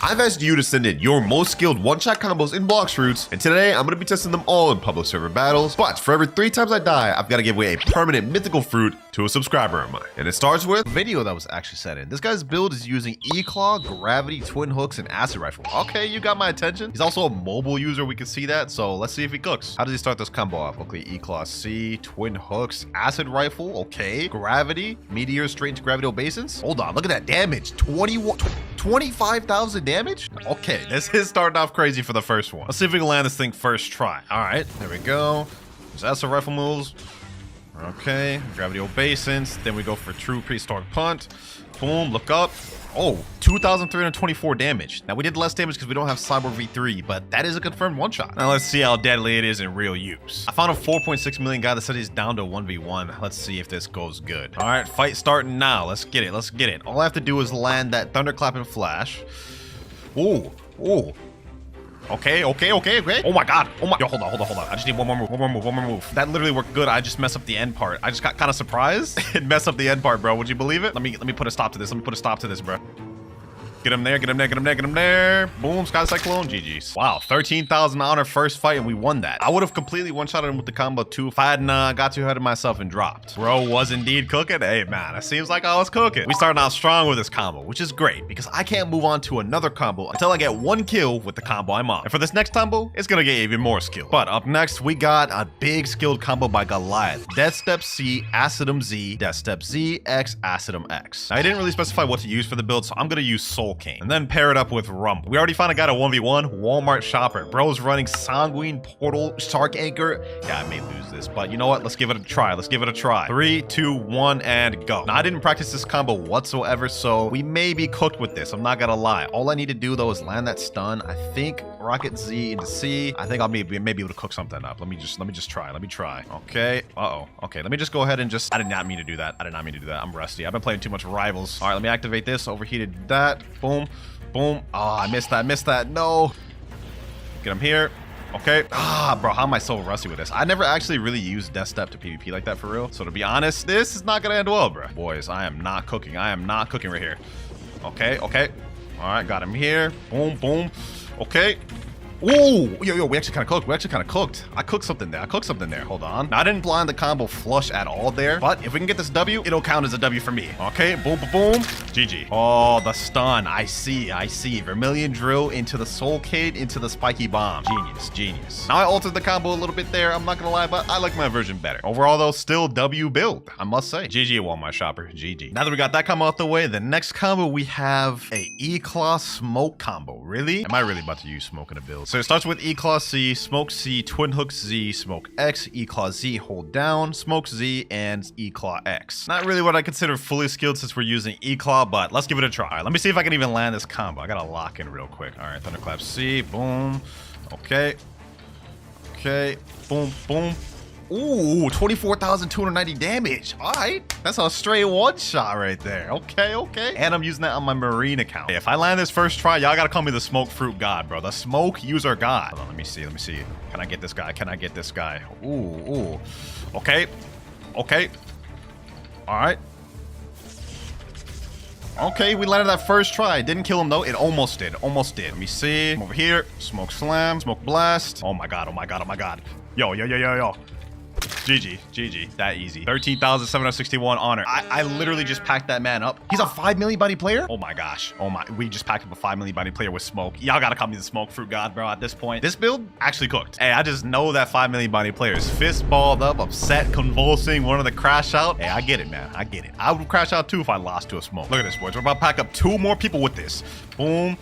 I've asked you to send in your most skilled one-shot combos in Blox routes, and today I'm going to be testing them all in public server battles. But for every 3 times I die, I've got to give away a permanent mythical fruit to a subscriber of mine. And it starts with a video that was actually sent in. This guy's build is using E-Claw, Gravity, Twin Hooks, and Acid Rifle. Okay, you got my attention. He's also a mobile user, we can see that, so let's see if he cooks. How does he start this combo off? Okay, E-Claw C, Twin Hooks, Acid Rifle, okay, Gravity, Meteor straight into Gravity Obeisance. Hold on, look at that damage. 25,000 damage? Okay, this is starting off crazy for the first one. Let's see if we can land this thing first try. All right, there we go. There's Acid Rifle moves. Okay, Gravity Obeisance. Then we go for True Prehistoric Punt. Boom, look up. Oh, 2,324 damage. Now, we did less damage because we don't have Cyborg V3, but that is a confirmed one-shot. Now, let's see how deadly it is in real use. I found a 4.6 million guy that said he's down to 1v1. Let's see if this goes good. All right, fight starting now. Let's get it. Let's get it. All I have to do is land that Thunderclap and Flash. Ooh, ooh. Okay. Oh my god. Oh my. Yo, hold on. I just need one more move. That literally worked good. I just messed up the end part. I just got kind of surprised and messed up the end part, bro. Would you believe it? Let me put a stop to this. Bro. Get him there. Boom, Sky Cyclone, GG's. Wow, 13,000 honor first fight, and we won that. I would have completely one-shotted him with the combo too if I hadn't got too ahead of myself and dropped. Bro was indeed cooking. Hey, man, it seems like I was cooking. We started out strong with this combo, which is great because I can't move on to another combo until I get 1 kill with the combo I'm on. And for this next combo, it's gonna get even more skill. But up next, we got a big skilled combo by Goliath. Death Step C, Acidum Z, Death Step Z, X, Acidum X. Now, I didn't really specify what to use for the build, so I'm gonna use Soul Cane and then pair it up with Rumble. We already found a guy to 1v1, Walmart shopper. Bro's running Sanguine, Portal, Shark Anchor. Yeah, I may lose this, but you know what? Let's give it a try. 3, 2, 1, and go. Now, I didn't practice this combo whatsoever, so we may be cooked with this. I'm not gonna lie. All I need to do though is land that stun. I think Rocket Z into C. I think I'll maybe be able to cook something up. Let me just try. Okay. Okay, let me just go ahead and I did not mean to do that. I'm rusty. I've been playing too much Rivals. All right, let me activate this. Overheated that. Boom. Boom. Oh, I missed that. No. Get him here. Okay. Bro, how am I so rusty with this? I never actually really used Death Step to PvP like that for real. So to be honest, this is not gonna end well, bro. Boys, I am not cooking. Right here. Okay. All right, got him here. Boom. Okay. Ooh, yo, we actually kind of cooked. I cooked something there. Hold on. Now, I didn't blind the combo flush at all there, but if we can get this W, it'll count as a W for me. Okay, boom. GG. Oh, the stun. I see. Vermilion Drill into the Soul Cade, into the Spiky Bomb. Genius. Now, I altered the combo a little bit there. I'm not gonna lie, but I like my version better. Overall, though, still W build, I must say. GG, Walmart shopper. GG. Now that we got that combo out the way, the next combo, we have a E-Claw Smoke combo. Really? Am I really about to use Smoke in a build? So it starts with E-Claw C, Smoke C, Twin Hook Z, Smoke X, E-Claw Z, hold down, Smoke Z, and E-Claw X. Not really what I consider fully skilled since we're using E-Claw, but let's give it a try. All right, let me see if I can even land this combo. I gotta lock in real quick. All right, Thunderclap C, boom. Okay. Boom. Ooh, 24,290 damage. All right, that's a straight one shot right there. Okay. And I'm using that on my Marine account. If I land this first try, y'all gotta call me the Smoke Fruit God, bro. The Smoke User God. Hold on, let me see. Can I get this guy? Ooh. Okay. All right. Okay, we landed that first try. Didn't kill him though. It almost did. Let me see. I'm over here. Smoke Slam. Smoke Blast. Oh my god. Yo. GG. That easy. 13,761 honor. I literally just packed that man up. He's a 5 million bounty player? Oh my gosh. We just packed up a 5 million bounty player with smoke. Y'all gotta call me the Smoke Fruit God, bro, at this point. This build actually cooked. Hey, I just know that 5 million bounty player is fist balled up, upset, convulsing, wanting to crash out. Hey, I get it, man. I would crash out too if I lost to a smoke. Look at this, boys. We're about to pack up 2 more people with this. Boom.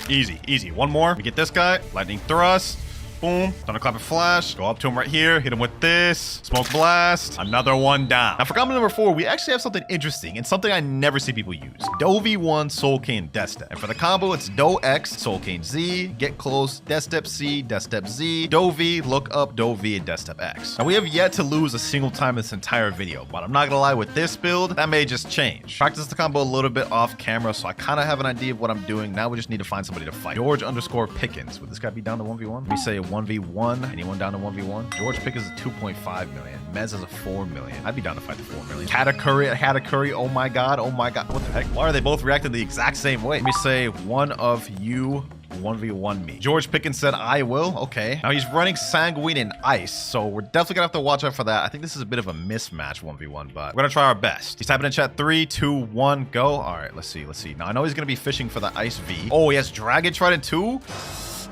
Easy. One more. We get this guy. Lightning Thrust. Boom. Thunderclap and Flash. Go up to him right here. Hit him with this. Smoke Blast. Another one down. Now for combo number 4, we actually have something interesting and something I never see people use. Do V1, Soul Cane, Death Step. And for the combo, it's Do X, Soul Cane Z, Get Close, Death Step C, Death Step Z, Do V, Look Up, Do V, and Death Step X. Now we have yet to lose a single time in this entire video, but I'm not gonna lie, with this build, that may just change. Practice the combo a little bit off camera, so I kind of have an idea of what I'm doing. Now we just need to find somebody to fight. George _Pickens. Would this guy be down to 1v1? We say 1v1. Anyone down to 1v1? George Pick is a 2.5 million. Mez is a 4 million. I'd be down to fight the 4 million. Katakuri, oh my god, oh my god. What the heck? Why are they both reacting the exact same way? Let me say one of you 1v1 me. George Pickens said I will. Okay. Now he's running Sanguine and Ice, so we're definitely gonna have to watch out for that. I think this is a bit of a mismatch 1v1, but we're gonna try our best. He's typing in chat 3, 2, 1, go. All right, let's see. Now I know he's gonna be fishing for the Ice V. Oh, he has Dragon Trident too.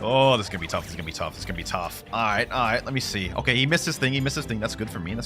Oh, this is gonna be tough. This is gonna be tough. This is gonna be tough. All right. Let me see. Okay, he missed his thing. That's good for me.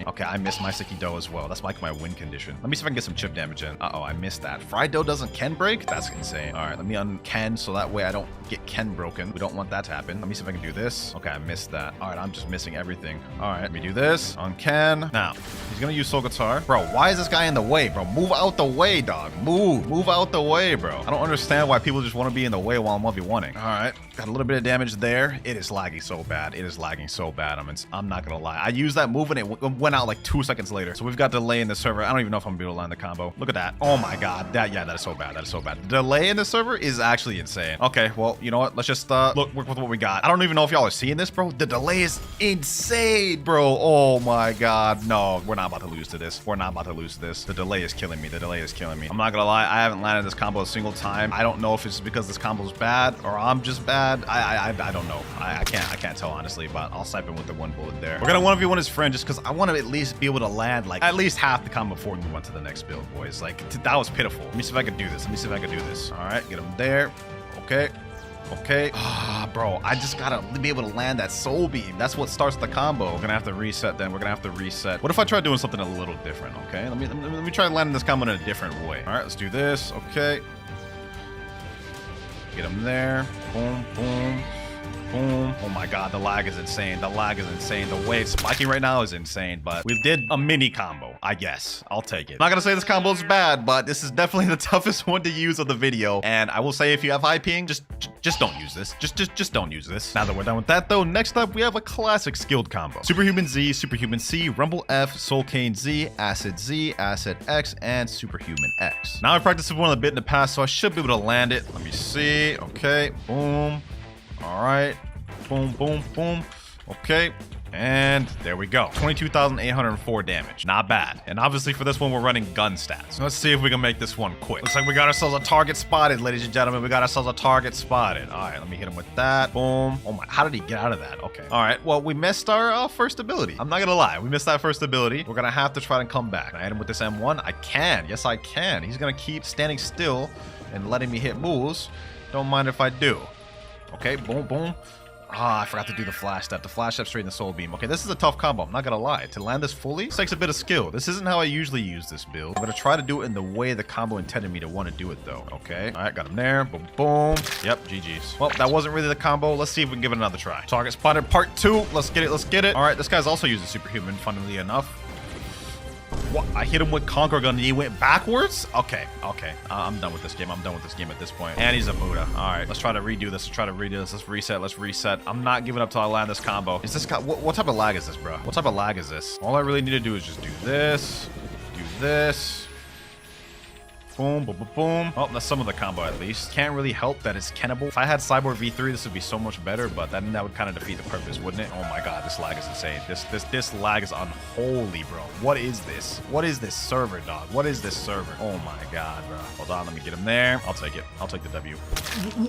Okay, I missed my Sticky Dough as well. That's like my win condition. Let me see if I can get some chip damage in. Uh-oh, I missed that. Fried Dough doesn't Ken break? That's insane. All right, let me un-Ken so that way I don't get Ken broken. We don't want that to happen. Let me see if I can do this. Okay, I missed that. All right, I'm just missing everything. All right, let me do this. Un-Ken. Now, he's gonna use Soul Guitar. Bro, why is this guy in the way, bro? Move out the way, dog. Move out the way, bro. I don't understand why people just want to be in the way while I'm 1v1ing. All right, got a little bit of damage there. It is lagging so bad. I'm not gonna lie. I used that move and it went out like 2 seconds later. So we've got delay in the server. I don't even know if I'm gonna be able to land the combo. Look at that. Oh my god. That is so bad. The delay in the server is actually insane. Okay, well, you know what? Let's just work with what we got. I don't even know if y'all are seeing this, bro. The delay is insane, bro. Oh my god. No, we're not about to lose to this. The delay is killing me. I'm not gonna lie. I haven't landed this combo a single time. I don't know if it's because this combo is bad or I'm just bad. I don't know. I can't tell honestly, but I'll snipe him with the one bullet there. We're gonna 1v1 his friend just because I want to at least be able to land like at least half the combo before we move on to the next build, boys. Like that was pitiful. Let me see if I can do this. All right, get him there. Okay. Ah, bro, I just gotta be able to land that soul beam. That's what starts the combo. We're gonna have to reset then. What if I try doing something a little different? Okay, let me try landing this combo in a different way. All right, let's do this. Okay. Get him there. Boom. Oh my god, the lag is insane. The way it's spiking right now is insane, but we did a mini combo, I guess. I'll take it. I'm not gonna say this combo is bad, but this is definitely the toughest one to use of the video. And I will say if you have high ping, just don't use this. Just don't use this. Now that we're done with that though, next up we have a classic skilled combo. Superhuman Z, Superhuman C, Rumble F, Soul Cane Z, Acid X, and Superhuman X. Now I practiced with one of the bit in the past, so I should be able to land it. Let me see. Okay, boom. All right, boom. Okay, and there we go. 22,804 damage. Not bad. And obviously for this one, we're running gun stats. Let's see if we can make this one quick. Looks like we got ourselves a target spotted, ladies and gentlemen. All right, let me hit him with that. Boom. Oh my, how did he get out of that? Okay. All right, well, we missed our first ability. I'm not gonna lie, we missed that first ability. We're gonna have to try and come back. Can I hit him with this M1? I can. Yes, I can. He's gonna keep standing still and letting me hit moves. Don't mind if I do. Okay, boom. Ah, I forgot to do the flash step. The flash step straight in the soul beam. Okay, this is a tough combo. I'm not gonna lie. To land this fully, this takes a bit of skill. This isn't how I usually use this build. I'm gonna try to do it in the way the combo intended me to want to do it though. Okay, all right, got him there. Boom. Yep, GG's. Well, that wasn't really the combo. Let's see if we can give it another try. Target spotted part 2. Let's get it. All right, this guy's also using Superhuman, funnily enough. What? I hit him with Conquer Gun and he went backwards? Okay. I'm done with this game. At this point. And he's a Buddha. All right, let's try to redo this. Let's reset. I'm not giving up till I land this combo. Is this guy, what type of lag is this, bro? All I really need to do is just do this. Boom. Oh, that's some of the combo at least. Can't really help that it's Kennable. If I had Cyborg V3, this would be so much better, but then that would kind of defeat the purpose, wouldn't it? Oh my god, this lag is insane. This lag is unholy, bro. What is this? What is this server, dog? Oh my god, bro. Hold on, let me get him there. I'll take it. I'll take the W.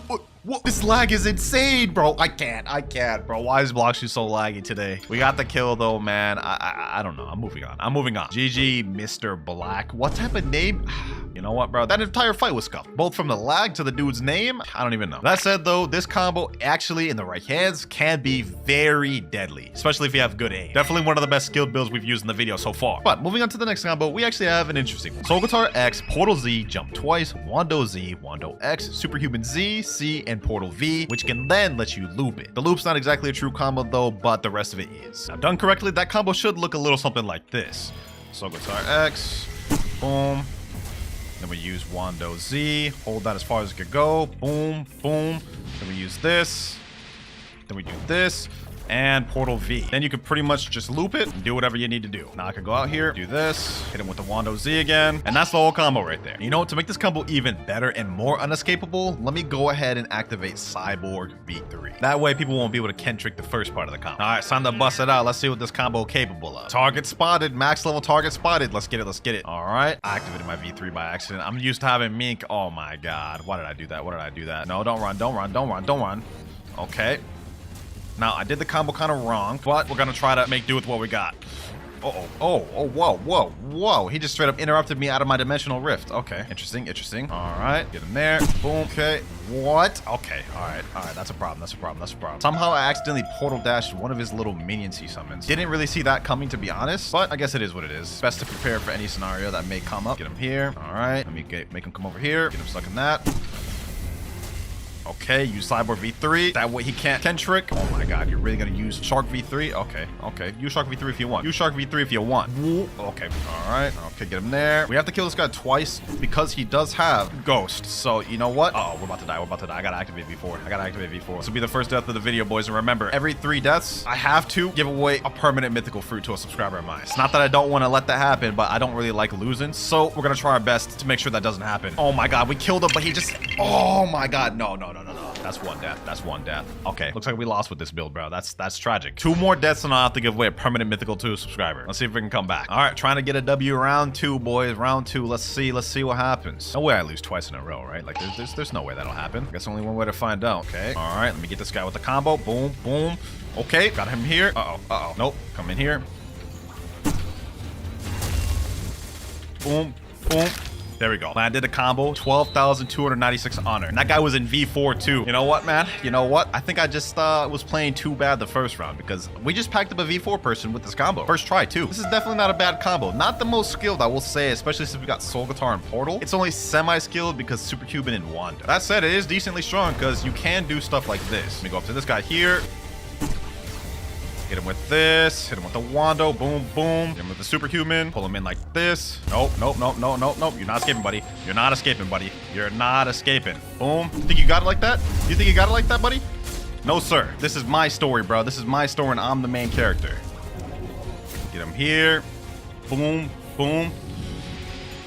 What? This lag is insane, bro. I can't, bro. Why is Blox so laggy today? We got the kill though, man. I don't know. I'm moving on. GG, Mr. Black. What type of name? You know what, bro? That entire fight was scuffed. Both from the lag to the dude's name. I don't even know. That said though, this combo actually in the right hands can be very deadly, especially if you have good aim. Definitely one of the best skilled builds we've used in the video so far. But moving on to the next combo, we actually have an interesting one. Soul Guitar X, Portal Z, Jump Twice, Wando Z, Wando X, Superhuman Z, C, and Portal V, which can then let you loop it. The loop's not exactly a true combo though, but the rest of it is. Now done correctly, that combo should look a little something like this. Soul Guitar X, boom. Then we use Wando Z, hold that as far as it could go, boom. Then we use this, then we do this, and Portal V. Then you could pretty much just loop it and do whatever you need to do. Now I could go out here, do this, hit him with the Wando Z again, and that's the whole combo right there. You know what? To make this combo even better and more unescapable, let me go ahead and activate Cyborg V3. That way people won't be able to Kentrick the first part of the combo. All right, it's time to bust it out. Let's see what this combo is capable of. Target spotted, max level target spotted. Let's get it, let's get it. All right, I activated my V3 by accident. I'm used to having Mink. Oh my God, why did I do that? Why did I do that? No, don't run, don't run, don't run, don't run. Okay. Now, I did the combo kind of wrong, but we're going to try to make do with what we got. Oh, whoa. He just straight up interrupted me out of my dimensional rift. Okay, interesting. All right, get him there. Boom. Okay, what? Okay, all right. That's a problem. Somehow I accidentally portal dashed one of his little minions he summons. Didn't really see that coming, to be honest, but I guess it is what it is. Best to prepare for any scenario that may come up. Get him here. All right, let me make him come over here. Get him stuck in that. Okay, use Cyborg V3. That way he can't Kentrick. Oh my God, you're really gonna use Shark V3? Okay. Use Shark V3 if you want. Okay, all right. Okay, get him there. We have to kill this guy twice because he does have Ghost. So, you know what? Uh oh, we're about to die. I gotta activate V4. This will be the first death of the video, boys. And remember, every 3 deaths, I have to give away a permanent mythical fruit to a subscriber of mine. It's not that I don't want to let that happen, but I don't really like losing. So we're gonna try our best to make sure that doesn't happen. Oh my God, we killed him, but he just... Oh my God, no. That's one death. Okay, looks like we lost with this build, bro. That's tragic. 2 more deaths and I'll have to give away a permanent mythical to a subscriber. Let's see if we can come back. All right, trying to get a W round 2, boys. Round 2. Let's see what happens. No way I lose twice in a row, right? Like there's no way that'll happen. I guess only one way to find out. Okay. All right, let me get this guy with the combo. Boom. Okay, got him here. Uh-oh. Nope. Come in here. Boom. There we go. I did a combo, 12,296 honor. And that guy was in V4 too. You know what, man? I think I just was playing too bad the first round because we just packed up a V4 person with this combo. First try too. This is definitely not a bad combo. Not the most skilled, I will say, especially since we got Soul Guitar and Portal. It's only semi-skilled because Superhuman and Wanda. That said, it is decently strong because you can do stuff like this. Let me go up to this guy here. Hit him with this. Hit him with the Wando. Boom. Hit him with the Superhuman. Pull him in like this. Nope. You're not escaping, buddy. You're not escaping. Boom. You think you got it like that? Buddy? No, sir. This is my story, bro. This is my story, and I'm the main character. Get him here. Boom.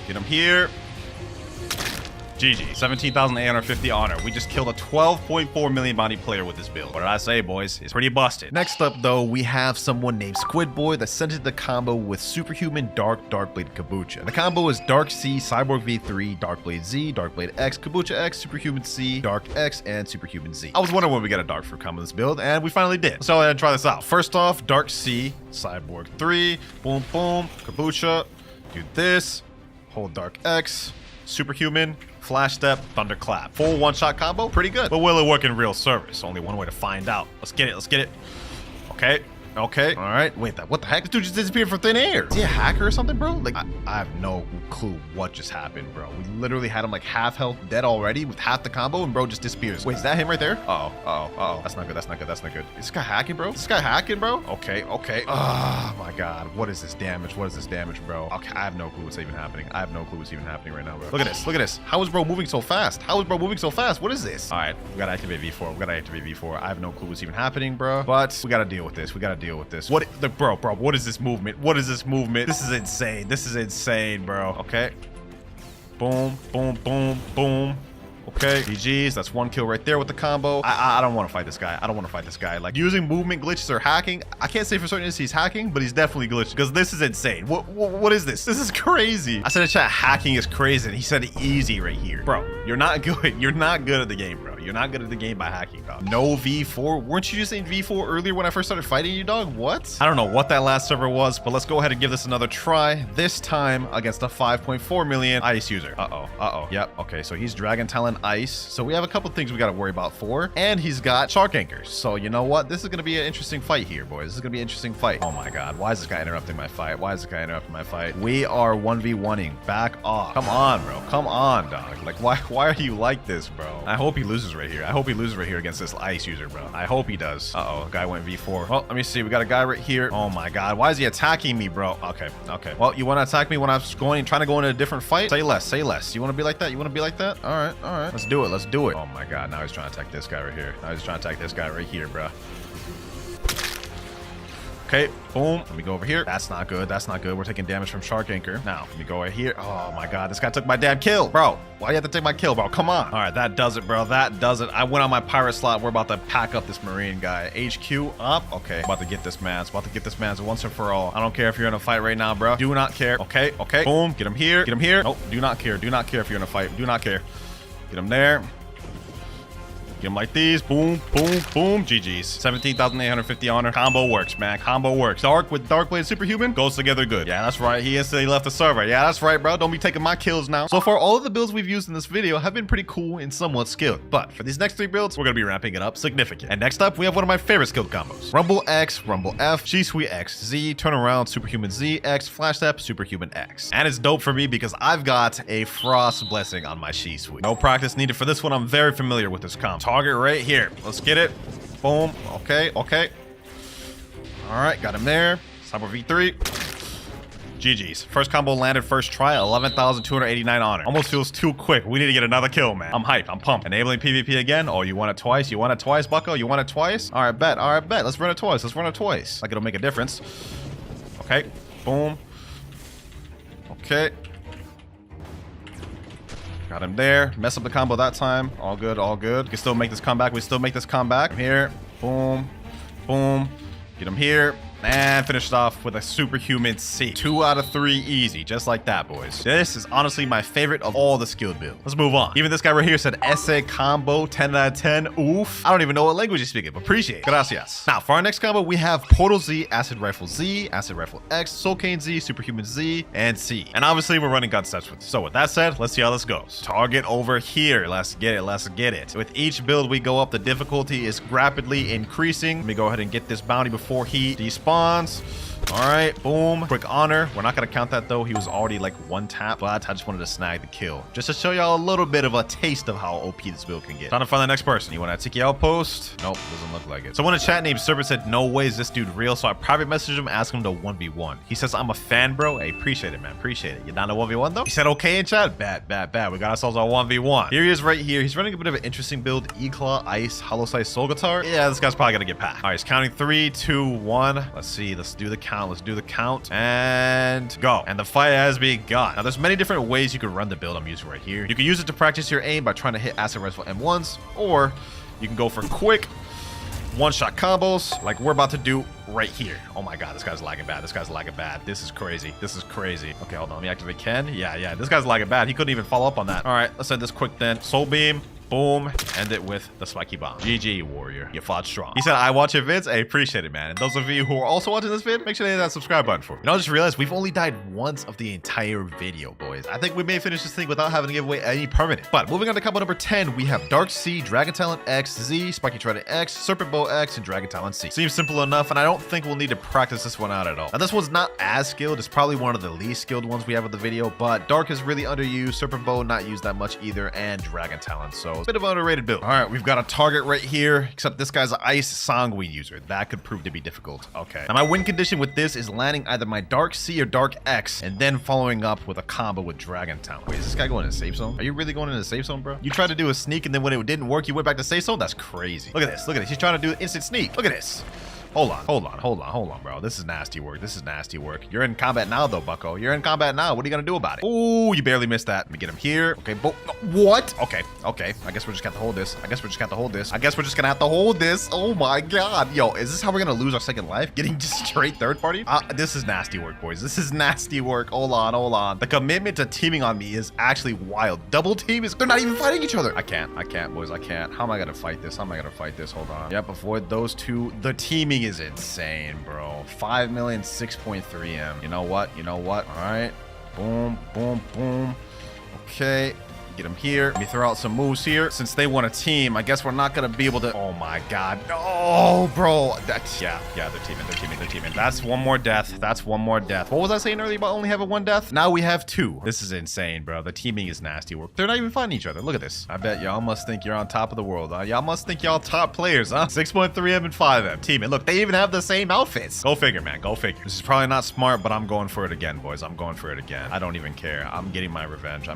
Get him here. GG. 17,850 honor. We just killed a 12.4 million bounty player with this build. What did I say, boys? It's pretty busted. Next up, though, we have someone named Squid Boy that sent it the combo with Superhuman Darkblade Kabucha. The combo is Dark C, Cyborg V3, Darkblade Z, Darkblade X, Kabucha X, Superhuman C, Dark X, and Superhuman Z. I was wondering when we get a Dark Fruit combo in this build, and we finally did. So let's try this out. First off, Dark C, Cyborg 3, boom, Kabucha, do this, hold Dark X, Superhuman, Flash Step, Thunderclap. Full one-shot combo, pretty good. But will it work in real service? Only one way to find out. Let's get it. Okay. All right. Wait, what the heck? This dude just disappeared from thin air. Is he a hacker or something, bro? Like, I have no clue what just happened, bro. We literally had him like half health dead already with half the combo, and bro just disappears. Wait, is that him right there? Uh-oh. That's not good. Is this guy hacking, bro? Okay. Oh my God. What is this damage, bro? Okay, I have no clue what's even happening. Right now, bro. Look at this. How is bro moving so fast? What is this? All right, we gotta activate V4. I have no clue what's even happening, bro. But we gotta deal with this. What, bro, what is this movement? This is insane, bro. Okay. Boom. Okay, GG's. That's 1 kill right there with the combo. I don't want to fight this guy. Like, using movement glitches or hacking, I can't say for certain he's hacking, but he's definitely glitched because this is insane. What is this? This is crazy. I said in chat, hacking is crazy, and he said easy right here. Bro, you're not good. You're not good at the game, bro. You're not good at the game by hacking, dog. No V4? Weren't you just saying V4 earlier when I first started fighting you, dog? What? I don't know what that last server was, but let's go ahead and give this another try. This time against a 5.4 million ice user. Uh-oh. Yep. Okay, so he's Dragon Talon Ice. So we have a couple things we got to worry about for. And he's got Shark Anchors. So you know what? This is going to be an interesting fight here, boys. Oh my God. Why is this guy interrupting my fight? We are 1v1ing. Back off. Come on, bro. Come on, dog. Like, why are you like this, bro? I hope he loses right here. Against this ice user, bro. I hope he does. Uh-oh. Guy went V4. Well, let me see. We got a guy right here. Oh my God. Why is he attacking me, bro? Okay. Well, you want to attack me when I'm trying to go into a different fight? Say less. You want to be like that? All right. Let's do it. Oh my God. Now he's trying to attack this guy right here. Bro. Okay, boom. Let me go over here. That's not good. That's not good. We're taking damage from Shark Anchor. Now, let me go right here. Oh my God, this guy took my damn kill. Bro, why you have to take my kill, bro? Come on. All right, that does it, bro. That does it. I went on my pirate slot. We're about to pack up this Marine guy. HQ up. Okay, about to get this man. It's about to get this man once and for all. I don't care if you're in a fight right now, bro. Do not care. Okay, okay. Boom. Get him here. Get him here. Nope, do not care. Do not care if you're in a fight. Do not care. Get him there. Get him like these. Boom, boom, boom. GG's. 17,850 honor. Combo works, man. Combo works. Dark with Darkblade Superhuman goes together good. Yeah, that's right. He instantly left the server. Yeah, that's right, bro. Don't be taking my kills now. So far, all of the builds we've used in this video have been pretty cool and somewhat skilled. But for these next 3 builds, we're going to be ramping it up significant. And next up, we have one of my favorite skilled combos. Rumble X, Rumble F, G-Suite X, Z, Turnaround, Superhuman Z, X, Flash Step, Superhuman X. And it's dope for me because I've got a Frost Blessing on my G-Suite. No practice needed for this one. I'm very familiar with this combo. Target right here. Let's get it. Boom. Okay, okay. All right, got him there. Cyber V3. GG's. First combo landed first try, 11,289 honor. Almost feels too quick. We need to get another kill, man. I'm hyped. I'm pumped. Enabling PvP again. Oh, you want it twice? You want it twice, bucko? You want it twice? All right, bet. All right, bet. Let's run it twice. Let's run it twice. Like it'll make a difference. Okay. Boom. Okay. Got him there. Mess up the combo that time. All good, all good. We can still make this comeback. We still make this comeback. Here. Boom. Boom. Get him here. And finished off with a Superhuman C. 2 out of 3 easy. Just like that, boys. This is honestly my favorite of all the skilled builds. Let's move on. Even this guy right here said essay combo 10 out of 10. Oof. I don't even know what language he's speaking, but appreciate it. Gracias. Now, for our next combo, we have Portal Z, Acid Rifle Z, Acid Rifle X, Soul Cane Z, Superhuman Z, and C. And obviously, we're running gun steps with. So with that said, let's see how this goes. Target over here. Let's get it. Let's get it. With each build we go up, the difficulty is rapidly increasing. Let me go ahead and get this bounty before he despawns. All right, boom. Quick honor. We're not going to count that, though. He was already like 1 tap, but I just wanted to snag the kill. Just to show y'all a little bit of a taste of how OP this build can get. Time to find the next person. You want a Tiki Outpost? Nope, doesn't look like it. Someone in chat named Serpent said, no way is this dude real, so I private messaged him, asked him to 1v1. He says, I'm a fan, bro. Hey, appreciate it, man. Appreciate it. You down to 1v1, though? He said, okay in chat? Bad, bad, bad. We got ourselves a 1v1. Here he is right here. He's running a bit of an interesting build. E-Claw, Ice, Hollow Size Soul Guitar. Yeah, this guy's probably going to get packed. All right, he's counting 3, 2, 1. Let's see. Let's do the count. Let's do the count. And go. And the fight has begun. Now, there's many different ways you can run the build I'm using right here. You can use it to practice your aim by trying to hit Acid Rifle M1s, or you can go for quick one-shot combos like we're about to do right here. Oh my God, this guy's lagging bad. This guy's lagging bad. This is crazy. This is crazy. Okay, hold on. Let me activate Ken. Yeah. This guy's lagging bad. He couldn't even follow up on that. All right, let's end this quick then. Soul Beam. Boom. End it with the spiky bomb. GG, warrior. You fought strong. He said, I watch your vids. I appreciate it, man. And those of you who are also watching this vid, make sure to hit that subscribe button for me. And I just realized we've only died once of the entire video, boys. I think we may finish this thing without having to give away any permanent. But moving on to combo number 10, we have Dark C, Dragon Talon X, Z, Spiky Trident X, Serpent Bow X, and Dragon Talon C. Seems simple enough, and I don't think we'll need to practice this one out at all. Now, this one's not as skilled. It's probably one of the least skilled ones we have in the video, but Dark is really underused, Serpent Bow not used that much either, and Dragon Talon. So it's a bit of an underrated build. All right, we've got a target right here, except this guy's an Ice Sanguine user. That could prove to be difficult. Okay. Now, my win condition with this is landing either my Dark C or Dark X, and then following up with a combo with Dragon Talon. Wait, is this guy going in the safe zone? Are you really going in the safe zone, bro? You tried to do a sneak, and then when it didn't work, you went back to safe zone? That's crazy. Look at this. Look at this. He's trying to do an instant sneak. Look at this. Hold on, bro. This is nasty work. This is nasty work. You're in combat now, though, bucko. You're in combat now. What are you gonna do about it? Oh, you barely missed that. Let me get him here. Okay, what? Okay. I guess we're just gonna have to hold this. I guess we're just gonna have to hold this. Oh my God. Yo, is this how we're gonna lose our second life? Getting just straight third party? This is nasty work, boys. This is nasty work. Hold on. The commitment to teaming on me is actually wild. Double team is, they're not even fighting each other. I can't, boys. I can't. How am I gonna fight this? Hold on. Yep, avoid those two. The teaming is insane, bro. 5 million, 6.3 M. You know what? All right. Boom. Okay. Get him here. Let me throw out some moves here. Since they want a team, I guess we're not gonna be able to. Oh my God. No, bro. That's yeah, they're teaming. That's one more death. What was I saying earlier about only having 1 death? Now we have 2. This is insane, bro. The teaming is nasty work. They're not even fighting each other. Look at this. I bet y'all must think you're on top of the world. Y'all must think y'all top players, huh? 6.3 M and 5 M. Teaming. Look, they even have the same outfits. Go figure, man. Go figure. This is probably not smart, but I'm going for it again, boys. I'm going for it again. I don't even care. I'm getting my revenge.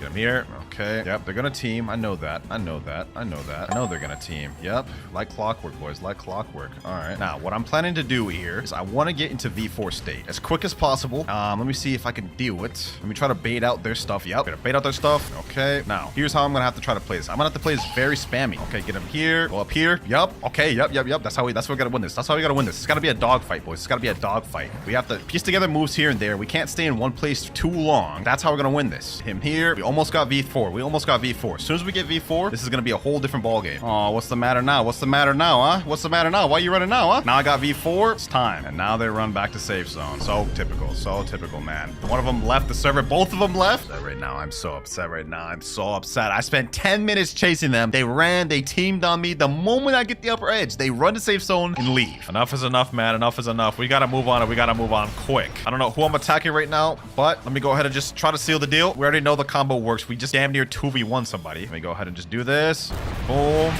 Get Get him here. Okay. Yep, they're gonna team. I know that. I know that. I know that. I know they're gonna team. Yep. Like clockwork, boys. Like clockwork. All right. Now, what I'm planning to do here is I want to get into V4 state as quick as possible. Let me see if I can do it. Let me try to bait out their stuff. Yep. Gonna bait out their stuff. Okay. Now, here's how I'm gonna have to try to play this. I'm gonna have to play this very spammy. Okay, get him here. Go up here. Yep. Okay. Yep. That's how we gotta win this. That's how we gotta win this. It's gotta be a dogfight, boys. It's gotta be a dogfight. We have to piece together moves here and there. We can't stay in one place for too long. That's how we're gonna win this. Him here. We almost got V4. We almost got V4. As soon as we get V4, this is gonna be a whole different ball game. Oh, what's the matter now? What's the matter now, huh? What's the matter now? Why are you running now, huh? Now I got V4. It's time. And now they run back to safe zone. So typical, man. One of them left the server. Both of them left. Right now, I'm so upset right now. I'm so upset. I spent 10 minutes chasing them. They ran. They teamed on me. The moment I get the upper edge, they run to safe zone and leave. Enough is enough, man. Enough is enough. We gotta move on and we gotta move on quick. I don't know who I'm attacking right now, but let me go ahead and just try to seal the deal. We already know the combo works. We just damn near 2v1 somebody. Let me go ahead and just do this. Boom.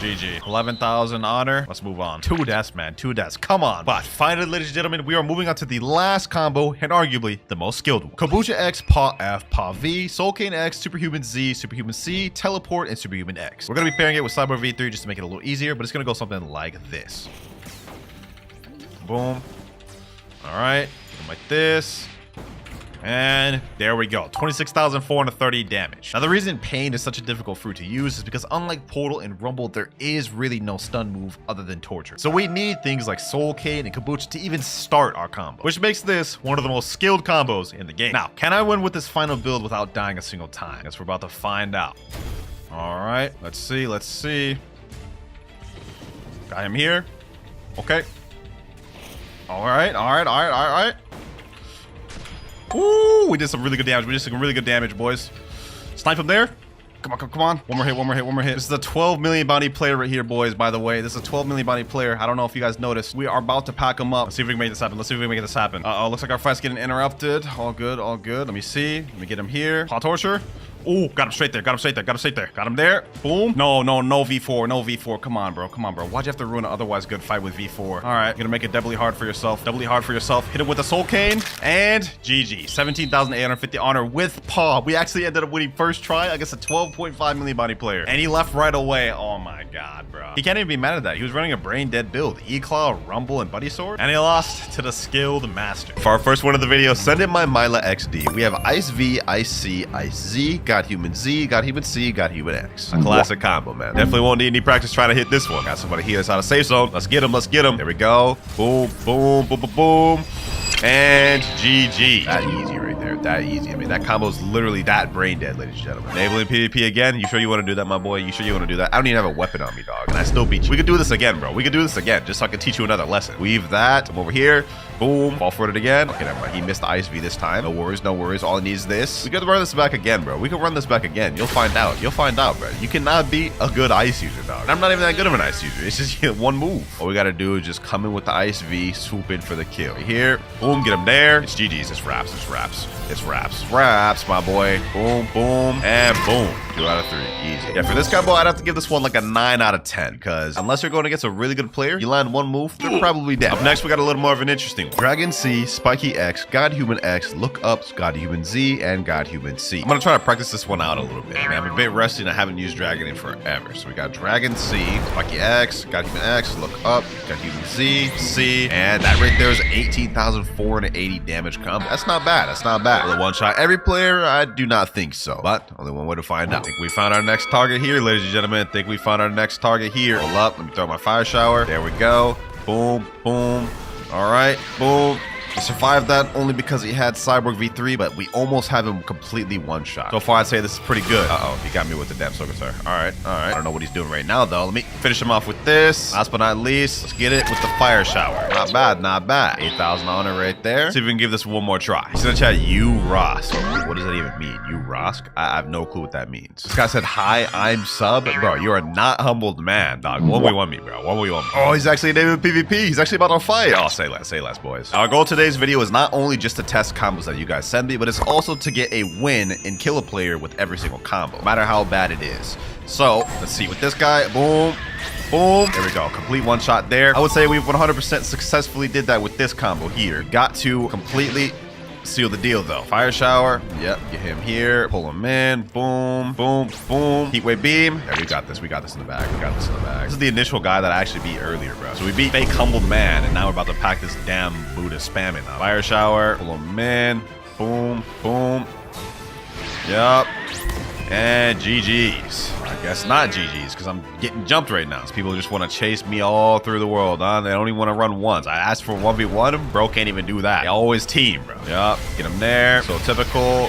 GG. 11,000 honor. Let's move on. 2 deaths, man. 2 deaths. Come on. But finally, ladies and gentlemen, we are moving on to the last combo and arguably the most skilled one. Kombucha X, Paw F, Paw V, Soul Cane X, Superhuman Z, Superhuman C, Teleport, and Superhuman X. We're going to be pairing it with Cyber V3 just to make it a little easier, but it's going to go something like this. Boom. All right. Like this. And there we go. 26,430 damage. Now, the reason Pain is such a difficult fruit to use is because unlike Portal and Rumble, there is really no stun move other than Torture. So we need things like Soul Cane and Kombucha to even start our combo, which makes this one of the most skilled combos in the game. Now, can I win with this final build without dying a single time? Guess we're about to find out. All right, let's see. Got him here. Okay. All right. Ooh, we did some really good damage. Boys. Snipe him there. Come on. One more hit. This is a 12 million bounty player right here, boys, by the way. This is a 12 million bounty player. I don't know if you guys noticed. We are about to pack him up. Let's see if we can make this happen. Uh-oh, looks like our fight's getting interrupted. All good. Let me see. Let me get him here. Paw Torture. Ooh, got him straight there. Got him there. Boom. No V4. Come on, bro. Why'd you have to ruin an otherwise good fight with V4? All right, gonna make it doubly hard for yourself. Hit him with a Soul Cane. And GG. 17,850 honor with Paw. We actually ended up winning first try against a 12.5 million body player. And he left right away. Oh my god, bro. He can't even be mad at that. He was running a brain dead build. E-Claw, Rumble, and Buddy Sword. And he lost to the skilled master. For our first one of the video, send in my Myla XD. We have Ice V, Ice C, Ice Z, Got Human Z, Got Human C, Got Human X. A classic combo, man. Definitely won't need any practice trying to hit this one. Got somebody here that's out of safe zone. Let's get him. There we go. Boom. And GG. That easy right there. That easy. I mean, that combo's literally that brain dead, ladies and gentlemen. Enabling PvP again. You sure you want to do that, my boy? You sure you want to do that? I don't even have a weapon on me, dog. And I still beat you. We could do this again, bro. Just so I can teach you another lesson. Weave that. I'm over here. Boom. Fall for it again. Okay, never mind. He missed the Ice V this time. No worries. All it needs is this. We could run this back again, bro. You'll find out, bro. You cannot beat a good Ice user, dog. I'm not even that good of an Ice user. It's just one move. All we got to do is just come in with the Ice V, swoop in for the kill. Right here. Boom. Get him there. It's GG's. It's raps, my boy. Boom, and boom. 2 out of 3. Easy. Yeah, for this combo, I'd have to give this one like a 9 out of 10, because unless you're going against a really good player, you land one move, they're probably dead. Up next, we got a little more of an interesting one. Dragon C, Spiky X, God Human X, Look Up, God Human Z, and God Human C. I'm going to try to practice this one out a little bit. Man, I'm a bit rusty and I haven't used Dragon in forever. So we got Dragon C, Spiky X, God Human X, Look Up, God Human Z, C, and that right there is 18,480 damage combo. That's not bad. With a one-shot every player, I do not think so. But only one way to find out. I think we found our next target here, ladies and gentlemen. Hold up. Let me throw my fire shower. There we go. Boom. All right. Boom. He survived that only because he had Cyborg V3, but we almost have him completely one-shot. So far, I'd say this is pretty good. Uh-oh, he got me with the damn Sogatar. All right. I don't know what he's doing right now, though. Let me finish him off with this. Last but not least, let's get it with the fire shower. Not bad. 8,000 honor right there. See if we can give this one more try. He's in the chat, you Rosk. What does that even mean? You Rosk? I have no clue what that means. This guy said, hi, I'm sub. Bro, you are not humbled man, dog. 1v1 me, bro. 1v1 me. Oh, he's actually naming PvP. He's actually about to fight. Oh, say less, boys. Our goal today's video is not only just to test combos that you guys send me, but it's also to get a win and kill a player with every single combo, no matter how bad it is. So let's see with this guy. Boom. There we go. Complete one shot there. I would say we've 100% successfully did that with this combo here. Got to completely seal the deal, though. Fire shower. Yep, get him here. Pull him in. Boom, boom, boom. Heat wave beam. There, we got this. We got this in the bag. We got this in the bag. This is the initial guy that I actually beat earlier, bro. So we beat fake humbled man, and now we're about to pack this damn Buddha spamming now. Fire shower. Pull him in. Boom, boom. Yep. And GG's. I guess not GG's, because I'm getting jumped right now. So people just want to chase me all through the world, huh? They don't even want to run once. I asked for 1v1, bro can't even do that. They always team, bro. Yup, get him there. So typical.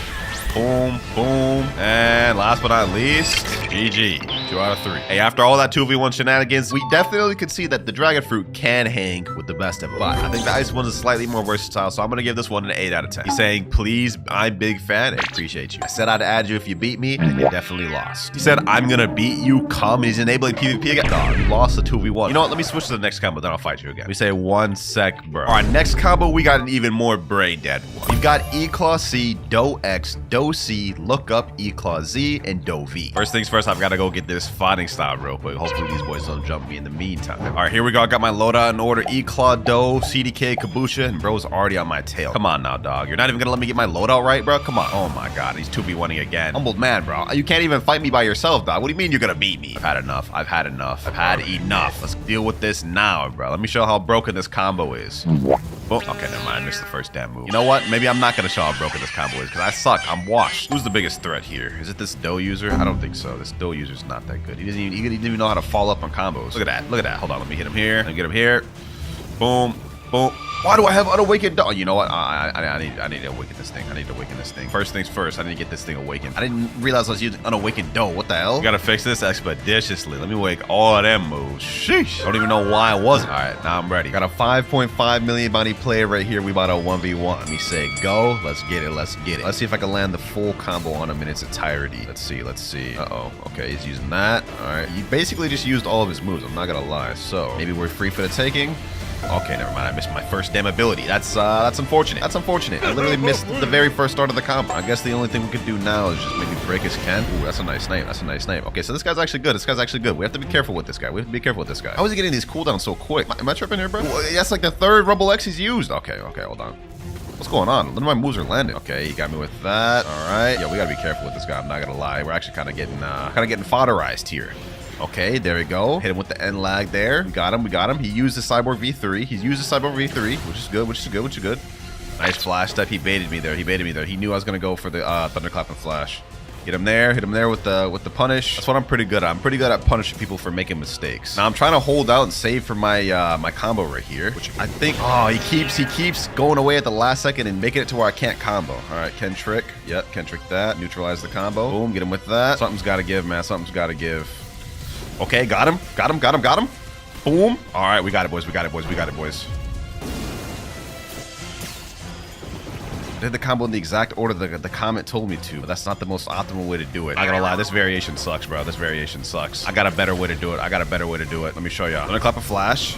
Boom, boom. And last but not least, GG. 2 out of 3. Hey, after all that 2v1 shenanigans, we definitely could see that the dragon fruit can hang with the best of them. But I think the ice one is slightly more versatile, so I'm going to give this one an 8 out of 10. He's saying, please, I'm big fan. I appreciate you. I said I'd add you if you beat me, and you definitely lost. He said, I'm going to beat you, come. He's enabling PvP again. Dog, you lost the 2v1. You know what? Let me switch to the next combo, then I'll fight you again. We say 1 sec, bro. All right, next combo, we got an even more brain dead one. We've got E-Claw C, Do X, Do C, look up, E-Claw Z, and Do V. First things first, I've got to go get this fighting style real quick. Hopefully these boys don't jump me in the meantime. All right, here we go. I got my loadout in order. E-Claw, Do, CDK, Kabusha, and bro's already on my tail. Come on now, dog. You're not even gonna let me get my loadout right, bro? Come on. Oh my god, he's 2v1ing again. Humbled man, bro. You can't even fight me by yourself, dog. What do you mean you're gonna beat me? I've had enough. I've had enough. I've had enough. Let's deal with this now, bro. Let me show how broken this combo is. Boom. Okay, never mind. I missed the first damn move. You know what? Maybe I'm not gonna show how broken this combo is, because I suck. I'm washed. Who's the biggest threat here? Is it this Do user? I don't think so. This Do user's not that good. He doesn't even know how to follow up on combos. Look at that. Look at that. Hold on. Let me hit him here. Let me get him here. Boom. Boom. Why do I have unawakened? Oh, you know what? I need to awaken this thing. I need to awaken this thing. First things first. I need to get this thing awakened. I didn't realize I was using unawakened dough. What the hell? We gotta fix this expeditiously. Let me wake all of them moves. Sheesh. I don't even know why I wasn't. All right, now I'm ready. Got a 5.5 million bounty player right here. We about a 1v1. Let me say go. Let's get it. Let's get it. Let's see if I can land the full combo on him in its entirety. Let's see. Let's see. Uh-oh. Okay, he's using that. All right. He basically just used all of his moves. I'm not gonna lie. So maybe we're free for the taking. Okay, never mind. I missed my first damn ability. That's unfortunate. That's unfortunate. I literally missed the very first start of the combo. I guess the only thing we could do now is just maybe break his Ken. Ooh, that's a nice name. That's a nice name. Okay, so this guy's actually good. This guy's actually good. We have to be careful with this guy. We have to be careful with this guy. How is he getting these cooldowns so quick? Am I tripping here, bro? Well, that's like the third Rumble X he's used. Okay, hold on. What's going on? None of my moves are landing. Okay, he got me with that. All right. Yeah, we gotta be careful with this guy. I'm not gonna lie. We're actually kind of getting fodderized here. Okay, there we go. Hit him with the end lag there. We got him. We got him. He used the Cyborg V3. He's used the Cyborg V3, which is good, which is good, which is good. Nice flash step. He baited me there. He baited me there. He knew I was going to go for the Thunderclap and flash. Hit him there. Hit him there with the punish. That's what I'm pretty good at. I'm pretty good at punishing people for making mistakes. Now I'm trying to hold out and save for my my combo right here, which I think, oh, he keeps going away at the last second and making it to where I can't combo. All right, Ken trick. Yep, Ken trick that. Neutralize the combo. Boom, get him with that. Something's got to give, man. Something's got to give. Okay, got him. Got him. Got him. Got him. Boom. All right, we got it, boys. We got it, boys. We got it, boys. I did the combo in the exact order the comment told me to, but that's not the most optimal way to do it. I gotta lie, this variation sucks, bro. This variation sucks. I got a better way to do it. I got a better way to do it. Let me show you. I'm gonna clap a flash.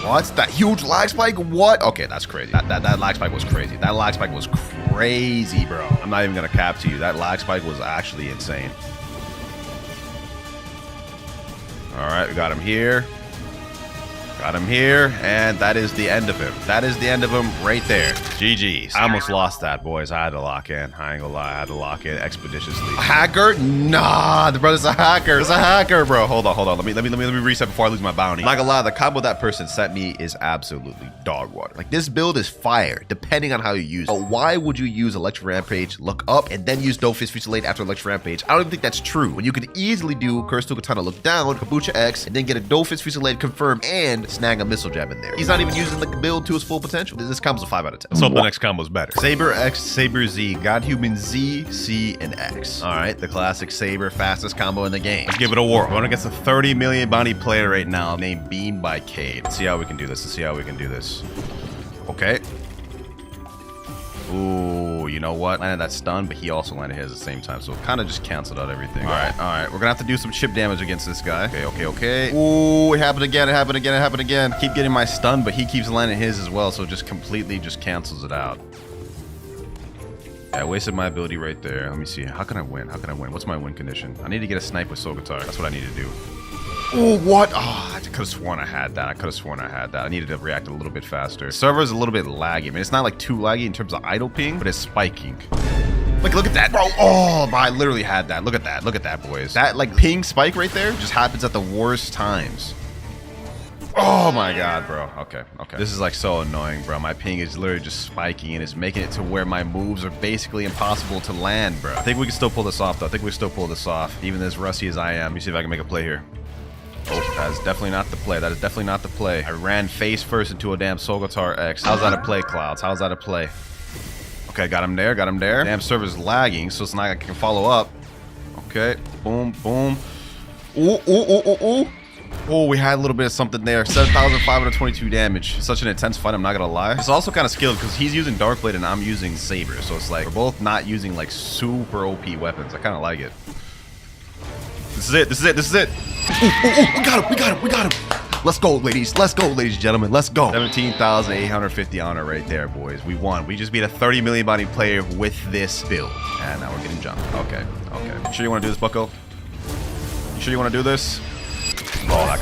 What? That huge lag spike? What? Okay, that's crazy. That lag spike was crazy. That lag spike was crazy, bro. I'm not even gonna cap to you. That lag spike was actually insane. All right, we got him here. Got him here, and that is the end of him. That is the end of him right there. GG's. I almost lost that, boys. I had to lock in. I ain't gonna lie. I had to lock in expeditiously. A hacker? Nah, the brother's a hacker. It's a hacker, bro. Hold on. Let me reset before I lose my bounty. I'm not gonna lie. The combo that person sent me is absolutely dog water. Like, this build is fire, depending on how you use it. But why would you use Electric Rampage, look up, and then use Dophis Fusillade after Electric Rampage? I don't even think that's true. When you could easily do Curse to Katana, look down, Kabucha X, and then get a Dophis Fusillade confirm and snag a missile jab in there. He's not even using the build to its full potential. This combo's a 5 out of 10. Let's hope the next combo's better. Saber X, Saber Z, Godhuman Z, C, and X. All right, the classic Saber, fastest combo in the game. Let's give it a whirl. We're going against a 30 million bounty player right now named Beam by Cade. Let's see how we can do this. Let's see how we can do this. Okay. Ooh, you know what? Landed that stun, but he also landed his at the same time, so it kind of just canceled out everything. All right. We're gonna have to do some chip damage against this guy. Okay. Ooh, it happened again. Keep getting my stun, but he keeps landing his as well, so it just completely just cancels it out. Yeah, I wasted my ability right there. Let me see. How can I win? What's my win condition? I need to get a snipe with Soul Guitar. That's what I need to do. Oh, what? Oh, I could have sworn I had that. I needed to react a little bit faster. The server is a little bit laggy. I mean, it's not like too laggy in terms of idle ping, but it's spiking. Look at that, bro. Oh, I literally had that. Look at that, boys. That like ping spike right there just happens at the worst times. Oh my god, bro. Okay. This is like so annoying, bro. My ping is literally just spiking and it's making it to where my moves are basically impossible to land, bro. I think we can still pull this off, though. Even as rusty as I am. Let me see if I can make a play here. Oh, that is definitely not the play. I ran face first into a damn Solgatar X. How's that a play, Clouds? How's that a play? Okay, got him there. Damn server's lagging, so it's not like I can follow up. Okay, boom. Ooh. Oh, we had a little bit of something there. 7,522 damage. Such an intense fight, I'm not gonna lie. It's also kind of skilled because he's using Darkblade and I'm using Saber. So it's like we're both not using like super OP weapons. I kind of like it. This is it. Ooh, we got him. Let's go, ladies and gentlemen. Let's go. 17,850 honor right there, boys. We won. We just beat a 30 million body player with this build. And now we're getting jumped. Okay. You sure you want to do this, bucko? You sure you want to do this? Oh, that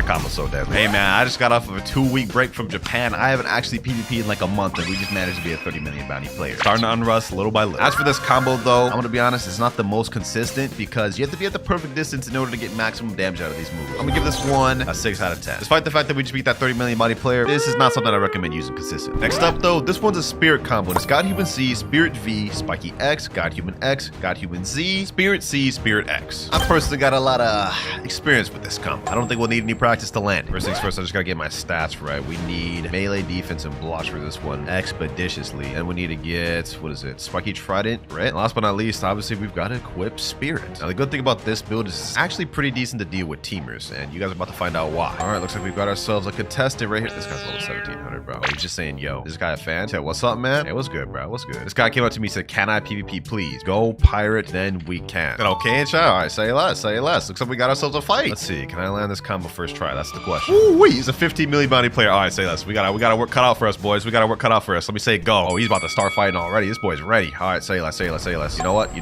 combo's so deadly. Hey, man, I just got off of a 2-week break from Japan. I haven't actually PvP'd in like a month, and we just managed to be a 30 million bounty player. Starting to unrust little by little. As for this combo, though, I'm going to be honest, it's not the most consistent because you have to be at the perfect distance in order to get maximum damage out of these moves. I'm going to give this one a 6 out of 10. Despite the fact that we just beat that 30 million bounty player, this is not something I recommend using consistent. Next up, though, this one's a Spirit combo. It's God Human C, Spirit V, Spiky X, God Human Z, Spirit C, Spirit X. I personally got a lot of experience with this combo. I don't think we'll need any practice to land. First things first, I just gotta get my stats right. We need melee defense and blocks for this one expeditiously. And we need to get, what is it? Spiky Trident, right? And last but not least, obviously, we've got to equip Spirit. Now, the good thing about this build is it's actually pretty decent to deal with teamers, and you guys are about to find out why. All right, looks like we've got ourselves a contestant right here. This guy's level 1700, bro. He's just saying, yo, this guy a fan? Say, what's up, man? Hey, what's good, bro? What's good? This guy came up to me and said, can I PvP, please? Go pirate, then we can. Okay, and chat. All right, say less. Looks like we got ourselves a fight. Let's see. Can I land this combo first try? That's the question. Ooh, wait, he's a 15 million bounty player. All right, say less. We got work cut out for us, boys. Let me say go. Oh, he's about to start fighting already. This boy's ready. All right, say less. You know what?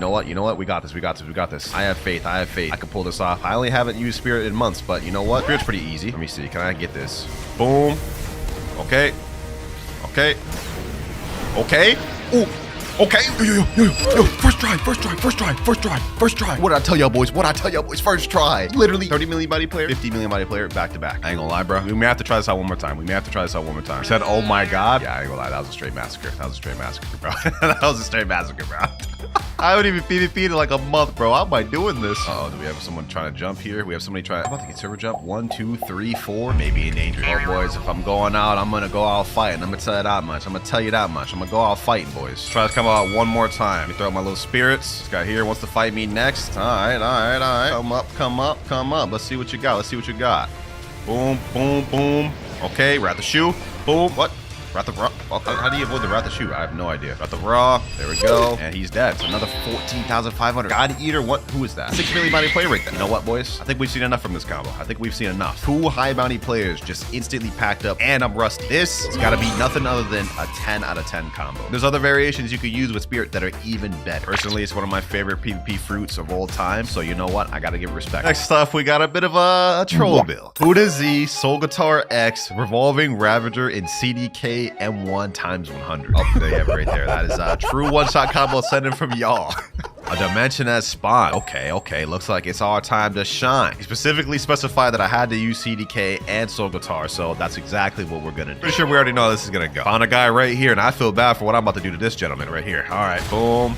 We got this. I have faith. I can pull this off. I only haven't used Spirit in months, but you know what? Spirit's pretty easy. Let me see. Can I get this? Boom. Okay. Ooh. Okay. Yo. First try. What did I tell y'all, boys? First try. Literally 30 million body player, 50 million body player, back to back. I ain't gonna lie, bro. We may have to try this out one more time. You said, oh my god. Yeah, I ain't gonna lie. That was a straight massacre. Bro. I haven't even PvP'd in like a month, bro. How am I doing this? Uh-oh, do we have someone trying to jump here? We have somebody trying. I'm about to get server jump. 1, 2, 3, 4. Maybe in danger. Oh, boys, if I'm going out, I'm gonna go out fighting. I'm gonna tell you that much. I'm gonna go out fighting, boys. Try to come out one more time. Let me throw out my little spirits. This guy here wants to fight me next. All right. Come up. Let's see what you got. Boom. Okay, Wrath of Shoe. Boom. What? Wrath of Raw. Okay, how do you avoid the Wrath of Shoe? I have no idea. Wrath of Raw. There we go. And he's dead. So another 14,500. God Eater. What? Who is that? 6 million bounty player right there. You know what, boys? I think we've seen enough from this combo. 2 high bounty players just instantly packed up, and I'm rusty. This has got to be nothing other than a 10 out of 10 combo. There's other variations you could use with Spirit that are even better. Personally, it's one of my favorite PvP fruits of all time. So you know what? I got to give respect. Next up, we got a bit of a troll build. Huda Z, Solgatar X, Revolving Ravager, and CDK M1 times 100. Oh, there you have it right there. That is a true one-shot combo sending from y'all. A dimension as spawn. Okay. Looks like it's our time to shine. He specifically specified that I had to use CDK and Solgatar, so that's exactly what we're gonna do. Pretty sure we already know how this is gonna go. Found a guy right here, and I feel bad for what I'm about to do to this gentleman right here. All right, boom.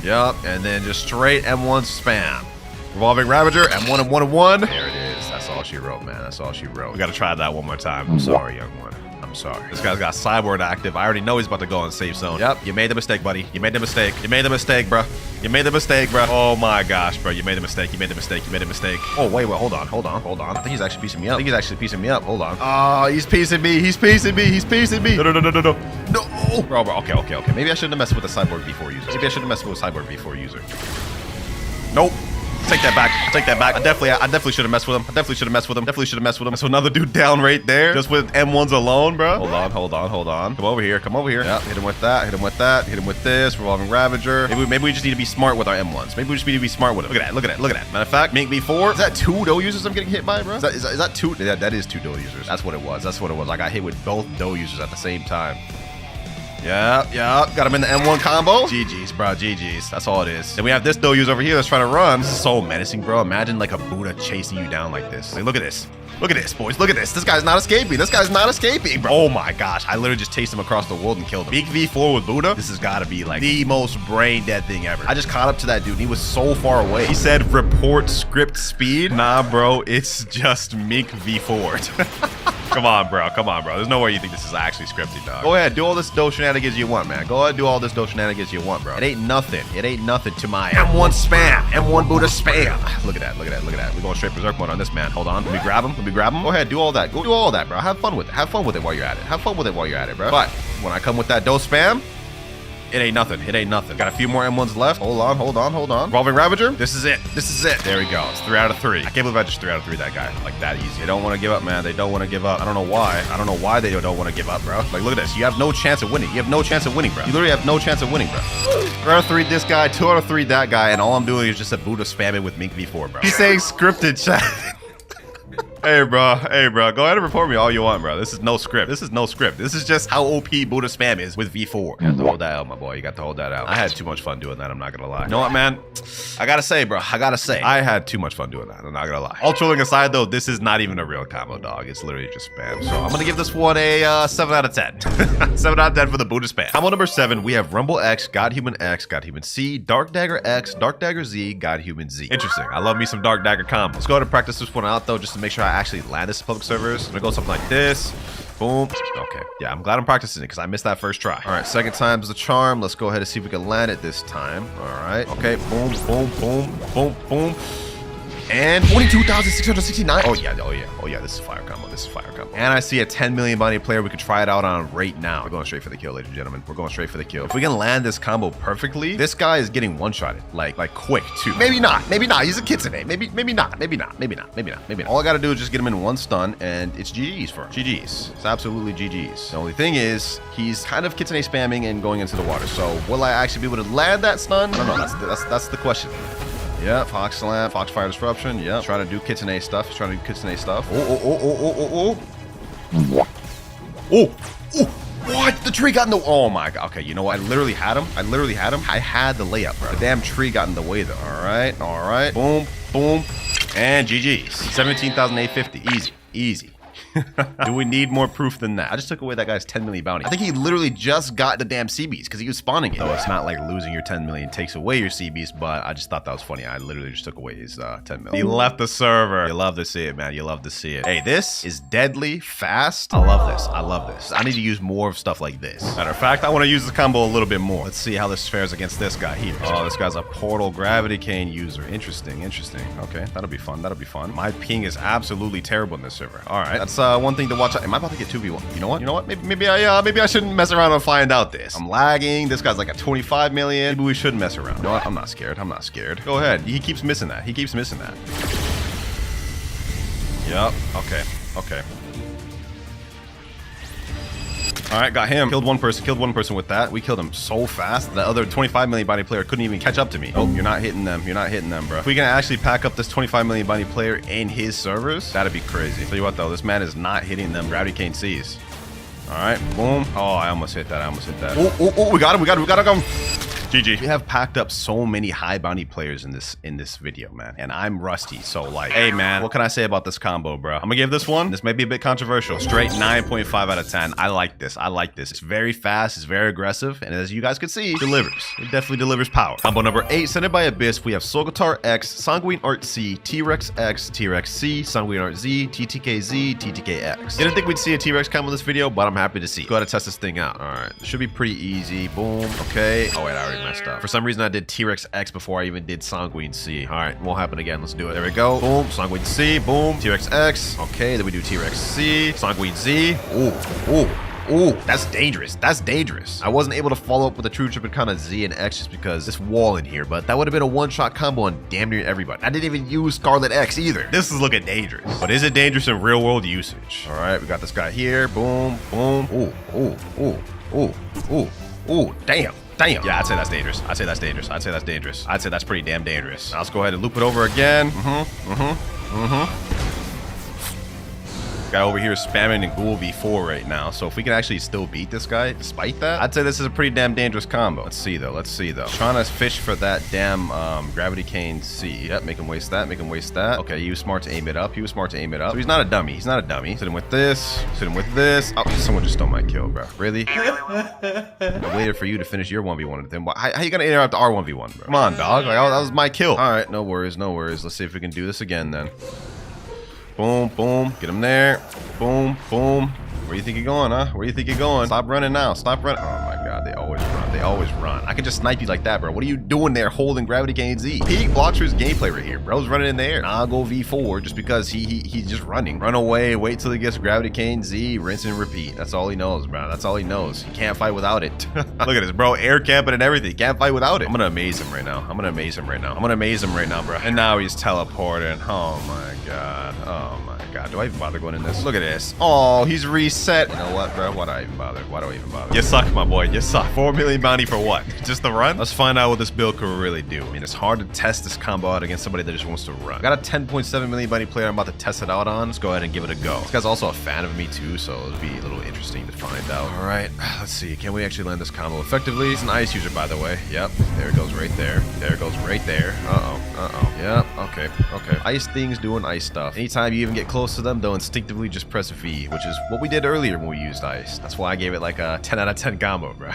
Yep, and then just straight M1 spam. Revolving Ravager, M1 and 1 and 1. There it is. That's all she wrote, man. We gotta try that one more time. I'm sorry, young one. Sorry. This guy's got Cyborg active. I already know he's about to go in safe zone. Yep, you made the mistake, buddy. You made the mistake, bro. Oh my gosh, bro. You made the mistake. Oh, wait, hold on. I think he's actually piecing me up. Hold on. Oh, he's piecing me. No. Bro. Okay. Maybe I shouldn't have messed with the Cyborg V4 user. Nope. Take that back. Take that back. I definitely should have messed with him. Definitely should have messed with him. So another dude down right there, just with M1s alone, bro. Hold on. Come over here. Yep. Hit him with that. Hit him with this. Revolving Ravager. Maybe we just need to be smart with our M1s. Maybe we just need to be smart with them. Look at that. Matter of fact, Mink V4. Is that 2 doe users I'm getting hit by, bro? Is that 2? Yeah, that is 2 doe users. That's what it was. I got hit with both doe users at the same time. Yeah. Got him in the M1 combo. GG's, bro. GG's. That's all it is. Then we have this doe user over here that's trying to run. This is so menacing, bro. Imagine like a Buddha chasing you down like this. Like, look at this. Look at this, boys. Look at this. This guy's not escaping. Bro. Oh my gosh. I literally just chased him across the world and killed him. Big V4 with Buddha. This has got to be like the most brain dead thing ever. I just caught up to that dude. And he was so far away. He said report script speed. Nah, bro. It's just Mink V4. Come on, bro. There's no way you think this is actually scripted, dog. Go ahead. Do all this doe shenanigans you want, man. Go ahead. Do all this doe shenanigans you want, bro. It ain't nothing to my M1 spam. M1 Buddha spam. Look at that. We're going straight berserk mode on this man. Hold on. Let me grab him. Go ahead. Do all that. Go do all that, bro. Have fun with it. While you're at it. Bro. But when I come with that doe spam, it ain't nothing. Got a few more M1s left. Hold on. Revolving Ravager. This is it. There we go. It's 3 out of 3. I can't believe I just 3 out of 3 that guy. Like that easy. They don't want to give up, man. They don't want to give up. I don't know why they don't want to give up, bro. Like, look at this. You have no chance of winning. You literally have no chance of winning, bro. 3 out of 3 this guy, 2 out of 3 that guy, and all I'm doing is just a Buddha spamming with Mink V4, bro. He's saying scripted, chat. Hey, bro. Go ahead and report me all you want, bro. This is no script. This is just how OP Buddha spam is with V4. You have to hold that out, my boy. You got to hold that out. I had too much fun doing that. I'm not gonna lie. You know what, man? I gotta say, bro. I had too much fun doing that. I'm not gonna lie. All trolling aside, though, this is not even a real combo, dog. It's literally just spam. So I'm gonna give this one a 7 out of 10. 7 out of 10 for the Buddha spam. Combo number 7, we have Rumble X, Godhuman X, Godhuman C, Dark Dagger X, Dark Dagger Z, Godhuman Z. Interesting. I love me some Dark Dagger combo. Let's go ahead and practice this one out, though, just to make sure I actually land this in public servers. I'm gonna go something like this. Boom. Okay. Yeah, I'm glad I'm practicing it because I missed that first try. All right, second time's the charm. Let's go ahead and see if we can land it this time. All right. Okay. Boom. And 42,669. Oh yeah. This is fire combo. And I see a 10 million bounty player we could try it out on right now. We're going straight for the kill, ladies and gentlemen. If we can land this combo perfectly, this guy is getting one-shotted. Like quick, too. Maybe not. He's a kitsune. Maybe not. All I gotta do is just get him in one stun, and it's GG's for him. GG's. It's absolutely GG's. The only thing is, he's kind of kitsune spamming and going into the water. So, will I actually be able to land that stun? I don't know. That's the question. Yeah, Fox Slam, Foxfire Disruption. Yeah, trying to do kitsune stuff. Oh, what? The tree got in the... Oh my god. Okay, you know what? I literally had him. I had the layup, bro. The damn tree got in the way, though. All right. Boom. And GG's. 17,850. Easy. Do we need more proof than that? I just took away that guy's 10 million bounty. I think he literally just got the damn CBs because he was spawning it. So it's not like losing your 10 million takes away your CBs, but I just thought that was funny. I literally just took away his 10 million. He left the server. You love to see it, man. Hey, this is deadly fast. I love this. I need to use more of stuff like this. Matter of fact, I want to use the combo a little bit more. Let's see how this fares against this guy here. Oh, this guy's a portal gravity cane user. Interesting. Okay, that'll be fun. My ping is absolutely terrible in this server. All right, that's one thing to watch out. Am I about to get 2v1? You know what? Maybe I shouldn't mess around and find out this. I'm lagging. This guy's like a 25 million. Maybe we shouldn't mess around. You know what? I'm not scared. Go ahead. He keeps missing that. Yep. Okay. All right, got him. Killed one person with that. We killed him so fast. The other 25 million bounty player couldn't even catch up to me. Oh, you're not hitting them, bro. If we can actually pack up this 25 million bounty player in his servers, that'd be crazy. Tell you what, though, this man is not hitting them gravity cane C's. All right, boom. Oh, I almost hit that. Oh, we got him. GG. We have packed up so many high bounty players in this video, man. And I'm rusty, so like, hey man, what can I say about this combo, bro? I'm gonna give this one. This may be a bit controversial. Straight 9.5 out of 10. I like this. It's very fast, it's very aggressive, and as you guys can see, delivers. It definitely delivers power. Combo number 8, Sent by Abyss. We have Solgatar X, Sanguine Art C, T-Rex X, T-Rex C, Sanguine Art Z, TTK Z, TTK X. Didn't think we'd see a T-Rex combo in this video, but I'm happy to see. Go ahead and test this thing out. All right, should be pretty easy. Boom. Okay. Oh wait, I already messed up. For some reason, I did T-Rex X before I even did Sanguine C. All right, won't happen again. Let's do it. There we go. Boom. Sanguine C. Boom. T-Rex X. Okay, then we do T-Rex C. Sanguine Z. Ooh. Ooh, that's dangerous. That's dangerous. I wasn't able to follow up with a true triple kind of Z and X just because this wall in here, but that would have been a one-shot combo on damn near everybody. I didn't even use Scarlet X either. This is looking dangerous. But is it dangerous in real-world usage? All right, we got this guy here. Boom, boom. Ooh, ooh, ooh, ooh, ooh, ooh. Damn. Damn. Yeah, I'd say that's dangerous. I'd say that's dangerous. I'd say that's dangerous. I'd say that's pretty damn dangerous. Now let's go ahead and loop it over again. Guy over here is spamming in Ghoul V4 right now. So if we can actually still beat this guy despite that, I'd say this is a pretty damn dangerous combo. Let's see though. Let's see though. Trying to fish for that damn Gravity Cane C. Yep, make him waste that. Make him waste that. Okay, he was smart to aim it up. He was smart to aim it up. So he's not a dummy. He's not a dummy. Hit him with this. Hit him with this. Oh, someone just stole my kill, bro. Really? I waited for you to finish your 1v1 with him. How you gonna interrupt our 1v1, bro? Come on, dog. Like, that was my kill. All right, no worries, no worries. Let's see if we can do this again then. Boom, boom. Get him there. Boom, boom. Where do you think you're going, huh? Where do you think you're going? Stop running now. Stop running. Oh my god, they always run. They always run. I can just snipe you like that, bro. What are you doing there holding Gravity Cane Z? Peak Blox for his gameplay right here. Bro's running in there. Now I'll go V4 just because he's just running. Run away, wait till he gets Gravity Cane Z, rinse and repeat. That's all he knows, bro. That's all he knows. He can't fight without it. Look at this, bro. Air camping and everything. He can't fight without it. I'm gonna amaze him right now. I'm gonna amaze him right now. I'm gonna amaze him right now, bro. And now he's teleporting. Oh my god. Oh my god. Do I even bother going in this? Look at this. Oh, he's reset. You know what, bro? Why do I even bother? Why do I even bother? You suck, my boy. You suck. 4 million bounty for what? Just the run? Let's find out what this build could really do. I mean, it's hard to test this combo out against somebody that just wants to run. Got a 10.7 million bounty player I'm about to test it out on. Let's go ahead and give it a go. This guy's also a fan of me too, so it'll be a little interesting to find out. All right, let's see. Can we actually land this combo effectively? He's an ice user, by the way. Yep, there it goes right there. There it goes right there. Uh-oh, uh-oh. Yep, okay, okay. Ice things doing ice stuff. Anytime you even get close to them, they'll instinctively just press V, which is what we did earlier when we used ice. That's why I gave it like a 10 out of 10 combo, bro.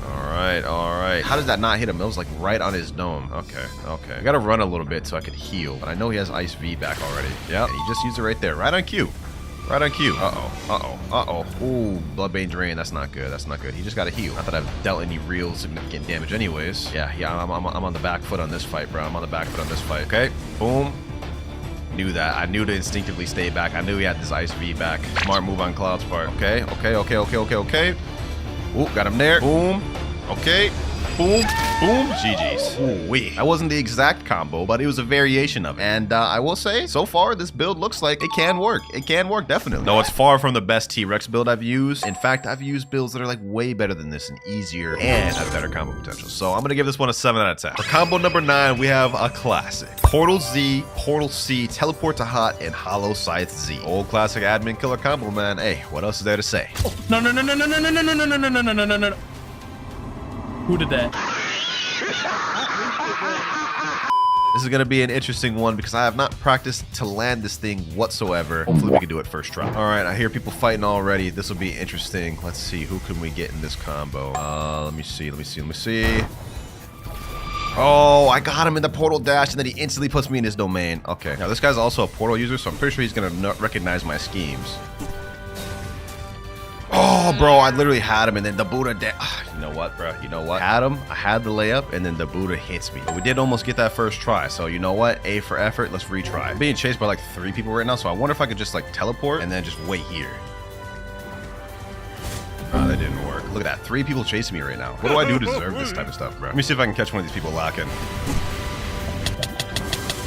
All right, all right. How does that not hit him? It was like right on his dome. Okay, okay. I gotta run a little bit so I could heal, but I know he has ice V back already. Yep, and he just used it right there, right on cue. Right on cue. Uh-oh, uh-oh, uh-oh. Ooh, Bloodbane Drain. That's not good. That's not good. He just got a heal. Not that I've dealt any real significant damage anyways. Yeah, I'm on the back foot on this fight, bro. I'm on the back foot on this fight. Okay, boom. Knew that. I knew to instinctively stay back. I knew he had this ice V back. Smart move on Cloud's part. Okay, okay, okay, okay, okay, okay. Ooh, got him there. Boom. Okay. Boom. Boom. GG's. Ooh, wee. That wasn't the exact combo, but it was a variation of it. And I will say, so far, this build looks like it can work. It can work, definitely. No, it's far from the best T-Rex build I've used. In fact, I've used builds that are like way better than this and easier and have better combo potential. So I'm going to give this one a 7 out of 10. For combo number 9, we have a classic. Portal Z, Portal C, Teleport to Hot, and Hollow Scythe Z. Old classic admin killer combo, man. Hey, what else is there to say? Oh, no, no, no, no, no, no, no, no, no, no, no, no, no, no, no. Who did that? This is going to be an interesting one because I have not practiced to land this thing whatsoever. Hopefully we can do it first try. All right, I hear people fighting already. This will be interesting. Let's see, who can we get in this combo? Let me see. Oh, I got him in the portal dash, and then he instantly puts me in his domain. Okay, now this guy's also a portal user, so I'm pretty sure he's going to recognize my schemes. Oh, bro, I literally had him, and then the Buddha you know what, bro? You know what? I had the layup, and then the Buddha hits me. But we did almost get that first try, so you know what? A for effort, let's retry. I'm being chased by like 3 people right now, so I wonder if I could just like teleport and then just wait here. Oh, that didn't work. Look at that. 3 people chasing me right now. What do I do to deserve this type of stuff, bro? Let me see if I can catch one of these people locking.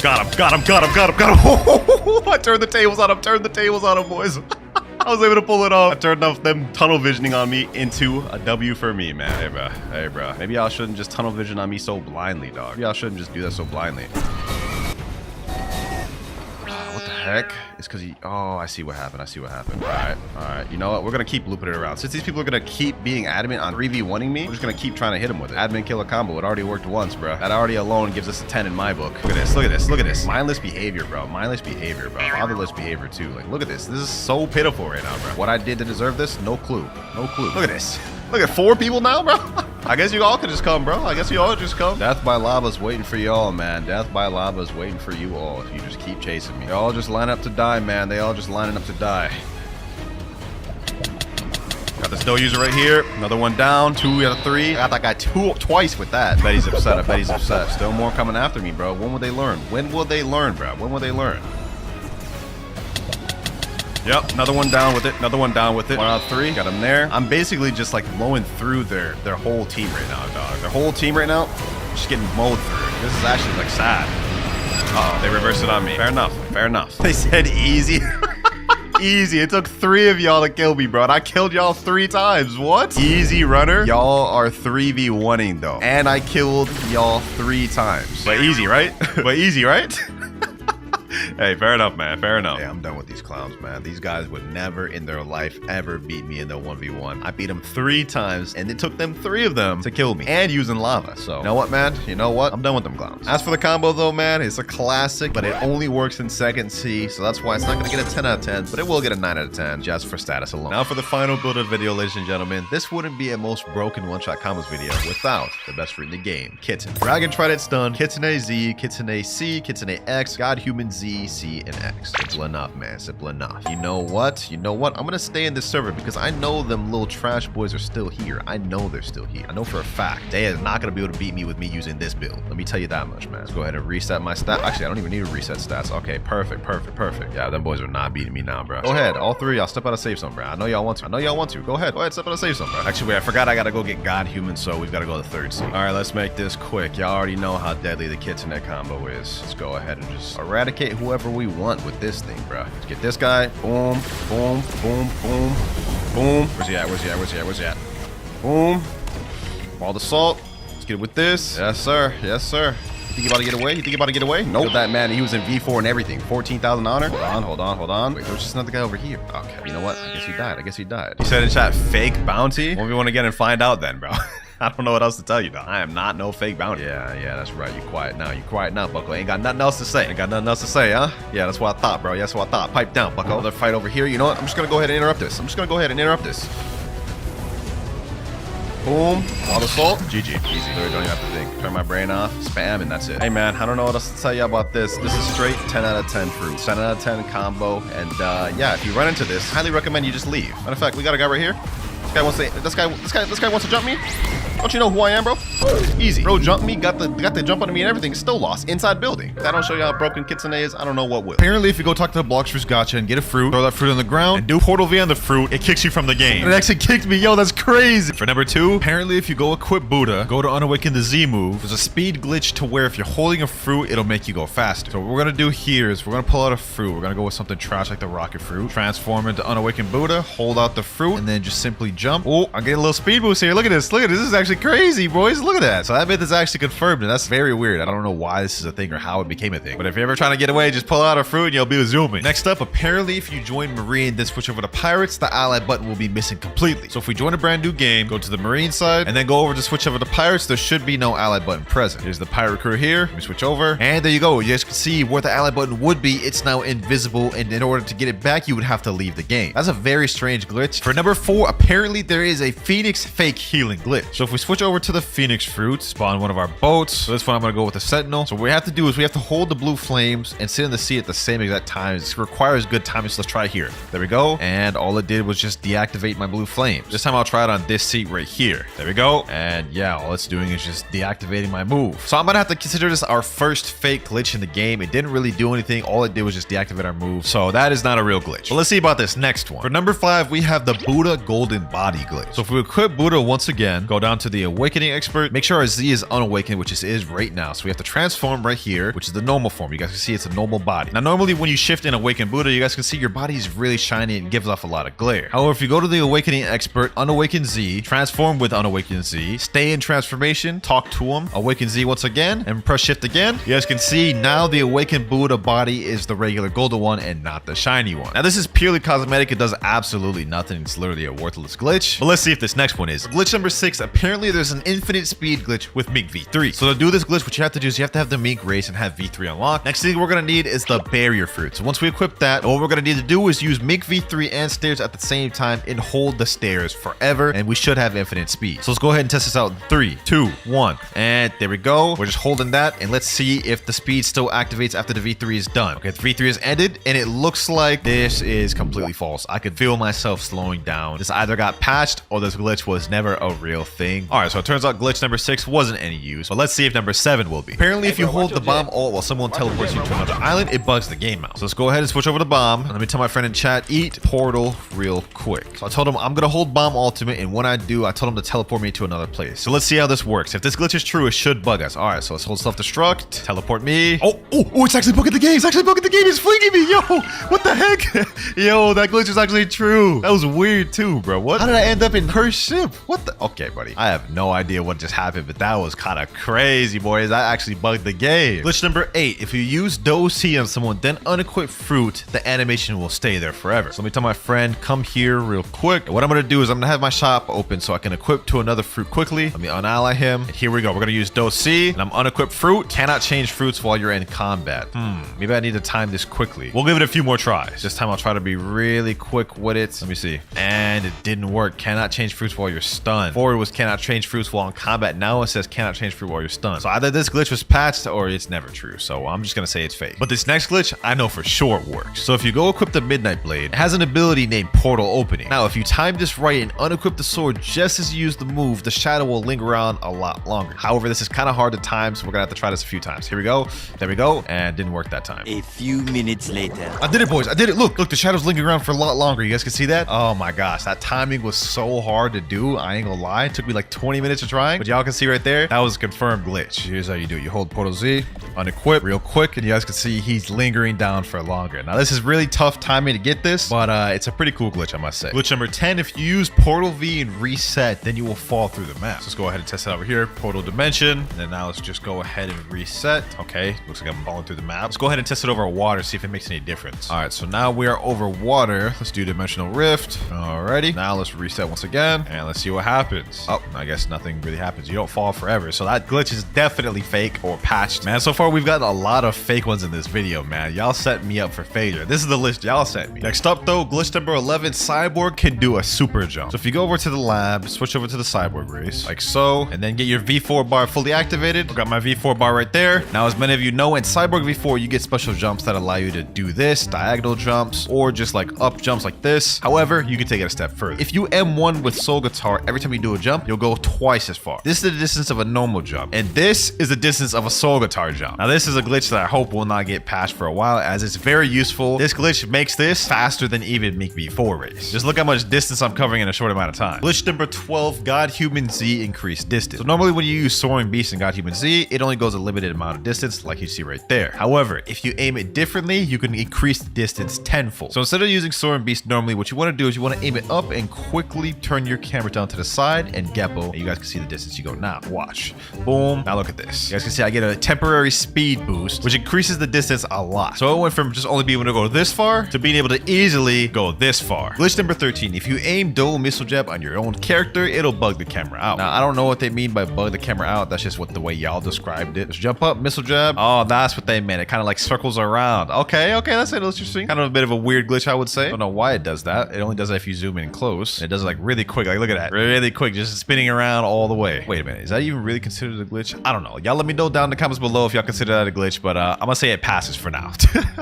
Got him, got him, got him, got him, got him. I turned the tables on him, boys. I was able to pull it off. I turned off them tunnel visioning on me into a W for me, man. Hey, bro. Hey, bro. Maybe y'all shouldn't just tunnel vision on me so blindly, dog. Maybe y'all shouldn't just do that so blindly. What the heck? It's because he... Oh, I see what happened. All right. You know what? We're going to keep looping it around. Since these people are going to keep being adamant on 3v1ing me, we're just going to keep trying to hit him with it. Admin killer combo. It already worked once, bro. That already alone gives us a 10 in my book. Look at this. Mindless behavior, bro. Fatherless behavior, too. Like, look at this. This is so pitiful right now, bro. What I did to deserve this? No clue. Look at this. Look at 4 people now, bro. I guess you all could just come, bro. Death by lava's waiting for y'all, man. Death by lava's waiting for you all if you just keep chasing me. They all just line up to die, man. They all just lining up to die. Got this no user right here. Another one down. 2 out of 3. I got that guy twice with that. I bet he's upset. Still more coming after me, bro. When will they learn? When will they learn, bro? Yep, another one down with it. Another one down with it. 1 out of 3. Got him there. I'm basically just like mowing through their whole team right now, dog. Their whole team right now, just getting mowed through. This is actually like sad. Uh-oh, they reversed it on me. Fair enough. Fair enough. They said easy. Easy. It took 3 of y'all to kill me, bro. And I killed y'all 3 times. What? Easy runner. Y'all are 3v1ing though. And I killed y'all 3 times. But easy, right? But easy, right? Hey, fair enough, man. Fair enough. Hey, I'm done with these clowns, man. These guys would never in their life ever beat me in the 1v1. I beat them 3 times, and it took them 3 of them to kill me. And using lava. So, you know what, man? You know what? I'm done with them clowns. As for the combo, though, man, it's a classic, but it only works in second C, so that's why it's not going to get a 10 out of 10, but it will get a 9 out of 10 just for status alone. Now for the final build of the video, ladies and gentlemen. This wouldn't be a most broken one-shot combos video without the best fruit in the game, Kitten. Dragon Trident Stun, Kitten Z, Kitten C, Kitten X, God Human Z, C, and X. Simple enough, man. Simple enough. You know what? You know what? I'm gonna stay in this server because I know them little trash boys are still here. I know they're still here. I know for a fact they are not gonna be able to beat me with me using this build. Let me tell you that much, man. Let's go ahead and reset my stat. Actually, I don't even need to reset stats. Okay, perfect, perfect, perfect. Yeah, them boys are not beating me now, bro. Go ahead, all 3 y'all step out of safe zone, bro. I know y'all want to. I know y'all want to. Go ahead, step out of safe zone, bro. Actually, wait, I forgot I gotta go get God Human, so we've gotta go to 3rd seed. All right, let's make this quick. Y'all already know how deadly the Kitten combo is. Let's go ahead and just eradicate whoever we want with this thing, bro. Let's get this guy. Boom, boom, boom, boom, boom. Where's he at? Where's he at? Where's he at? Where's he at? Boom. Ball the salt. Let's get it with this. Yes, sir. Yes, sir. You think you about to get away? You think you about to get away? Nope. That man, he was in V4 and everything. 14,000 honor. Hold on, hold on, hold on. Wait, there was just another guy over here. Okay, you know what? I guess he died. I guess he died. He said in chat, fake bounty? Well, we want to get and find out then, bro. I don't know what else to tell you, though. I am not no fake bounty. Yeah, that's right. You quiet now. You quiet now, Bucko. Ain't got nothing else to say. Ain't got nothing else to say, huh? Yeah, that's what I thought, bro. Yeah, that's what I thought. Pipe down, Bucko. Another fight over here. You know what? I'm just gonna go ahead and interrupt this. Boom. All the salt. GG. Easy. Literally don't even have to think. Turn my brain off. Spam, and that's it. Hey, man, I don't know what else to tell you about this. This is straight 10 out of 10 fruit. 10 out of 10 combo. And, yeah, if you run into this, highly recommend you just leave. Matter of fact, we got a guy right here. This guy wants to jump me. Don't you know who I am, bro? Easy. Bro jumped me, got the jump on me and everything, still lost. Inside building. If that don't show you how broken Kitsune is, I don't know what will. Apparently, if you go talk to the Blox first gacha and get a fruit, throw that fruit on the ground, and do Portal V on the fruit, it kicks you from the game. And it actually kicked me. Yo, that's crazy. For number 2, apparently if you go equip Buddha, go to Unawaken the Z move, there's a speed glitch to where if you're holding a fruit, it'll make you go faster. So what we're gonna do here is we're gonna pull out a fruit. We're gonna go with something trash like the rocket fruit, transform into Unawaken Buddha, hold out the fruit, and then just simply jump. Oh, I'm getting a little speed boost here. Look at this. Look at this. This is actually crazy, boys. Look at that. So that myth is actually confirmed, and that's very weird. I don't know why this is a thing or how it became a thing. But if you're ever trying to get away, just pull out a fruit and you'll be zooming. Next up, apparently if you join Marine, then switch over to Pirates, the ally button will be missing completely. So if we join a brand new game, go to the Marine side, and then go over to switch over to Pirates, there should be no ally button present. Here's the Pirate crew here. We switch over, and there you go. You guys can see where the ally button would be. It's now invisible, and in order to get it back, you would have to leave the game. That's a very strange glitch. For number 4, apparently there is a Phoenix fake healing glitch. So if we switch over to the Phoenix fruit, spawn one of our boats. So this one I'm gonna go with the Sentinel. So what we have to do is we have to hold the blue flames and sit in the sea at the same exact time. It requires good timing, so let's try here. There we go. And all it did was just deactivate my blue flames. This time I'll try it on this seat right here. There we go. And yeah, all it's doing is just deactivating my move. So I'm gonna have to consider this our first fake glitch in the game. It didn't really do anything. All it did was just deactivate our move. So that is not a real glitch. But let's see about this next one. For number 5, we have the Buddha Golden Body glitch. So if we equip Buddha once again, go down to the Awakening Expert, make sure our Z is unawakened, which it is right now. So we have to transform right here, which is the normal form. You guys can see it's a normal body. Now, normally when you shift in Awaken Buddha, you guys can see your body is really shiny and gives off a lot of glare. However, if you go to the Awakening Expert, Unawaken Z, transform with Unawaken Z, stay in transformation, talk to him, Awaken Z once again, and press shift again. You guys can see now the Awakened Buddha body is the regular golden one and not the shiny one. Now, this is purely cosmetic. It does absolutely nothing. It's literally a worthless glitch. But let's see if this next one is. Glitch number 6, apparently there's an infinite speed glitch with Mink V3. So to do this glitch, what you have to do is you have to have the Mink race and have V3 unlocked. Next thing we're gonna need is the barrier fruit. So once we equip that, what we're gonna need to do is use Mink V3 and stairs at the same time and hold the stairs forever, and we should have infinite speed. So let's go ahead and test this out in 3, 2, 1. And there we go. We're just holding that, and let's see if the speed still activates after the V3 is done. Okay, the V3 is ended, and it looks like this is completely false. I could feel myself slowing down. This either got patched or this glitch was never a real thing, All right, so it turns out glitch number 6 wasn't any use, but let's see if number 7 will be. Apparently, if you hold the bomb alt while someone teleports you to another island, it bugs the game out. So let's go ahead and switch over to bomb. And let me tell my friend in chat, eat portal real quick. So I told him I'm gonna hold bomb ultimate, and when I do, I told him to teleport me to another place. So let's see how this works. If this glitch is true, it should bug us. All right, so let's hold self-destruct, teleport me. Oh, it's actually bugging the game. It's actually bugging the game. It's flinging me. Yo, what the heck? Yo, that glitch is actually true. That was weird too, bro. What? How did I end up in her ship? What the? Okay, buddy. I have no idea what just happened, but that was kind of crazy, boys. That actually bugged the game. Glitch number 8. If you use Do-C on someone, then unequip fruit, the animation will stay there forever. So let me tell my friend, come here real quick. And what I'm going to do is I'm going to have my shop open so I can equip to another fruit quickly. Let me unally him. And here we go. We're going to use Do-C, and I'm unequip fruit. Cannot change fruits while you're in combat. Maybe I need to time this quickly. We'll give it a few more tries. This time I'll try to be really quick with it. Let me see. And it didn't work. Cannot change fruits while you're stunned. Forward was cannot change fruits while in combat. Now it says cannot change fruit while you're stunned. So either this glitch was patched or it's never true. So I'm just going to say it's fake. But this next glitch, I know for sure works. So if you go equip the Midnight Blade, it has an ability named Portal Opening. Now, if you time this right and unequip the sword just as you use the move, the shadow will linger around a lot longer. However, this is kind of hard to time, so we're going to have to try this a few times. Here we go. There we go. And didn't work that time. A few minutes later. I did it, boys. I did it. Look, the shadow's lingering around for a lot longer. You guys can see that? Oh my gosh. That timing was so hard to do. I ain't gonna lie. It took me like 20 minutes of trying, but y'all can see right there, that was a confirmed glitch. Here's how you do it. You hold Portal Z, unequip real quick, and you guys can see he's lingering down for longer. Now, this is really tough timing to get this, but it's a pretty cool glitch, I must say. Glitch number 10, if you use Portal V and reset, then you will fall through the map. So let's go ahead and test it over here. Portal Dimension. And then now let's just go ahead and reset. Okay, looks like I'm falling through the map. Let's go ahead and test it over water, see if it makes any difference. All right, so now we are over water. Let's do Dimensional Rift. Alrighty, now let's reset once again, and let's see what happens. Oh, I guess nothing really happens. You don't fall forever. So that glitch is definitely fake or patched. Man, so far we've gotten a lot of fake ones in this video, man. Y'all set me up for failure. This is the list y'all sent me. Next up though, glitch number 11, Cyborg can do a super jump. So if you go over to the lab, switch over to the Cyborg race, like so, and then get your V4 bar fully activated. I've got my V4 bar right there. Now, as many of you know, in Cyborg V4, you get special jumps that allow you to do this, diagonal jumps, or just like up jumps like this. However, you can take it a step further. If you M1 with Soul Guitar, every time you do a jump, you'll go twice as far. This is the distance of a normal jump, and this is the distance of a Soul Guitar jump. Now, this is a glitch that I hope will not get patched for a while, as it's very useful. This glitch makes this faster than even Meek V4 race. Just look how much distance I'm covering in a short amount of time. Glitch number 12, God Human Z increased distance. So normally when you use Soaring Beast and God Human Z, it only goes a limited amount of distance, like you see right there. However, if you aim it differently, you can increase the distance tenfold. So instead of using Soaring Beast normally, what you want to do is you want to aim it up and quickly turn your camera down to the side and Geppo, and you guys can see the distance you go now. Watch. Boom. Now look at this. You guys can see I get a temporary speed boost, which increases the distance a lot. So it went from just only being able to go this far to being able to easily go this far. Glitch number 13, if you aim Dole Missile Jab on your own character, it'll bug the camera out. Now, I don't know what they mean by bug the camera out. That's just what the way y'all described it. Let's jump up, Missile Jab. Oh, that's what they meant. It kind of like circles around. Okay, that's interesting. Kind of a bit of a weird glitch, I would say. I don't know why it does that. It only does that if you zoom in close. It does it like really quick. Like, look at that. Really quick, just spinning around all the way. Wait a minute. Is that even really considered a glitch? I don't know. Y'all let me know down in the comments below if y'all consider that a glitch, but I'm gonna say it passes for now.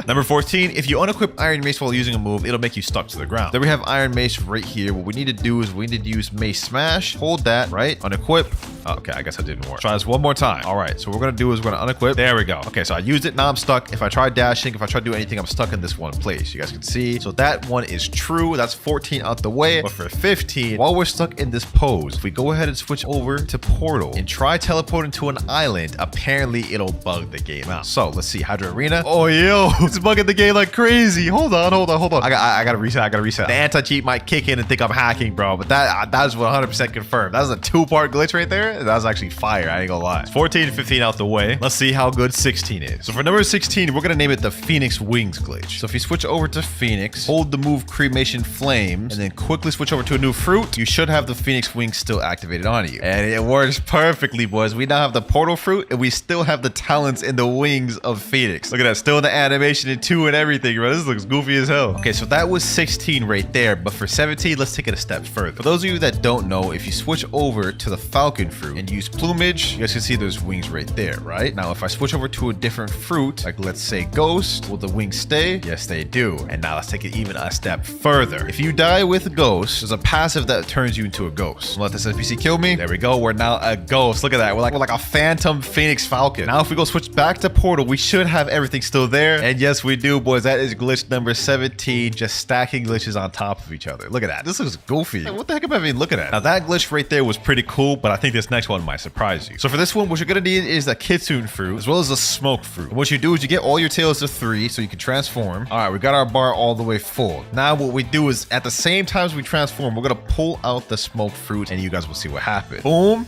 Number 14, if you unequip Iron Mace while using a move, it'll make you stuck to the ground. Then we have Iron Mace right here. What we need to do is we need to use Mace Smash. Hold that, right? Unequip. Oh, okay, I guess that didn't work. Try this one more time. All right, so what we're gonna do is we're gonna unequip. There we go. Okay, so I used it, now I'm stuck. If I try dashing, if I try to do anything, I'm stuck in this one place. You guys can see. So that one is true. That's 14 out the way. But for 15, while we're stuck in this pose, if we go ahead and switch over to Portal and try teleporting to an island, apparently it'll bug the game out. So let's see, Hydra Arena. Oh, yo, it's bugging the game like crazy. Hold on. I gotta reset. The anti-cheat might kick in and think I'm hacking, bro. But that's 100% confirmed. That was a 2-part glitch right there. That was actually fire. I ain't gonna lie. 14 and 15 out the way. Let's see how good 16 is. So for number 16, we're gonna name it the Phoenix Wings glitch. So if you switch over to Phoenix, hold the move Cremation Flames, and then quickly switch over to a new fruit, you should have the Phoenix Wings still activated on you. And it works perfectly, boys. We now have the Portal Fruit, and we still have the talents and the wings of Phoenix. Look at that. Still in the animation and 2 and everything, bro. This looks goofy as hell. Okay, so that was 16 right there. But for 17, let's take it a step further. For those of you that don't know, if you switch over to the Falcon Fruit and use Plumage, you guys can see there's wings right there, right? Now, if I switch over to a different fruit, like let's say Ghost, will the wings stay? Yes, they do. And now let's take it even a step further. If you die with Ghost, there's a passive that turns you into a ghost. Let this NPC kill me. There we go. We're now a ghost. Look at that. We're like a phantom phoenix falcon. Now if we go switch back to portal, we should have everything still there. And yes, we do, boys. That is glitch number 17, just stacking glitches on top of each other. Look at that. This looks goofy. Like, what the heck am I even looking at? Now that glitch right there was pretty cool, but I think this next one might surprise you. So for this one, what you're gonna need is a kitsune fruit as well as a smoke fruit. And what you do is you get all your tails to 3 so you can transform. All right, we got our bar all the way full. Now what we do is at the same time as we transform, we're gonna pull out the smoke fruit and you guys will see what happens. Boom.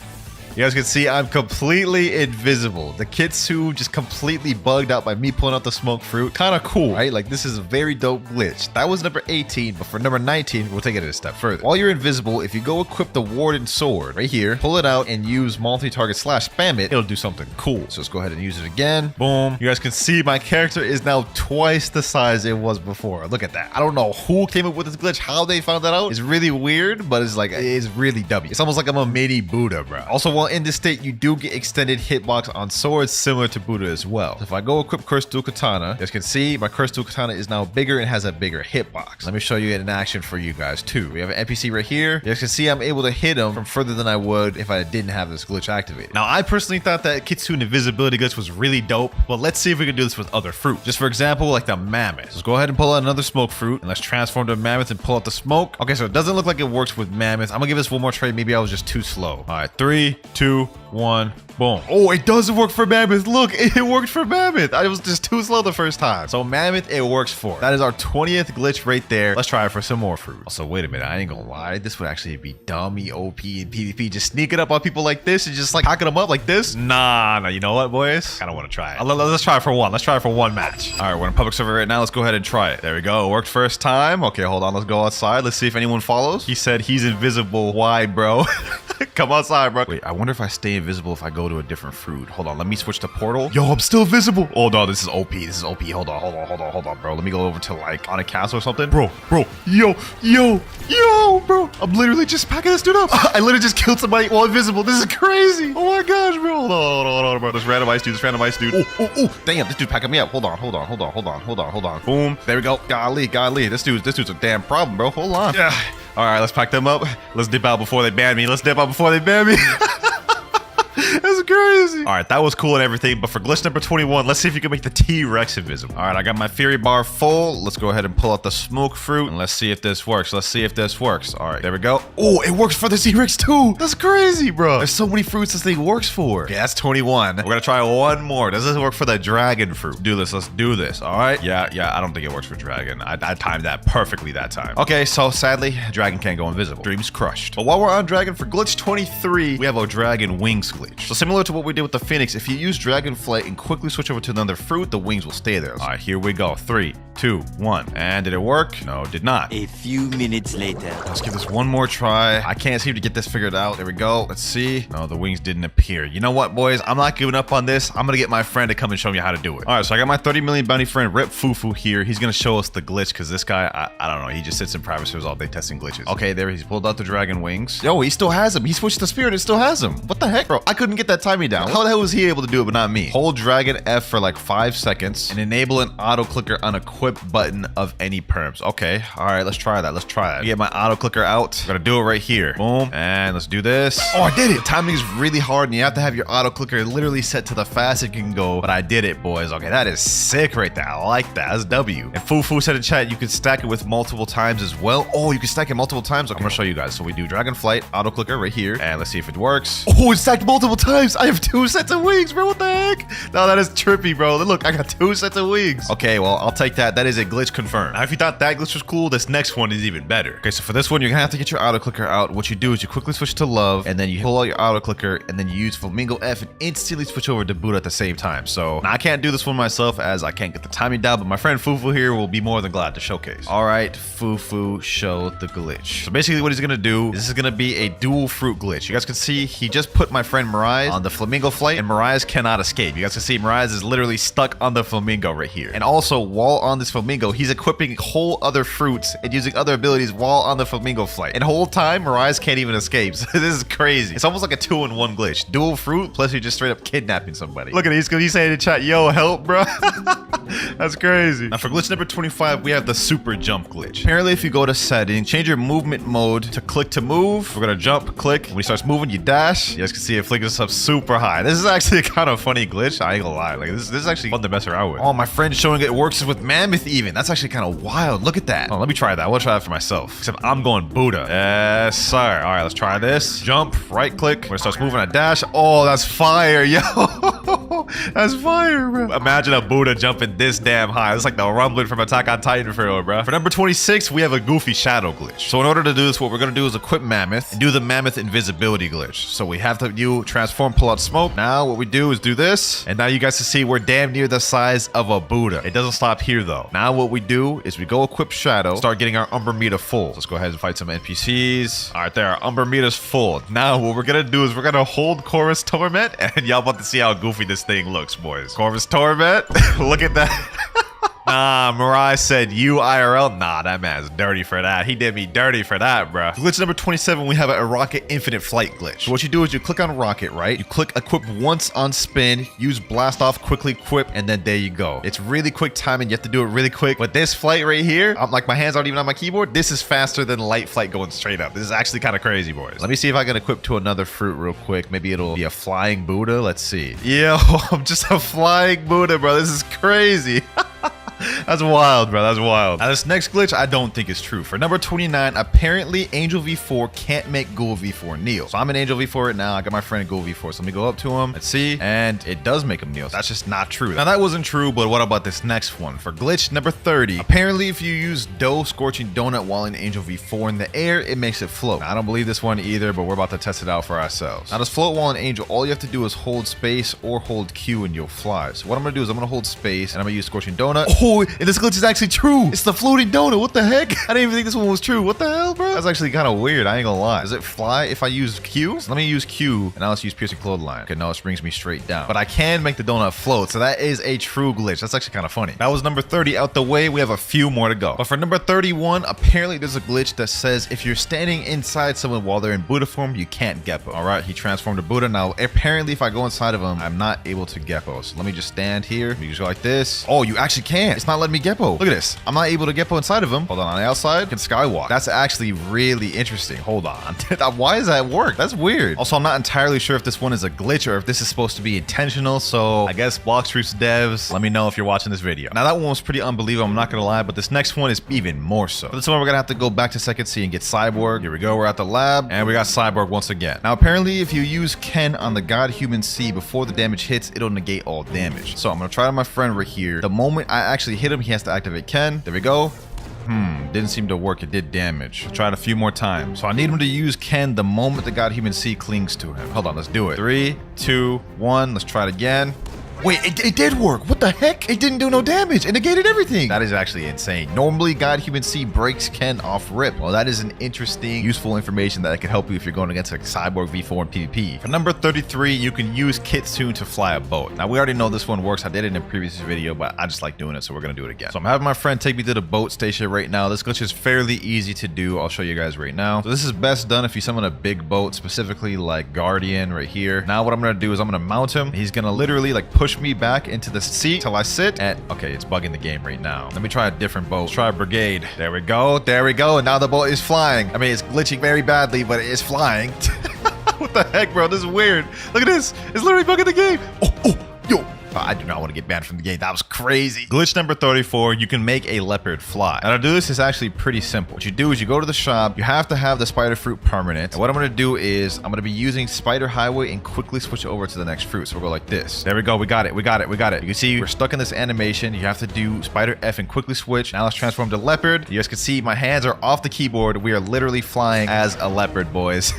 You guys can see I'm completely invisible. The kitsune just completely bugged out by me pulling out the smoke fruit. Kind of cool, right? Like, this is a very dope glitch. That was number 18, but for number 19, we'll take it a step further. While you're invisible, if you go equip the warden sword right here, pull it out and use multi-target / spam it, it'll do something cool. So let's go ahead and use it again. Boom. You guys can see my character is now twice the size it was before. Look at that. I don't know who came up with this glitch, how they found that out. It's really weird, but it's like, it's really W. It's almost like I'm a mini Buddha, bro. Also, while in this state, you do get extended hitbox on swords similar to Buddha as well. So if I go equip Cursed Dual Katana, you guys can see my Cursed Dual Katana is now bigger and has a bigger hitbox. Let me show you it in action for you guys too. We have an NPC right here. You guys can see I'm able to hit him from further than I would if I didn't have this glitch activated. Now, I personally thought that Kitsune invisibility glitch was really dope, but let's see if we can do this with other fruit. Just for example, like the mammoth. Let's go ahead and pull out another smoke fruit and let's transform to a mammoth and pull out the smoke. Okay, so it doesn't look like it works with mammoth. I'm gonna give this one more try. Maybe I was just too slow. All right, 3, 2, 1, boom. Oh, it does work for mammoth. Look, it worked for mammoth. I was just too slow the first time. So mammoth, it works for. That is our 20th glitch right there. Let's try it for some more fruit. Also, wait a minute. I ain't gonna lie. This would actually be dummy OP in PvP. Just sneak it up on people like this and just like hacking them up like this. Nah, you know what, boys? I don't want to try it. Let's try it for one. Let's try it for one match. All right, we're in a public server right now. Let's go ahead and try it. There we go. It worked first time. Okay, hold on. Let's go outside. Let's see if anyone follows. He said he's invisible. Why, bro? Come outside, bro. Wait, I wonder if I stay invisible if I go to a different fruit. Hold on, let me switch to portal. Yo, I'm still visible. Oh no, this is OP. This is OP. Hold on, bro. Let me go over to like on a castle or something. Bro. Yo, bro. I'm literally just packing this dude up. I literally just killed somebody while invisible. This is crazy. Oh my gosh, bro. Hold on, bro. This random ice dude. Oh, damn, this dude's packing me up. Hold on. Boom. There we go. Golly. This dude's a damn problem, bro. Hold on. Yeah. All right, let's pack them up. Let's dip out before they ban me. That's crazy. All right, that was cool and everything, but for glitch number 21, let's see if you can make the T-Rex invisible. All right, I got my Fury bar full. Let's go ahead and pull out the smoke fruit, and let's see if this works. All right, there we go. Oh, it works for the T-Rex too. That's crazy, bro. There's so many fruits this thing works for. Okay, that's 21. We're gonna try one more. Does this work for the dragon fruit? Let's do this. All right. Yeah, I don't think it works for dragon. I timed that perfectly that time. Okay, so sadly, dragon can't go invisible. Dreams crushed. But while we're on dragon, for glitch 23, we have a dragon wings glitch. So similar to what we did with the Phoenix, if you use Dragon Flight and quickly switch over to another fruit, the wings will stay there. All right, here we go. 3, 2, 1. And did it work? No, it did not. A few minutes later. Let's give this one more try. I can't seem to get this figured out. There we go. Let's see. No, the wings didn't appear. You know what, boys? I'm not giving up on this. I'm gonna get my friend to come and show me how to do it. All right, so I got my 30 million bounty friend, Rip Fufu here. He's gonna show us the glitch because this guy, I don't know. He just sits in private servers all day testing glitches. Okay, there he's pulled out the dragon wings. Yo, he still has them. He switched the spirit and still has them. What the heck, bro? I couldn't get that timing down. How the hell was he able to do it but not me? Hold Dragon F for like 5 seconds and enable an auto clicker on equip button of any perms. Okay, all right, let's try that. Get my auto clicker out. I'm gonna do it right here. Boom, and let's do this. Oh, I did it. The timing is really hard and you have to have your auto clicker literally set to the fastest you can go, but I did it, boys. Okay, that is sick right there. I like that. That's W. And Fufu said in chat you can stack it with multiple times as well. Oh, you can stack it multiple times. Okay, I'm gonna show you guys. So we do Dragon Flight, auto clicker right here, and let's see if it works. Oh, it's stacked multiple times. I have 2 sets of wings, bro. What the heck? No, that is trippy, bro. Look, I got 2 sets of wings. Okay, well, I'll take that. That is a glitch confirmed. Now, if you thought that glitch was cool, this next one is even better. Okay, so for this one, you're gonna have to get your auto clicker out. What you do is you quickly switch to love, and then you pull out your auto clicker, and then you use Flamingo F and instantly switch over to Buddha at the same time. So now I can't do this one myself as I can't get the timing down, but my friend Fufu here will be more than glad to showcase. All right, Fufu, show the glitch. So basically what he's gonna do, this is gonna be a dual fruit glitch. You guys can see he just put my friend Mirage on the Flamingo flight, and Mirage cannot escape. You guys can see Mirage is literally stuck on the Flamingo right here. And also, while on this Flamingo, he's equipping whole other fruits and using other abilities while on the Flamingo flight. And the whole time, Mirage can't even escape. So this is crazy. It's almost like a 2-in-1 glitch. Dual fruit, plus you're just straight up kidnapping somebody. Look at it. He's saying in chat, yo, help, bro. That's crazy. Now for glitch number 25, we have the super jump glitch. Apparently, if you go to settings, change your movement mode to click to move. We're gonna jump, click. When he starts moving, you dash. You guys can see it flickers us up super high. This is actually a kind of funny glitch. I ain't gonna lie. Like this is actually fun to mess around with. Oh, my friend's showing it works with Mammoth even. That's actually kind of wild. Look at that. Oh, let me try that. We'll try that for myself. Except I'm going Buddha. Yes, sir. All right, let's try this. Jump, right click. When it starts moving, I dash. Oh, that's fire, yo. That's fire, bro. Imagine a Buddha jumping this damn high. It's like the rumbling from Attack on Titan for real, bro. For number 26, we have a goofy shadow glitch. So in order to do this, what we're gonna do is equip Mammoth and do the Mammoth invisibility glitch. So we have to transform, pull out smoke. Now what we do is do this, and now you guys can see we're damn near the size of a Buddha. It doesn't stop here though. Now what we do is we go equip shadow, start getting our Umber meter full. Let's go ahead and fight some NPCs. All right, there, our Umber meter's full. Now what we're gonna do is we're gonna hold Chorus Torment, and y'all about to see how goofy this thing looks, boys. Chorus Torment, look at that. Nah, Mirai said you IRL. Nah, that man's dirty for that. He did me dirty for that, bro. Glitch number 27, we have a rocket infinite flight glitch. So what you do is you click on rocket, right? You click equip once on spin, use blast off, quickly equip, and then there you go. It's really quick timing. You have to do it really quick. But this flight right here, I'm like, my hands aren't even on my keyboard. This is faster than light flight going straight up. This is actually kind of crazy, boys. Let me see if I can equip to another fruit real quick. Maybe it'll be a flying Buddha. Let's see. Yo, I'm just a flying Buddha, bro. This is crazy. That's wild, bro. That's wild. Now, this next glitch, I don't think is true. For number 29, apparently Angel V4 can't make Ghoul V4 kneel. So I'm an Angel V4 right now. I got my friend Ghoul V4. So let me go up to him. Let's see. And it does make him kneel. So that's just not true. Now, that wasn't true, but what about this next one? For glitch number 30, apparently if you use Dough Scorching Donut while in Angel V4 in the air, it makes it float. Now, I don't believe this one either, but we're about to test it out for ourselves. Now, this float while in Angel, all you have to do is hold space or hold Q and you'll fly. So what I'm going to do is I'm going to hold space and I'm going to use Scorching Donut. Oh, and this glitch is actually true. It's the floating donut. What the heck? I didn't even think this one was true. What the hell, bro? That's actually kind of weird. I ain't gonna lie. Does it fly if I use Q? So let me use Q, and now let's use Piercing Clothesline. Okay, now it brings me straight down. But I can make the donut float, so that is a true glitch. That's actually kind of funny. That was number 30 out the way. We have a few more to go. But for number 31, apparently there's a glitch that says if you're standing inside someone while they're in Buddha form, you can't Geppo. All right, he transformed to Buddha. Now, apparently if I go inside of him, I'm not able to Geppo. So let me just stand here. Let me just go like this. Oh, you actually can. It's not letting me Geppo. Look at this. I'm not able to Geppo inside of him. Hold on the outside, you can skywalk. That's actually really interesting. Hold on. Why does that work? That's weird. Also, I'm not entirely sure if this one is a glitch or if this is supposed to be intentional. So I guess Blox Truths devs, let me know if you're watching this video. Now that one was pretty unbelievable, I'm not gonna lie, but this next one is even more so. For this one, we're gonna have to go back to Second C and get Cyborg. Here we go, we're at the lab and we got Cyborg once again. Now apparently if you use Ken on the God Human C before the damage hits, it'll negate all damage. So I'm gonna try to my friend right here. The moment I actually hit him, he has to activate Ken. There we go. Didn't seem to work. It did damage. I'll try it a few more times. So I need him to use Ken the moment the God Human C clings to him. Hold on, let's do it. 3, 2, 1. Let's try it again. Wait, it did work. What the heck? It didn't do no damage. It negated everything. That is actually insane. Normally, God Human C breaks Ken off rip. Well, that is an interesting, useful information that could help you if you're going against a Cyborg V4 in PvP. For number 33, you can use Kitsune to fly a boat. Now, we already know this one works. I did it in a previous video, but I just like doing it, so we're going to do it again. So I'm having my friend take me to the boat station right now. This glitch is fairly easy to do. I'll show you guys right now. So this is best done if you summon a big boat, specifically like Guardian right here. Now, what I'm going to do is I'm going to mount him. He's going to literally like push me back into the seat till I sit and okay, it's bugging the game right now. Let me try a different boat. Let's try a Brigade. There we go. There we go. And now the boat is flying. I mean, it's glitching very badly, but it is flying. What the heck, bro? This is weird. Look at this. It's literally bugging the game. Oh, yo. I do not want to get banned from the game. That was crazy. Glitch number 34, you can make a leopard fly. Now to do this is actually pretty simple. What you do is you go to the shop, you have to have the spider fruit permanent. And what I'm going to do is I'm going to be using Spider Highway and quickly switch it over to the next fruit. So we'll go like this. There we go. We got it. We got it. We got it. You can see we're stuck in this animation. You have to do Spider F and quickly switch. Now let's transform to leopard. You guys can see my hands are off the keyboard. We are literally flying as a leopard, boys.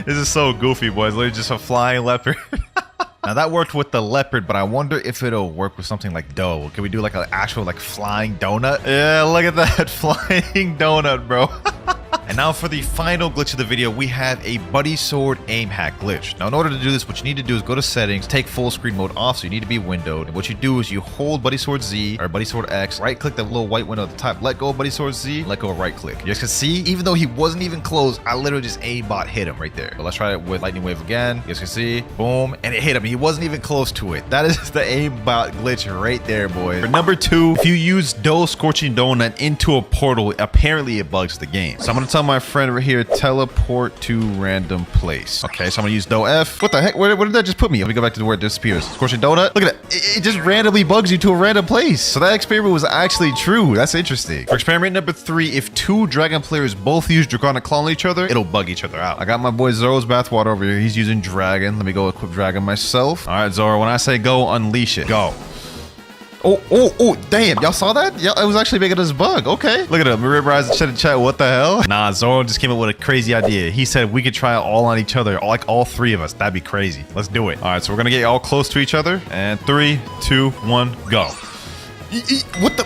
This is so goofy, boys. Literally just a flying leopard. Now that worked with the leopard, but I wonder if it'll work with something like dough. Can we do like an actual like flying donut? Yeah, look at that flying donut, bro. And now for the final glitch of the video, we have a buddy sword aim hack glitch. Now in order to do this, what you need to do is go to settings, take full screen mode off, so you need to be windowed. And what you do is you hold buddy sword Z or buddy sword X, right click the little white window at the top, let go of buddy sword Z, let go of right click. You guys can see, even though he wasn't even close, I literally just aimbot hit him right there. So let's try it with lightning wave again. You guys can see, boom, and it hit him. He wasn't even close to it. That is the aimbot glitch right there, boys. For number 2, if you use dough scorching donut into a portal, apparently it bugs the game. So I'm gonna tell my friend right here, teleport to random place. Okay, so I'm gonna use dough F. What the heck? Where did that just put me? Let me go back to where it disappears. Scorching donut. Look at that. It just randomly bugs you to a random place. So that experiment was actually true. That's interesting. For experiment number 3, if 2 dragon players both use Draconic Claw on each other, it'll bug each other out. I got my boy Zoro's bathwater over here. He's using dragon. Let me go equip dragon myself. All right, Zoro, when I say go, unleash it. Go. Oh, damn. Y'all saw that? Yeah, it was actually making us bug. Okay. Look at him. Ribrise and in chat. What the hell? Nah, Zoro just came up with a crazy idea. He said we could try it all on each other, like all 3 of us. That'd be crazy. Let's do it. All right, so we're going to get all close to each other. And 3, 2, 1, go. What the?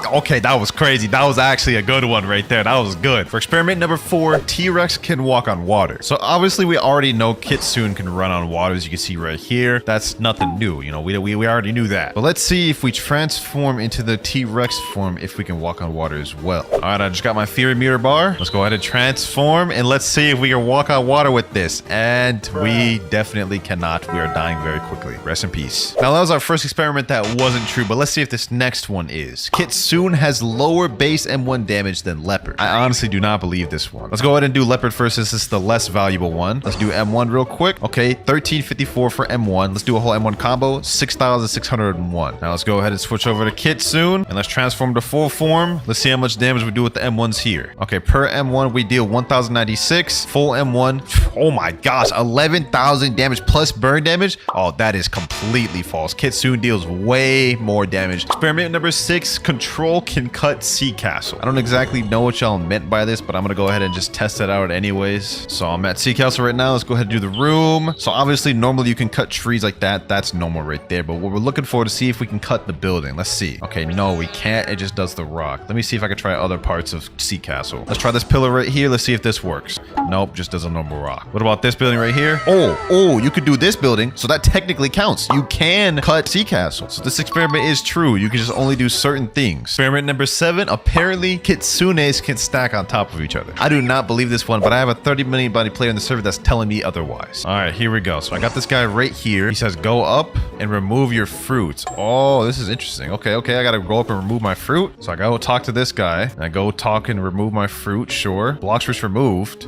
Okay, that was crazy. That was actually a good one right there. That was good. For experiment number 4, T-Rex can walk on water. So obviously we already know Kitsune can run on water, as you can see right here. That's nothing new. You know, we already knew that. But let's see if we transform into the T-Rex form, if we can walk on water as well. All right, I just got my theory meter bar. Let's go ahead and transform, and let's see if we can walk on water with this. And we definitely cannot. We are dying very quickly. Rest in peace. Now that was our first experiment that wasn't true, but let's see if this next one is. Kitsune has lower base M1 damage than Leopard. I honestly do not believe this one. Let's go ahead and do Leopard first, since this is the less valuable one. Let's do M1 real quick. Okay, 1354 for M1. Let's do a whole M1 combo, 6,601. Now let's go ahead and switch over to Kitsune, and let's transform to full form. Let's see how much damage we do with the M1s here. Okay, per M1 we deal 1,096. Full M1, oh my gosh, 11,000 damage plus burn damage. Oh, that is completely false. Kitsune deals way more damage. Experiment number 6, Control can cut Sea Castle. I don't exactly know what y'all meant by this, but I'm gonna go ahead and just test it out anyways. So I'm at Sea Castle right now. Let's go ahead and do the room. So obviously normally you can cut trees like that. That's normal right there. But what we're looking for to see if we can cut the building. Let's see. Okay, no, we can't. It just does the rock. Let me see if I can try other parts of Sea Castle. Let's try this pillar right here. Let's see if this works. Nope, just does a normal rock. What about this building right here? Oh, you could do this building. So that technically counts. You can cut Sea Castle. So this experiment is true. You can just only do certain things. Experiment number 7, apparently Kitsunes can stack on top of each other. I do not believe this one, but I have a 30 million body player in the server that's telling me otherwise. All right, here we go. So I got this guy right here. He says go up and remove your fruits. Oh, this is interesting. Okay, I gotta go up and remove my fruit. So I go talk to this guy, and I go talk and remove my fruit. Sure. Blox was removed.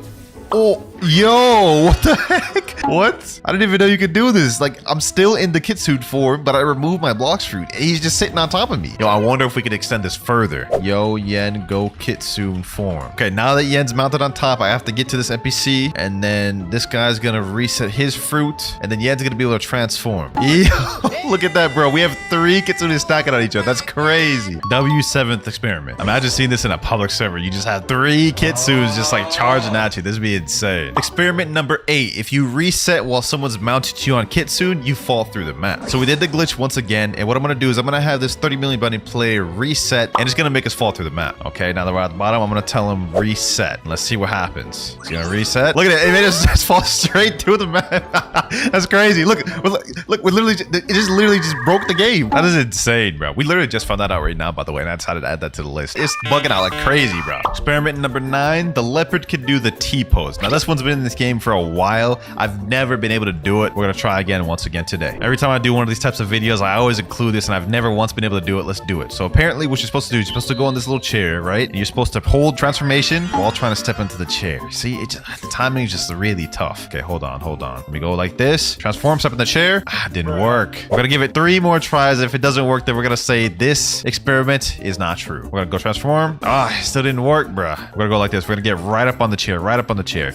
Oh, yo, what the heck? What? I didn't even know you could do this. Like, I'm still in the Kitsune form, but I removed my Blox fruit. He's just sitting on top of me. Yo, I wonder if we could extend this further. Yo, Yen, go Kitsune form. Okay, now that Yen's mounted on top, I have to get to this NPC, and then this guy's gonna reset his fruit, and then Yen's gonna be able to transform. Yo, look at that, bro. We have 3 Kitsune stacking on each other. That's crazy. W7th experiment. Imagine seeing this in a public server. You just have 3 Kitsunes just like charging at you. This would be insane. Experiment number 8. If you reset while someone's mounted to you on Kitsune, you fall through the map. So we did the glitch once again, and what I'm gonna do is I'm gonna have this 30 million bunny player reset, and it's gonna make us fall through the map. Okay, now that we're at the bottom, I'm gonna tell him reset. Let's see what happens. It's gonna reset. Look at it. It made us just fall straight through the map. That's crazy. Look, we literally, it just literally just broke the game. That is insane, bro. We literally just found that out right now, by the way, and I decided to add that to the list. It's bugging out like crazy, bro. Experiment number 9. The leopard can do the T-pose. Now this one's been in this game for a while. I've never been able to do it. We're gonna try again once again today. Every time I do one of these types of videos, I always include this, and I've never once been able to do it. Let's do it. So apparently what you're supposed to do is you're supposed to go on this little chair, right? And you're supposed to hold transformation while trying to step into the chair. See, the timing is just really tough. Okay, hold on. Let me go like this. Transform, step in the chair. Didn't work. We're gonna give it 3 more tries. If it doesn't work, then we're gonna say this experiment is not true. We're gonna go transform. Still didn't work, bruh. We're gonna go like this. We're gonna get right up on the chair, chair.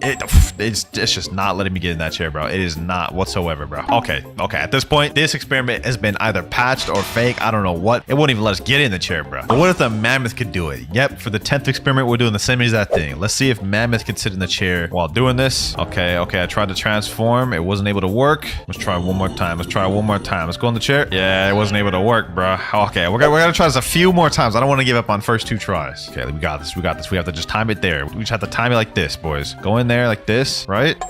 It's just not letting me get in that chair, bro. It is not whatsoever, bro. Okay. At this point, this experiment has been either patched or fake. I don't know what. It won't even let us get in the chair, bro. But what if the mammoth could do it? Yep, for the 10th experiment, we're doing the same exact thing. Let's see if mammoth can sit in the chair while doing this. Okay, I tried to transform. It wasn't able to work. Let's try one more time. Let's go in the chair. Yeah, it wasn't able to work, bro. Okay, we're gonna try this a few more times. I don't want to give up on first 2 tries. Okay, we got this. We have to just time it there. We just have to time it like this, boys. Go in there like this, right?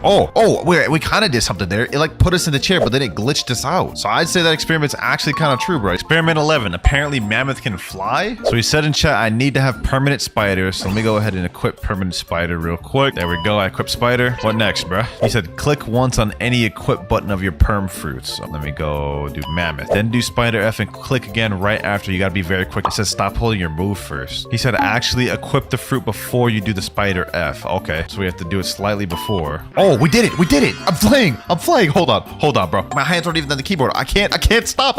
Oh, we kind of did something there. It like put us in the chair, but then it glitched us out. So I'd say that experiment's actually kind of true, bro. Experiment 11. Apparently mammoth can fly. So he said in chat, I need to have permanent spiders. So let me go ahead and equip permanent spider real quick. There we go. I equipped spider. What next, bro? He said click once on any equip button of your perm fruits. So let me go do mammoth. Then do spider F and click again right after. You got to be very quick. It says stop holding your move first. He said actually equip the fruit before you do the spider F. Okay, so we have to do it slightly before. Oh, we did it. I'm flying. Hold on, bro. My hands aren't even on the keyboard. I can't stop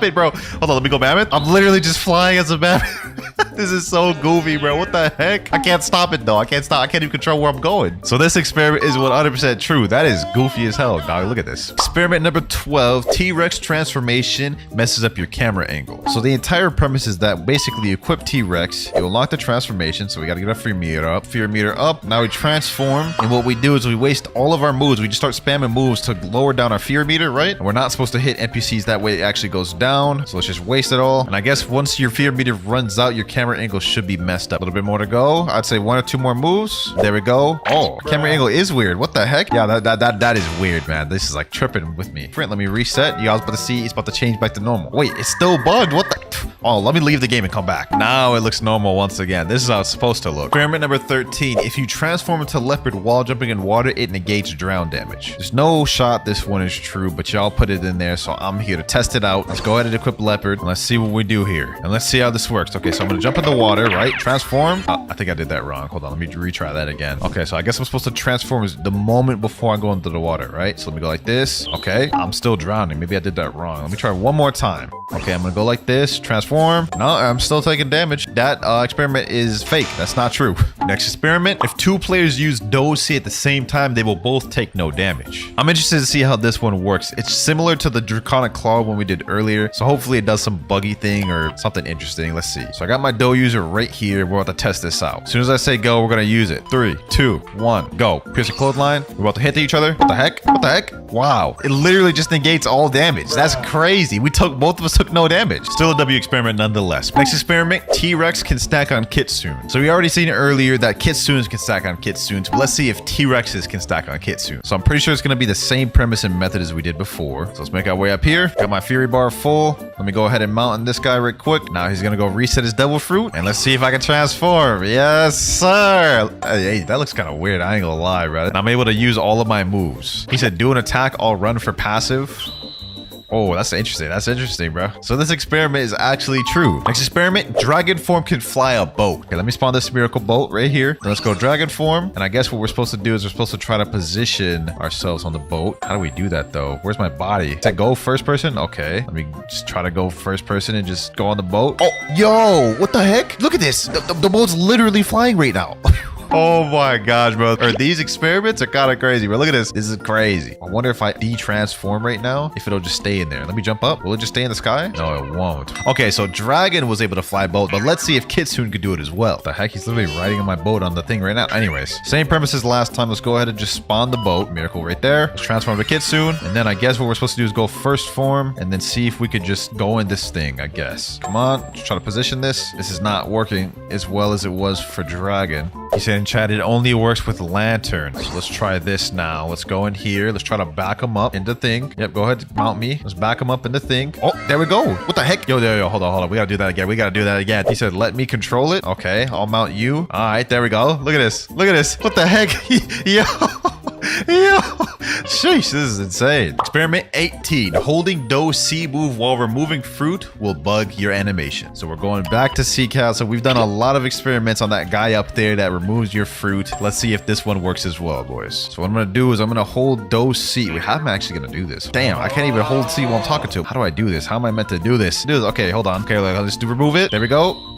it, bro. Hold on, let me go mammoth. I'm literally just flying as a mammoth. This is so goofy, bro. What the heck? I can't stop it though. I can't even control where I'm going. So this experiment is 100% true. That is goofy as hell, dog. Look at this. Experiment number 12. T-Rex transformation messes up your camera angle. So the entire premise is that basically you equip T-Rex, you unlock the transformation. So we got to get our fear meter up. Now we transform, and what we do is we waste all of our moves. We just start spamming moves to lower down our fear meter, right? And we're not supposed to hit NPCs, that way it actually goes down. So let's just waste it all. And I guess once your fear meter runs out, your camera angle should be messed up. A little bit more to go. I'd say 1 or 2 more moves. There we go. Oh, camera angle is weird. What the heck? Yeah, that is weird, man. This is like tripping with me. Friend, let me reset. You guys about to see it's about to change back to normal. Wait, it's still bugged. What the? Oh, let me leave the game and come back. Now it looks normal once again. This is how it's supposed to look. Experiment number 13. If you transform into leopard while jumping in water, it negates drown damage. There's no shot this one is true, but y'all put it in there, so I'm here to test it out. Let's go ahead and equip leopard, and let's see what we do here. And let's see how this works. Okay, so I'm gonna jump in the water, right? Transform. I think I did that wrong. Hold on, let me retry that again. Okay, so I guess I'm supposed to transform the moment before I go into the water, right? So let me go like this. Okay, I'm still drowning. Maybe I did that wrong. Let me try one more time. Okay, I'm gonna go like this, transform. No, I'm still taking damage. That experiment is fake. That's not true. Next experiment. If 2 players use Dozy at the same time, they will both take no damage. I'm interested to see how this one works. It's similar to the Draconic Claw one we did earlier, so hopefully it does some buggy thing or something interesting. Let's see. So I got my dough user right here. We're about to test this out. As soon as I say go, we're gonna use it. 3, 2, 1, go. Pierce a clothesline. We're about to hit each other. What the heck? What the heck? Wow. It literally just negates all damage. That's crazy. Both of us took no damage. Still a W experiment nonetheless. Next experiment, T-Rex can stack on Kitsune. So we already seen earlier that Kitsunes can stack on Kitsunes, but let's see if T-Rexes can stack on Kitsune. So I'm pretty sure it's gonna be the same premise and method as we did before. So let's make our way up here. Got my fury bar full. Let me go ahead and mount on this guy real quick. Now he's gonna go reset his devil fruit, and let's see if I can transform. Yes, sir. Hey, that looks kind of weird. I ain't gonna lie, bro. And I'm able to use all of my moves. He said, do an attack, I'll run for passive. Oh, that's interesting. That's interesting, bro. So this experiment is actually true. Next experiment, dragon form can fly a boat. Okay, let me spawn this miracle boat right here. Then let's go dragon form. And I guess what we're supposed to do is we're supposed to try to position ourselves on the boat. How do we do that though? Where's my body? Is that go first person? Okay, let me just try to go first person and just go on the boat. Oh, yo, what the heck? Look at this. The boat's literally flying right now. Oh my gosh, bro. These experiments are kind of crazy, bro. Look at this. This is crazy. I wonder if I de-transform right now, if it'll just stay in there. Let me jump up. Will it just stay in the sky? No, it won't. Okay, so Dragon was able to fly boat, but let's see if Kitsune could do it as well. What the heck? He's literally riding on my boat on the thing right now. Anyways, same premise as last time. Let's go ahead and just spawn the boat. Miracle right there. Let's transform to Kitsune. And then I guess what we're supposed to do is go first form and then see if we could just go in this thing, I guess. Come on. Let's try to position this. This is not working as well as it was for Dragon. He said in chat, it only works with lanterns. So let's try this now. Let's go in here. Let's try to back him up in the thing. Yep, go ahead. Mount me. Let's back him up in the thing. Oh, there we go. What the heck? Yo, hold on. We gotta do that again. We gotta do that again. He said, let me control it. Okay, I'll mount you. All right, there we go. Look at this. Look at this. What the heck? Yo. Yo. Sheesh, this is insane. Experiment 18. Holding Dozy move while removing fruit will bug your animation. So we're going back to CCal. So we've done a lot of experiments on that guy up there that removes your fruit. Let's see if this one works as well, boys. So what I'm gonna do is I'm gonna hold Dozy. Wait, how am I actually gonna do this? Damn, I can't even hold C while I'm talking to him. How do I do this? How am I meant to do this? Okay, hold on. Okay, let's just remove it. There we go.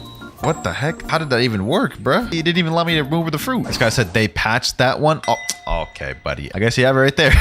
What the heck? How did that even work, bruh? He didn't even allow me to move the fruit. This guy said they patched that one. Oh, okay, buddy. I guess you have it right there.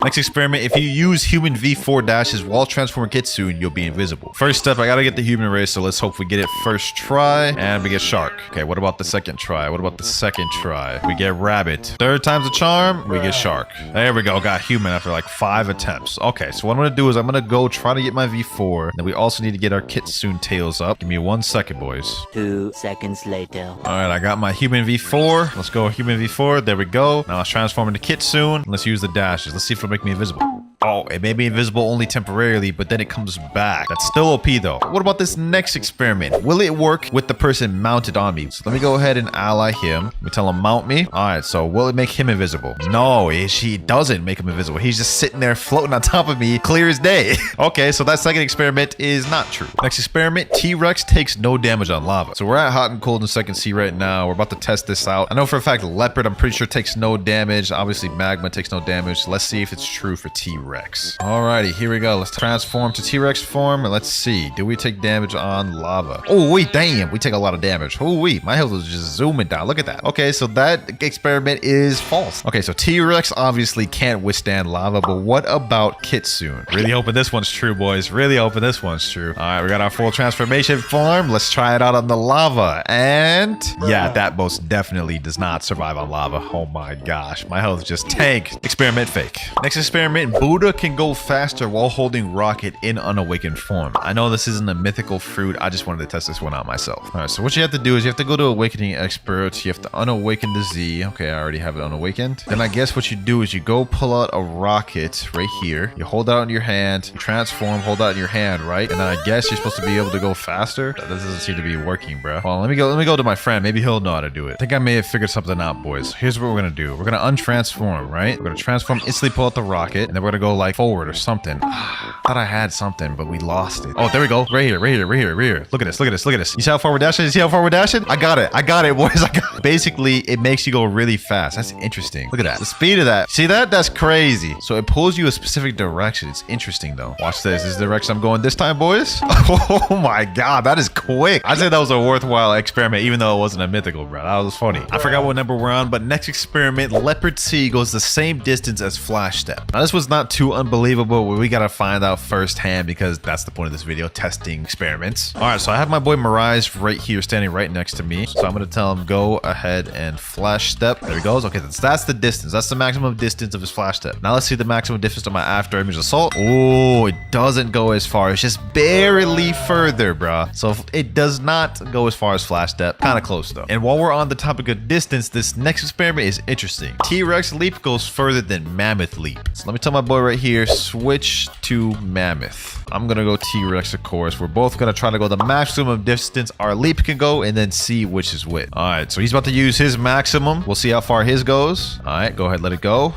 Next experiment. If you use human V4 dashes while transforming Kitsune, you'll be invisible. First step, I gotta get the human race, so let's hope we get it first try. And we get shark. Okay, what about the second try? What about the second try? We get rabbit. Third time's a charm, we get shark. There we go. Got human after like 5 attempts. Okay, so what I'm gonna do is I'm gonna go try to get my V4. Then we also need to get our Kitsune tails up. Give me 1 second, boys. 2 seconds later. All right, I got my human V4. Let's go human V4. There we go. Now let's transform into Kitsune. Let's use the dashes. Let's see if it'll make me invisible. Oh, it made me invisible only temporarily, but then it comes back. That's still OP though. What about this next experiment? Will it work with the person mounted on me? So let me go ahead and ally him. Let me tell him mount me. All right, so will it make him invisible? No, she doesn't make him invisible. He's just sitting there floating on top of me, clear as day. Okay, so that second experiment is not true. Next experiment, T-Rex takes no damage on lava. So we're at hot and cold in second sea right now. We're about to test this out. I know for a fact leopard, I'm pretty sure takes no damage. Obviously magma takes no damage. Let's see if it's true for T-Rex. Alrighty, here we go. Let's transform to T-Rex form and let's see. Do we take damage on lava? Oh wait, damn, we take a lot of damage. Oh wait, my health is just zooming down. Look at that. Okay, so that experiment is false. Okay, so T-Rex obviously can't withstand lava, but what about Kitsune? Really hoping this one's true, boys. Really hoping this one's true. All right, we got our full transformation form. Let's try it out on the lava. And yeah, that most definitely does not survive on lava. Oh my gosh, my health just tanked. Experiment fake. Next experiment, Buddha can go faster while holding rocket in unawakened form. I know this isn't a mythical fruit. I just wanted to test this one out myself. All right, so what you have to do is you have to go to awakening expert. You have to unawaken the Z. Okay, I already have it unawakened. Then I guess what you do is you go pull out a rocket right here. You hold out in your hand, transform, hold out in your hand, right? And then I guess you're supposed to be able to go faster. That doesn't seem to be working, bro. Well, let me go to my friend. Maybe he'll know how to do it. I think I may have figured something out, boys. Here's what we're gonna do. We're gonna untransform, right? We're gonna transform, instantly pull out the rocket, and then we're gonna go like forward or something. Thought I had something, but we lost it. Oh, there we go. Right here, right here, right here, right here. Look at this, look at this, look at this. You see how far we're dashing? You see how far we're dashing? I got it, boys. I got it. Basically, it makes you go really fast. That's interesting. Look at that. The speed of that. See that? That's crazy. So it pulls you a specific direction. It's interesting though. Watch this. This is the direction I'm going this time, boys. Oh my God, that is quick. I'd say that was a worthwhile experiment, even though it wasn't a mythical, bro. That was funny. I forgot what number we're on, but next experiment, Leopard Sea goes the same distance as Flash Step. Now this was not too unbelievable, but we gotta find out firsthand because that's the point of this video, testing experiments. All right, so I have my boy Mirais right here, standing right next to me. So I'm gonna tell him go ahead and Flash Step. There he goes. Okay, that's the distance. That's the maximum distance of his Flash Step. Now let's see the maximum distance of my after image assault. Oh, it doesn't go as far. It's just barely further, bruh. So it does not go as far as Flash Step. Kind of close though. And while we're on the topic of distance, this next experiment is interesting. T-Rex leap goes further than Mammoth leap. So let me tell my boy right here, switch to Mammoth. I'm gonna go T-Rex, of course. We're both gonna try to go the maximum distance our leap can go and then see which is which. All right, so he's about to use his maximum. We'll see how far his goes. All right, go ahead, let it go.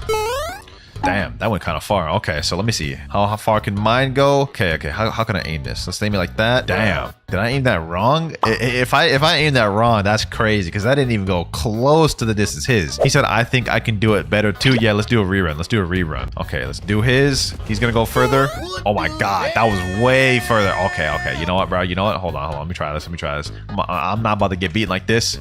Damn, that went kind of far. Okay, so let me see. How far can mine go? Okay, how can I aim this? Let's aim it like that. Damn, did I aim that wrong? If I aim that wrong, that's crazy because that didn't even go close to the distance his. He said, I think I can do it better too. Yeah, let's do a rerun. Let's do a rerun. Okay, let's do his. He's gonna go further. Oh my God, that was way further. Okay. You know what, bro? You know what? Hold on. Let me try this. I'm not about to get beaten like this.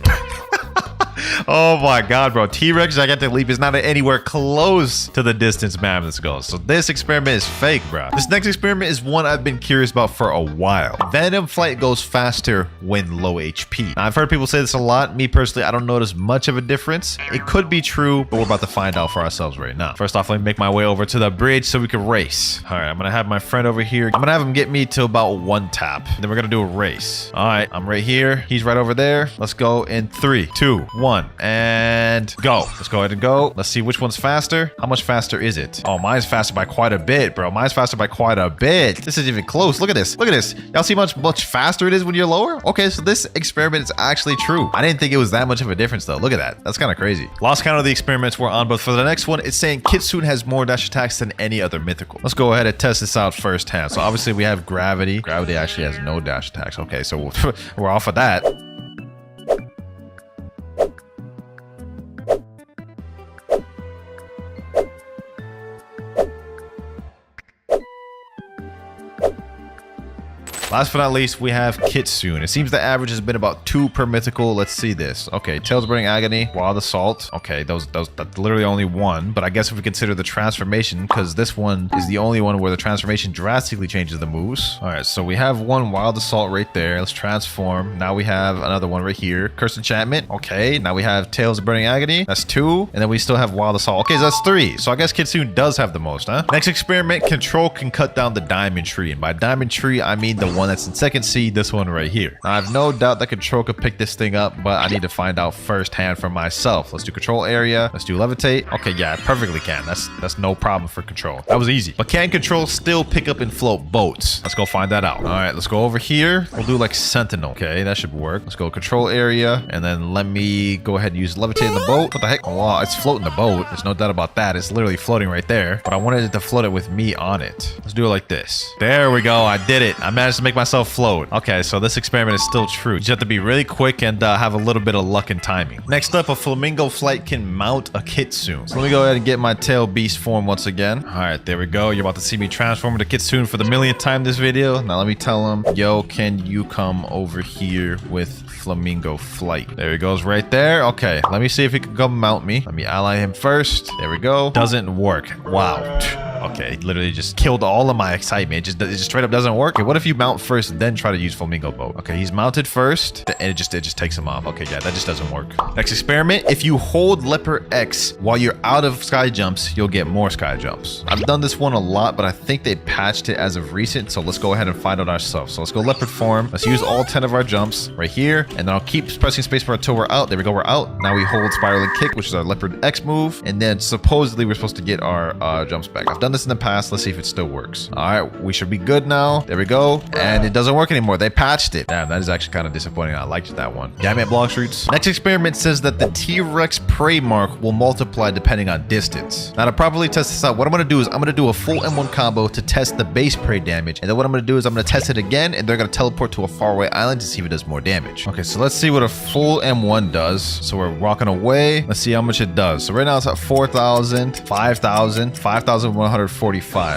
Oh my God, bro. T-Rex gigantic leap is not anywhere close to the distance Mammoth goes. So this experiment is fake, bro. This next experiment is one I've been curious about for a while. Venom flight goes faster when low HP. Now, I've heard people say this a lot. Me personally, I don't notice much of a difference. It could be true, but we're about to find out for ourselves right now. First off, let me make my way over to the bridge so we can race. All right, I'm gonna have my friend over here. I'm gonna have him get me to about 1 tap. Then we're gonna do a race. All right, I'm right here. He's right over there. Let's go in 3, 2, 1. And go. Let's go ahead and go. Let's see which one's faster. How much faster is it? Oh, mine's faster by quite a bit, bro. Mine's faster by quite a bit. This isn't even close. Look at this. Look at this. Y'all see much faster it is when you're lower? Okay, so this experiment is actually true. I didn't think it was that much of a difference though. Look at that. That's kind of crazy. Lost count of the experiments we're on, but for the next one, it's saying Kitsune has more dash attacks than any other mythical. Let's go ahead and test this out firsthand. So obviously we have gravity. Gravity actually has no dash attacks. Okay, so we're off of that. Last but not least, we have Kitsune. It seems the average has been about 2 per mythical. Let's see this. Okay, Tails Burning Agony, Wild Assault. Okay, that's literally only 1. But I guess if we consider the transformation, because this one is the only one where the transformation drastically changes the moves. All right, so we have 1 Wild Assault right there. Let's transform. Now we have another one right here. Curse Enchantment. Okay, now we have Tails Burning Agony. That's 2. And then we still have Wild Assault. Okay, so that's 3. So I guess Kitsune does have the most, huh? Next experiment, Control can cut down the Diamond Tree. And by Diamond Tree, I mean the one that's in 2nd seed, this one right here. Now, I have no doubt that Control could pick this thing up, but I need to find out firsthand for myself. Let's do Control Area. Let's do Levitate. Okay, yeah, I perfectly can. That's no problem for Control. That was easy. But can Control still pick up and float boats? Let's go find that out. All right, let's go over here. We'll do like Sentinel. Okay, that should work. Let's go Control Area, and then let me go ahead and use Levitate in the boat. What the heck? Oh, wow, it's floating the boat. There's no doubt about that. It's literally floating right there, but I wanted it to float it with me on it. Let's do it like this. There we go. I did it. I managed to make myself float. Okay, so this experiment is still true. You just have to be really quick and have a little bit of luck and timing. Next up, a Flamingo Flight can mount a Kitsune. So let me go ahead and get my tail beast form once again. All right, there we go. You're about to see me transform into Kitsune for the millionth time this video. Now let me tell him, yo, can you come over here with Flamingo Flight? There he goes right there. Okay, let me see if he can come mount me. Let me ally him first. There we go. Doesn't work. Wow. Okay, it literally just killed all of my excitement. It just straight up doesn't work. Okay, what if you mount first and then try to use Flamingo Boat? Okay, he's mounted first, and it just takes him off. Okay, yeah, that just doesn't work. Next experiment, if you hold Leopard X while you're out of sky jumps, you'll get more sky jumps. I've done this one a lot, but I think they patched it as of recent, so let's go ahead and find out ourselves. So let's go Leopard form. Let's use all 10 of our jumps right here, and then I'll keep pressing spacebar until we're out. There we go, we're out. Now we hold Spiraling Kick, which is our Leopard X move, and then supposedly we're supposed to get our jumps back. I've done this in the past. Let's see if it still works. All right, we should be good now. There we go. And it doesn't work anymore. They patched it. Damn, that is actually kind of disappointing. I liked that one. Damn it, Blox Roots. Next experiment says that the T-Rex prey mark will multiply depending on distance. Now, to properly test this out, what I'm going to do is I'm going to do a full M1 combo to test the base prey damage. And then what I'm going to do is I'm going to test it again, and they're going to teleport to a faraway island to see if it does more damage. Okay, so let's see what a full M1 does. So we're walking away. Let's see how much it does. So right now it's at 4,000, 5,000, 5,145.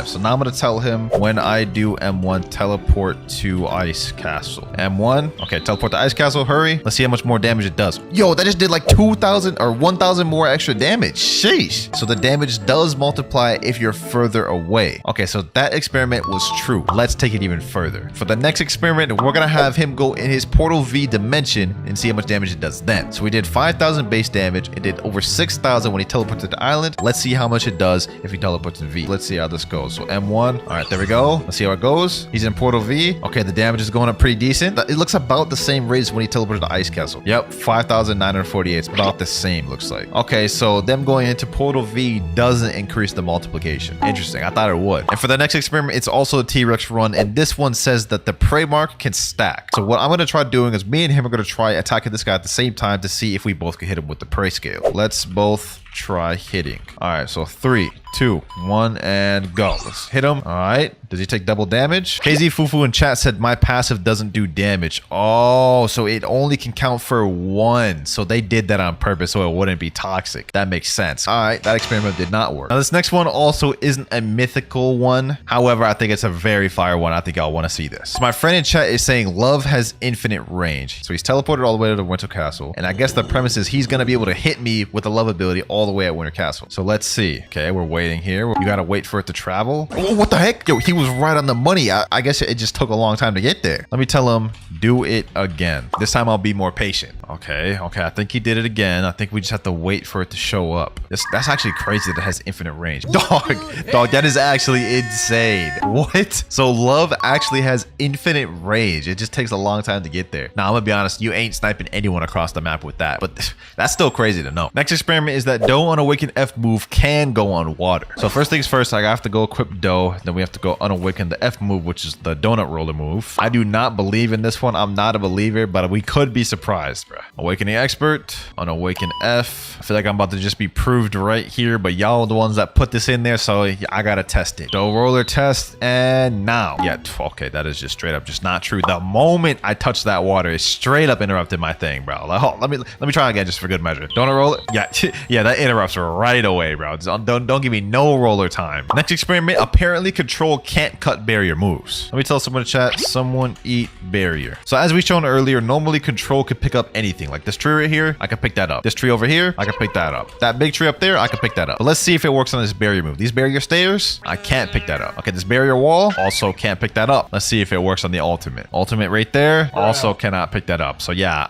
So now I'm going to tell him when I do M1, teleport to Ice Castle. M1. Okay, teleport to Ice Castle. Hurry. Let's see how much more damage it does. Yo, that just did like 2,000 or 1,000 more extra damage. Sheesh. So the damage does multiply if you're further away. Okay, so that experiment was true. Let's take it even further. For the next experiment, we're going to have him go in his Portal V dimension and see how much damage it does then. So we did 5,000 base damage. It did over 6,000 when he teleported to the island. Let's see how much it does if he teleports to V. Let's see how this goes. So M1. All right, there we go. Let's see how it goes. He's in Portal V. Okay, the damage is going up pretty decent. It looks about the same rate as when he teleported to Ice Castle. Yep, 5,948. It's about the same, looks like. Okay, so them going into Portal V doesn't increase the multiplication. Interesting. I thought it would. And for the next experiment, it's also a T-Rex run, and this one says that the prey mark can stack. So what I'm going to try doing is me and him are going to try attacking this guy at the same time to see if we both can hit him with the prey scale. Let's both try hitting. All right, so 3, 2, 1, and go. Let's hit him. All right. Does he take double damage? KZ Fufu in chat said my passive doesn't do damage. Oh, so it only can count for 1. So they did that on purpose so it wouldn't be toxic. That makes sense. All right, that experiment did not work. Now this next one also isn't a mythical one. However, I think it's a very fire one. I think y'all want to see this. So my friend in chat is saying Love has infinite range. So he's teleported all the way to the Winter Castle. And I guess the premise is he's going to be able to hit me with the Love ability all the way at Winter Castle. So let's see. Okay, we're waiting here. You got to wait for it to travel. Oh, what the heck? Yo, he was right on the money. I guess it just took a long time to get there. Let me tell him, do it again. This time I'll be more patient. Okay. I think he did it again. I think we just have to wait for it to show up. That's actually crazy that it has infinite range. Dog, that is actually insane. What? So Love actually has infinite range. It just takes a long time to get there. Now, I'm gonna be honest, you ain't sniping anyone across the map with that, but that's still crazy to know. Next experiment is that Doe Unawakened F move can go on water. So first things first, I have to go equip Doe, then we have to go Unawaken the F move, which is the donut roller move. I do not believe in this one. I'm not a believer, but we could be surprised, bro. Awakening Expert, Unawaken F. I feel like I'm about to just be proved right here, but y'all are the ones that put this in there, so I gotta test it. Doe roller test, and now. Yeah, okay, that is just straight up just not true. The moment I touch that water, it straight up interrupted my thing, bro. Like, oh, let me try again just for good measure. Donut roller. Yeah, that interrupts right away, bro. Don't give me no roller time. time. Next experiment, apparently control can't cut barrier moves. Let me tell someone in chat, someone eat barrier. So as we shown earlier, normally control could pick up anything. Like this tree right here, I can pick that up. This tree over here, I can pick that up. That big tree up there, I can pick that up. But let's see if it works on this barrier move. These barrier stairs, I can't pick that up. Okay, this barrier wall, also can't pick that up. Let's see if it works on the ultimate. Ultimate right there, also cannot pick that up. So yeah,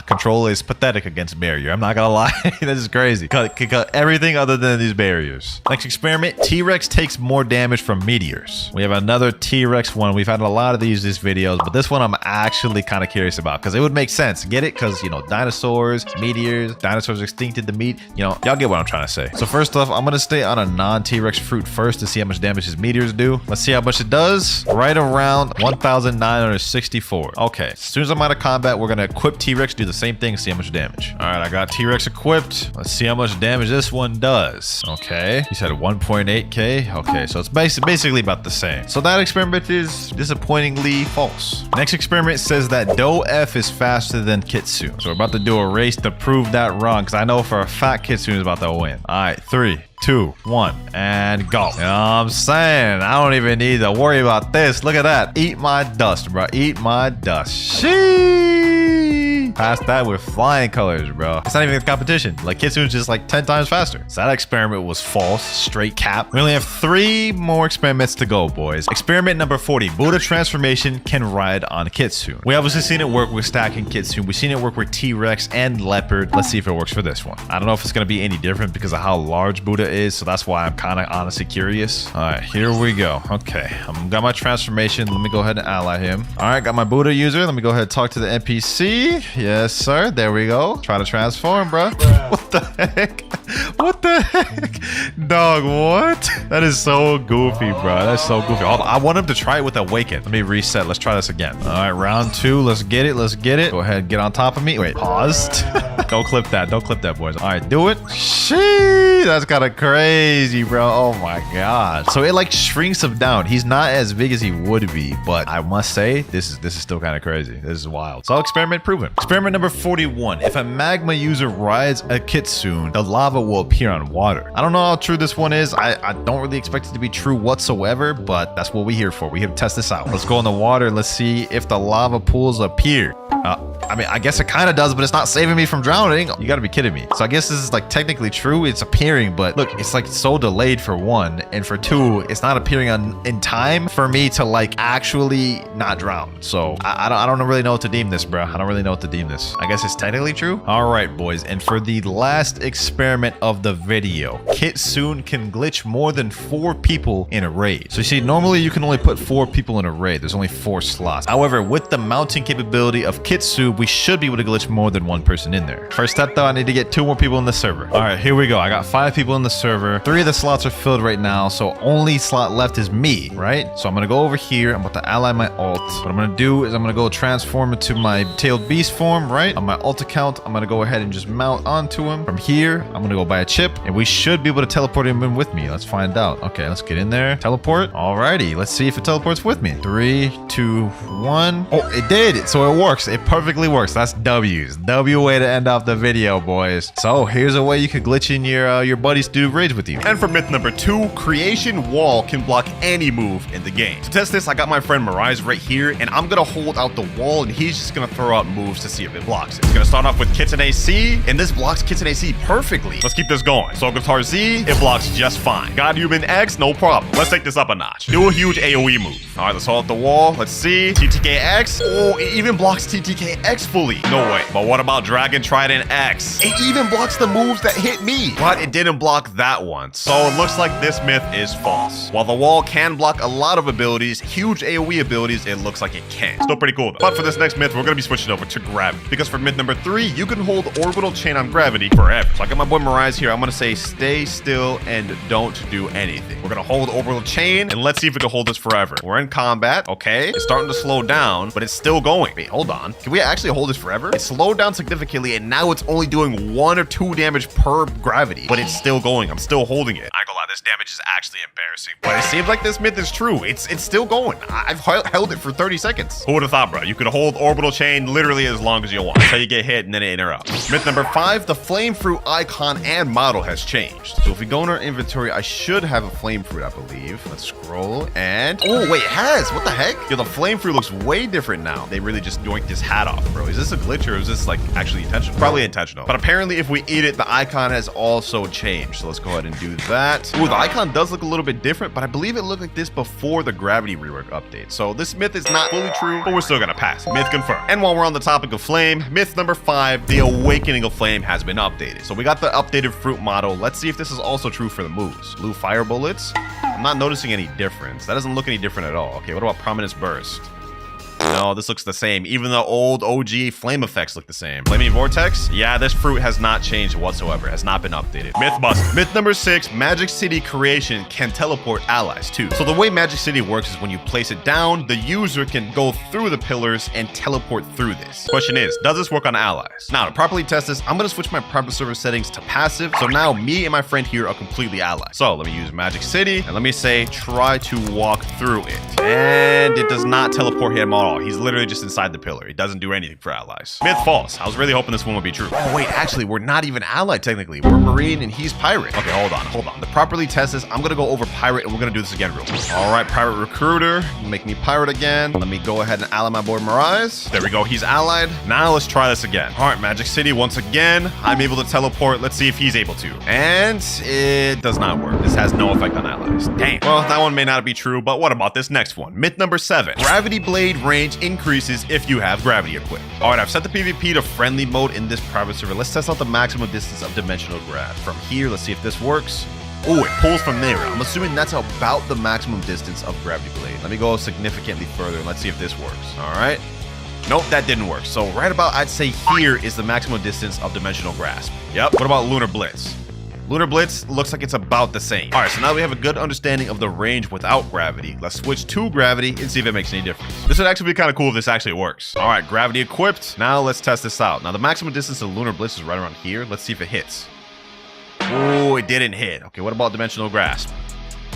control is pathetic against barrier. I'm not gonna lie. This is crazy. Cut everything other than these barriers. Next experiment, T-Rex takes more damage from meteors. We have another T-Rex one. We've had a lot of these videos, but this one I'm actually kind of curious about because it would make sense. Get it? Because, you know, dinosaurs, meteors, dinosaurs extincted the meat. You know, y'all get what I'm trying to say. So first off, I'm going to stay on a non-T-Rex fruit first to see how much damage his meteors do. Let's see how much it does. Right around 1,964. Okay, as soon as I'm out of combat, we're going to equip T-Rex, do the same thing, see how much damage. All right, I got T-Rex equipped. Let's see how much damage this one does. Okay, you said 1.8k. Okay, so it's basically about the same. So that experiment is disappointingly false. Next experiment says that Doe F is faster than Kitsune. So we're about to do a race to prove that wrong because I know for a fact Kitsune is about to win. All right, 3, 2, 1, and go. You know what I'm saying? I don't even need to worry about this. Look at that. Eat my dust, bro. Eat my dust. Sheesh. Past that with flying colors, bro. It's not even a competition. Like, Kitsune's just like 10 times faster. So that experiment was false. Straight cap. We only have 3 more experiments to go, boys. Experiment number 40. Buddha transformation can ride on Kitsune. We obviously seen it work with stacking Kitsune. We've seen it work with T-Rex and Leopard. Let's see if it works for this one. I don't know if it's going to be any different because of how large Buddha is. So that's why I'm kind of honestly curious. All right, here we go. Okay, got my transformation. Let me go ahead and ally him. All right, got my Buddha user. Let me go ahead and talk to the NPC. Yes, sir. There we go. Try to transform, bro. What the heck? What the heck? Dog, what? That is so goofy, bro. That's so goofy. I want him to try it with Awaken. Let me reset. Let's try this again. All right, round 2. Let's get it. Let's get it. Go ahead. Get on top of me. Wait, paused. Don't clip that. Don't clip that, boys. All right, do it. Sheesh. That's kind of crazy, bro. Oh, my God. So it, like, shrinks him down. He's not as big as he would be, but I must say, this is still kind of crazy. This is wild. So experiment proven. Experiment number 41. If a magma user rides a Kitsune, the lava will appear on water. I don't know how true this one is. I don't really expect it to be true whatsoever, but that's what we're here for. We're here to test this out. Let's go in the water. Let's see if the lava pools appear. I mean, I guess it kind of does, but it's not saving me from drowning. You gotta be kidding me. So I guess this is like technically true. It's appearing, but look, it's like so delayed for 1, and for 2, it's not appearing in time for me to like actually not drown. So I don't really know what to deem this, bro. I don't really know what to deem this. I guess it's technically true. All right, boys. And for the last experiment of the video, Kitsune can glitch more than 4 people in a raid. So you see, normally you can only put 4 people in a raid. There's only 4 slots. However, with the mounting capability of Kitsune, we should be able to glitch more than 1 person in there. First step though, I need to get 2 more people in the server. All right, here we go. I got 5 people in the server. 3 of the slots are filled right now, so only slot left is me, right? So I'm gonna go over here. I'm about to ally my ult. What I'm gonna do is I'm gonna go transform into my tailed beast form, right? On my ult account, I'm gonna go ahead and just mount onto him. From here, I'm gonna go buy a chip, and we should be able to teleport him in with me. Let's find out. Okay, let's get in there. Teleport. Alrighty, let's see if it teleports with me. 3, 2, 1. Oh, it did. So it works. It perfectly works. That's W's. W way to end off the video, boys. So here's a way you could glitch in your buddies to do raids with you. And for myth number 2, creation wall can block any move in the game. To test this, I got my friend Mirai right here, and I'm gonna hold out the wall, and he's just gonna throw out moves to see if it blocks it. It's gonna start off with Kitten AC, and this blocks Kitten AC perfectly. Let's keep this going. So Guitar Z, it blocks just fine. God Human X, no problem. Let's take this up a notch. Do a huge AoE move. All right, let's hold out the wall. Let's see. TTKX. Oh, it even blocks TTKX fully. No way. But what about Dragon Trident X? It even blocks the moves that hit me, but it didn't block that one. So it looks like this myth is false. While the wall can block a lot of abilities, huge AoE abilities, it looks like it can't. Still pretty cool though. But for this next myth, we're gonna be switching over to gravity, because for myth number 3, you can hold orbital chain on gravity forever. So I got my boy Mirai here. I'm gonna say stay still and don't do anything. We're gonna hold orbital chain, and let's see if we can hold this forever. We're in combat. Okay, it's starting to slow down, but it's still going. Wait, hold on. Can we actually hold this forever? It slowed down significantly, and now it's only doing 1 or 2 damage per gravity, but it's still going. I'm still holding it. I ain't gonna lie, this damage is actually embarrassing. But it seems like this myth is true. It's still going. I've held it for 30 seconds. Who would have thought, bro? You could hold orbital chain literally as long as you want until you get hit and then it interrupts. Myth number 5, the flame fruit icon and model has changed. So if we go in our inventory, I should have a flame fruit, I believe. Let's scroll and... oh, wait, it has. What the heck? Yo, the flame fruit looks way different now. They really just yoinked his hat off, bro. Is this a glitch or is this like actually intentional? Probably intentional. But apparently if we eat it, the icon has also changed. So let's go ahead and do that. Ooh, the icon does look a little bit different, but I believe it looked like this before the gravity rework update. So this myth is not fully true, but we're still gonna pass. Myth confirmed. And while we're on the topic of flame, myth number 5, the awakening of flame has been updated. So we got the updated fruit model. Let's see if this is also true for the moves. Blue fire bullets. I'm not noticing any difference. That doesn't look any different at all. Okay, what about prominence burst? No, this looks the same. Even the old OG flame effects look the same. Flaming vortex? Yeah, this fruit has not changed whatsoever. Has not been updated. Myth busted. Myth number 6, Magic City creation can teleport allies too. So the way Magic City works is when you place it down, the user can go through the pillars and teleport through this. Question is, does this work on allies? Now, to properly test this, I'm gonna switch my private server settings to passive. So now me and my friend here are completely allies. So let me use Magic City and let me say, try to walk through it. And it does not teleport him at all. He's literally just inside the pillar. He doesn't do anything for allies. Myth false. I was really hoping this one would be true. Oh wait, actually, we're not even allied technically. We're Marine and he's Pirate. Okay, hold on. To properly test this, I'm gonna go over Pirate and we're gonna do this again real quick. All right, Pirate Recruiter, make me Pirate again. Let me go ahead and ally my boy Mirage. There we go, he's allied. Now let's try this again. All right, Magic City, once again, I'm able to teleport. Let's see if he's able to. And it does not work. This has no effect on allies. Dang. Well, that one may not be true, but what about this next one? Myth number 7, Gravity Blade range increases if you have gravity equipped. All right, I've set the PvP to friendly mode in this private server. Let's test out the maximum distance of dimensional grab. From here, let's see if this works. Oh, it pulls from there. I'm assuming that's about the maximum distance of Gravity Blade. Let me go significantly further and let's see if this works. All right. Nope, that didn't work. So right about, I'd say here is the maximum distance of Dimensional Grasp. Yep. What about Lunar Blitz? Lunar Blitz looks like it's about the same. All right, so now we have a good understanding of the range without gravity. Let's switch to gravity and see if it makes any difference. This would actually be kind of cool if this actually works. All right, gravity equipped. Now let's test this out. Now the maximum distance of Lunar Blitz is right around here. Let's see if it hits. Oh, it didn't hit. Okay, what about Dimensional Grasp?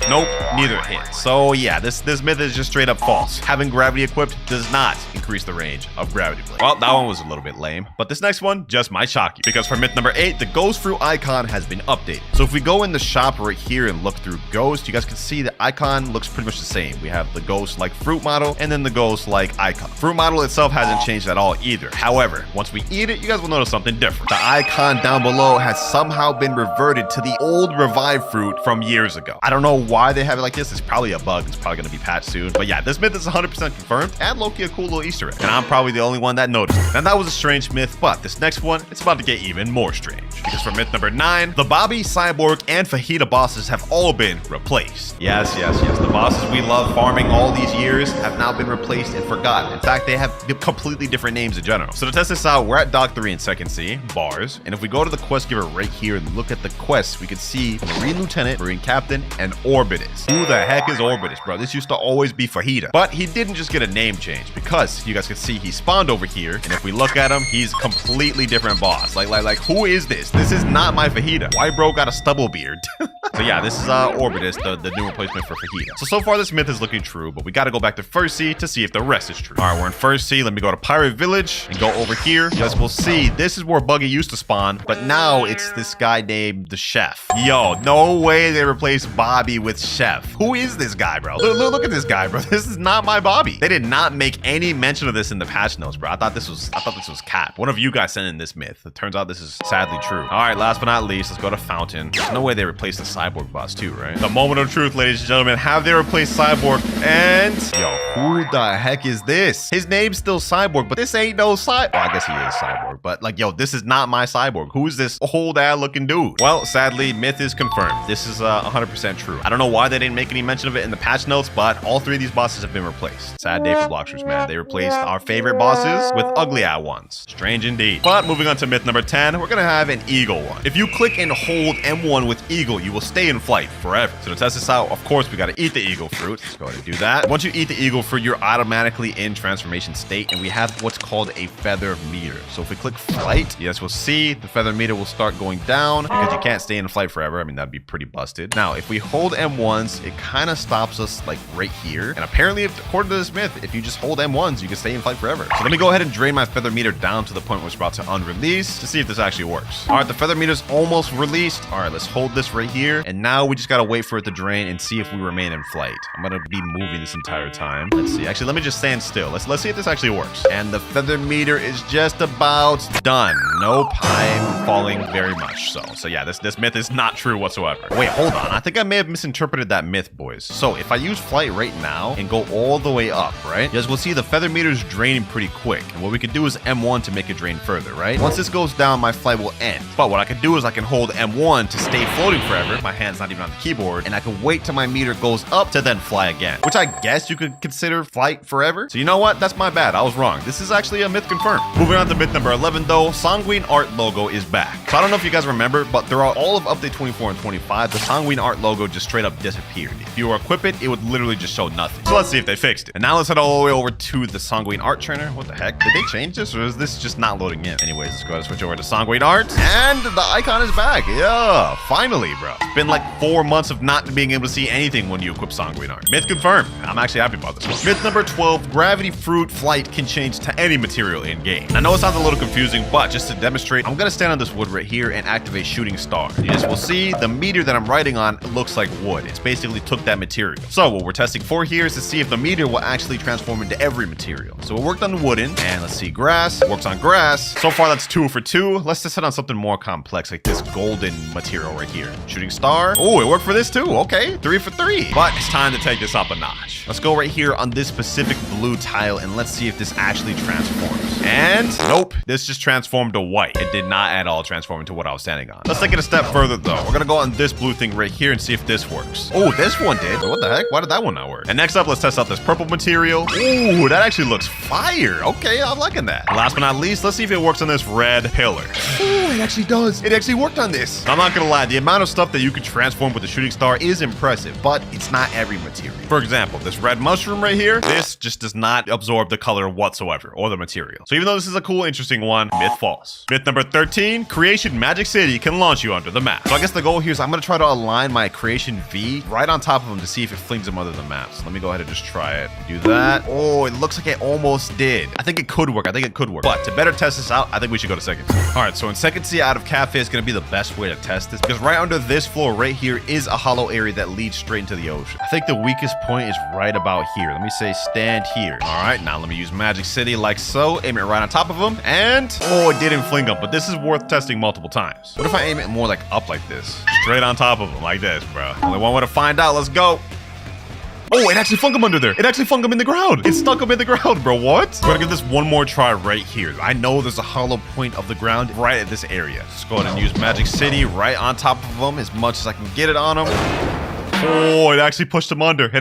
Nope, neither hit. So yeah, this myth is just straight up false. Having gravity equipped does not increase the range of Gravity Blade. Well, that one was a little bit lame, but this next one just might shock you, because for myth number 8, the Ghost Fruit icon has been updated. So if we go in the shop right here and look through Ghost, you guys can see the icon looks pretty much the same. We have the Ghost like fruit model and then the Ghost like icon. Fruit model itself hasn't changed at all either. However, once we eat it, you guys will notice something different. The icon down below has somehow been reverted to the old revived fruit from years ago. I don't know why they have it like this. It's probably a bug. It's probably going to be patched soon. But yeah, this myth is 100% confirmed and low-key a cool little Easter egg. And I'm probably the only one that noticed. And that was a strange myth, but this next one, it's about to get even more strange. Because for myth number 9, the Bobby, Cyborg, and Fajita bosses have all been replaced. Yes. The bosses we love farming all these years have now been replaced and forgotten. In fact, they have completely different names in general. So to test this out, we're at Dock 3 in Second Sea, bars. And if we go to the quest giver right here and look at the quests, we can see Marine Lieutenant, Marine Captain, and Orbitus. Who the heck is Orbitus, bro? This used to always be Fajita. But he didn't just get a name change, because you guys can see he spawned over here. And if we look at him, he's completely different boss. Like who is this? This is not my Fajita. Why bro got a stubble beard? So yeah, this is Orbitus, the new replacement for Fajita. So far this myth is looking true, but we gotta go back to First Sea to see if the rest is true. All right, we're in First Sea. Let me go to Pirate Village and go over here. You guys will see this is where Buggy used to spawn, but now it's this guy named the Chef. Yo, no way they replaced Bobby with Chef. Who is this guy, bro? Look at this guy, bro. This is not my Bobby. They did not make any mention of this in the patch notes, bro. I thought this was cap. One of you guys sent in this myth. It turns out this is sadly true. All right, last but not least, let's go to Fountain. There's no way they replaced the Cyborg boss too, right? The moment of truth, ladies and gentlemen. Have they replaced Cyborg? And yo, who the heck is this? His name's still Cyborg, but this ain't no Cyborg. Oh, I guess he is Cyborg, but like, yo, this is not my Cyborg. Who is this old ad looking dude? Well, sadly, myth is confirmed. This is 100% true. I don't don't know why they didn't make any mention of it in the patch notes, but all 3 of these bosses have been replaced. Sad day for Bloxers, man. They replaced our favorite bosses with ugly-eye ones. Strange indeed. But moving on to myth number 10, we're gonna have an eagle one. If you click and hold M1 with eagle, you will stay in flight forever. So to test this out, of course, we gotta eat the eagle fruit. Let's go ahead and do that. Once you eat the eagle fruit, you're automatically in transformation state, and we have what's called a feather meter. So if we click flight, yes, we'll see the feather meter will start going down because you can't stay in flight forever. I mean, that'd be pretty busted. Now, if we hold M1s, it kind of stops us like right here. And apparently, according to this myth, if you just hold M1s, you can stay in flight forever. So let me go ahead and drain my feather meter down to the point where it's about to unrelease to see if this actually works. All right, the feather meter's almost released. All right, let's hold this right here. And now we just gotta wait for it to drain and see if we remain in flight. I'm gonna be moving this entire time. Let's see. Actually, let me just stand still. Let's see if this actually works. And the feather meter is just about done. Nope, I'm falling very much so yeah, this myth is not true whatsoever. Wait, hold on. I think I may have misinterpreted that myth, boys. So if I use flight right now and go all the way up, right? You guys will see the feather meter is draining pretty quick. And what we can do is M1 to make it drain further, right? Once this goes down, my flight will end. But what I can do is I can hold M1 to stay floating forever. My hand's not even on the keyboard. And I can wait till my meter goes up to then fly again, which I guess you could consider flight forever. So you know what? That's my bad. I was wrong. This is actually a myth confirmed. Moving on to myth number 11 though, Sanguine Art logo is back. So I don't know if you guys remember, but throughout all of update 24 and 25, the Sanguine Art logo just straight up disappeared. If you were equip it, it would literally just show nothing. So let's see if they fixed it. And now let's head all the way over to the Sanguine Art trainer. What the heck? Did they change this, or is this just not loading in? Anyways, let's go ahead and switch over to Sanguine Art. And the icon is back. Yeah, finally, bro. It's been like 4 months of not being able to see anything when you equip Sanguine Art. Myth confirmed. I'm actually happy about this one. Myth number 12, Gravity Fruit Flight can change to any material in game. I know it sounds a little confusing, but just to demonstrate, I'm gonna stand on this wood right here and activate Shooting Star. Yes, we'll see the meter that I'm riding on looks like wood. It's basically took that material. So what we're testing for here is to see if the meter will actually transform into every material. So it worked on wooden, and let's see, grass. Works on grass. So far that's 2 for 2. Let's just hit on something more complex, like this golden material right here. Shooting Star. Oh, it worked for this too. Okay, 3 for 3. But it's time to take this up a notch. Let's go right here on this specific blue tile, and let's see if this actually transforms. And nope, this just transformed to white. It did not at all transform into what I was standing on. Let's take it a step further though. We're gonna go on this blue thing right here and see if this works. Oh, this one did. What the heck? Why did that one not work? And next up, let's test out this purple material. Ooh, that actually looks fire. Okay, I'm liking that. And last but not least, let's see if it works on this red pillar. Ooh, it actually does. It actually worked on this. I'm not gonna lie, the amount of stuff that you can transform with the Shooting Star is impressive, but it's not every material. For example, this red mushroom right here, this just does not absorb the color whatsoever, or the material. So even though this is a cool, interesting one, myth false. Myth number 13, Creation Magic City can launch you onto the map. So I guess the goal here is I'm gonna try to align my Creation V right on top of them to see if it flings them onto the map. So let me go ahead and just try it. Do that. Oh, it looks like it almost did. I think it could work. But to better test this out, I think we should go to second sea. All right, so in second sea out of Cafe is gonna be the best way to test this, because right under this floor right here is a hollow area that leads straight into the ocean. I think the weakest point is right about here. Let me say stand here. All right, now let me use Magic City like so. Aim it right on top of them, and oh, it didn't fling up, but this is worth testing multiple times. What if I aim it more like up like this? Straight on top of them like this, bro. Only one way to find out. Let's go. Oh, it actually flung him under there. It actually flung him in the ground. It stuck him in the ground, bro. What? We're gonna give this one more try right here. I know there's a hollow point of the ground right at this area. Let's go ahead and use Magic City right on top of him as much as I can get it on him. Oh, it actually pushed him under. Look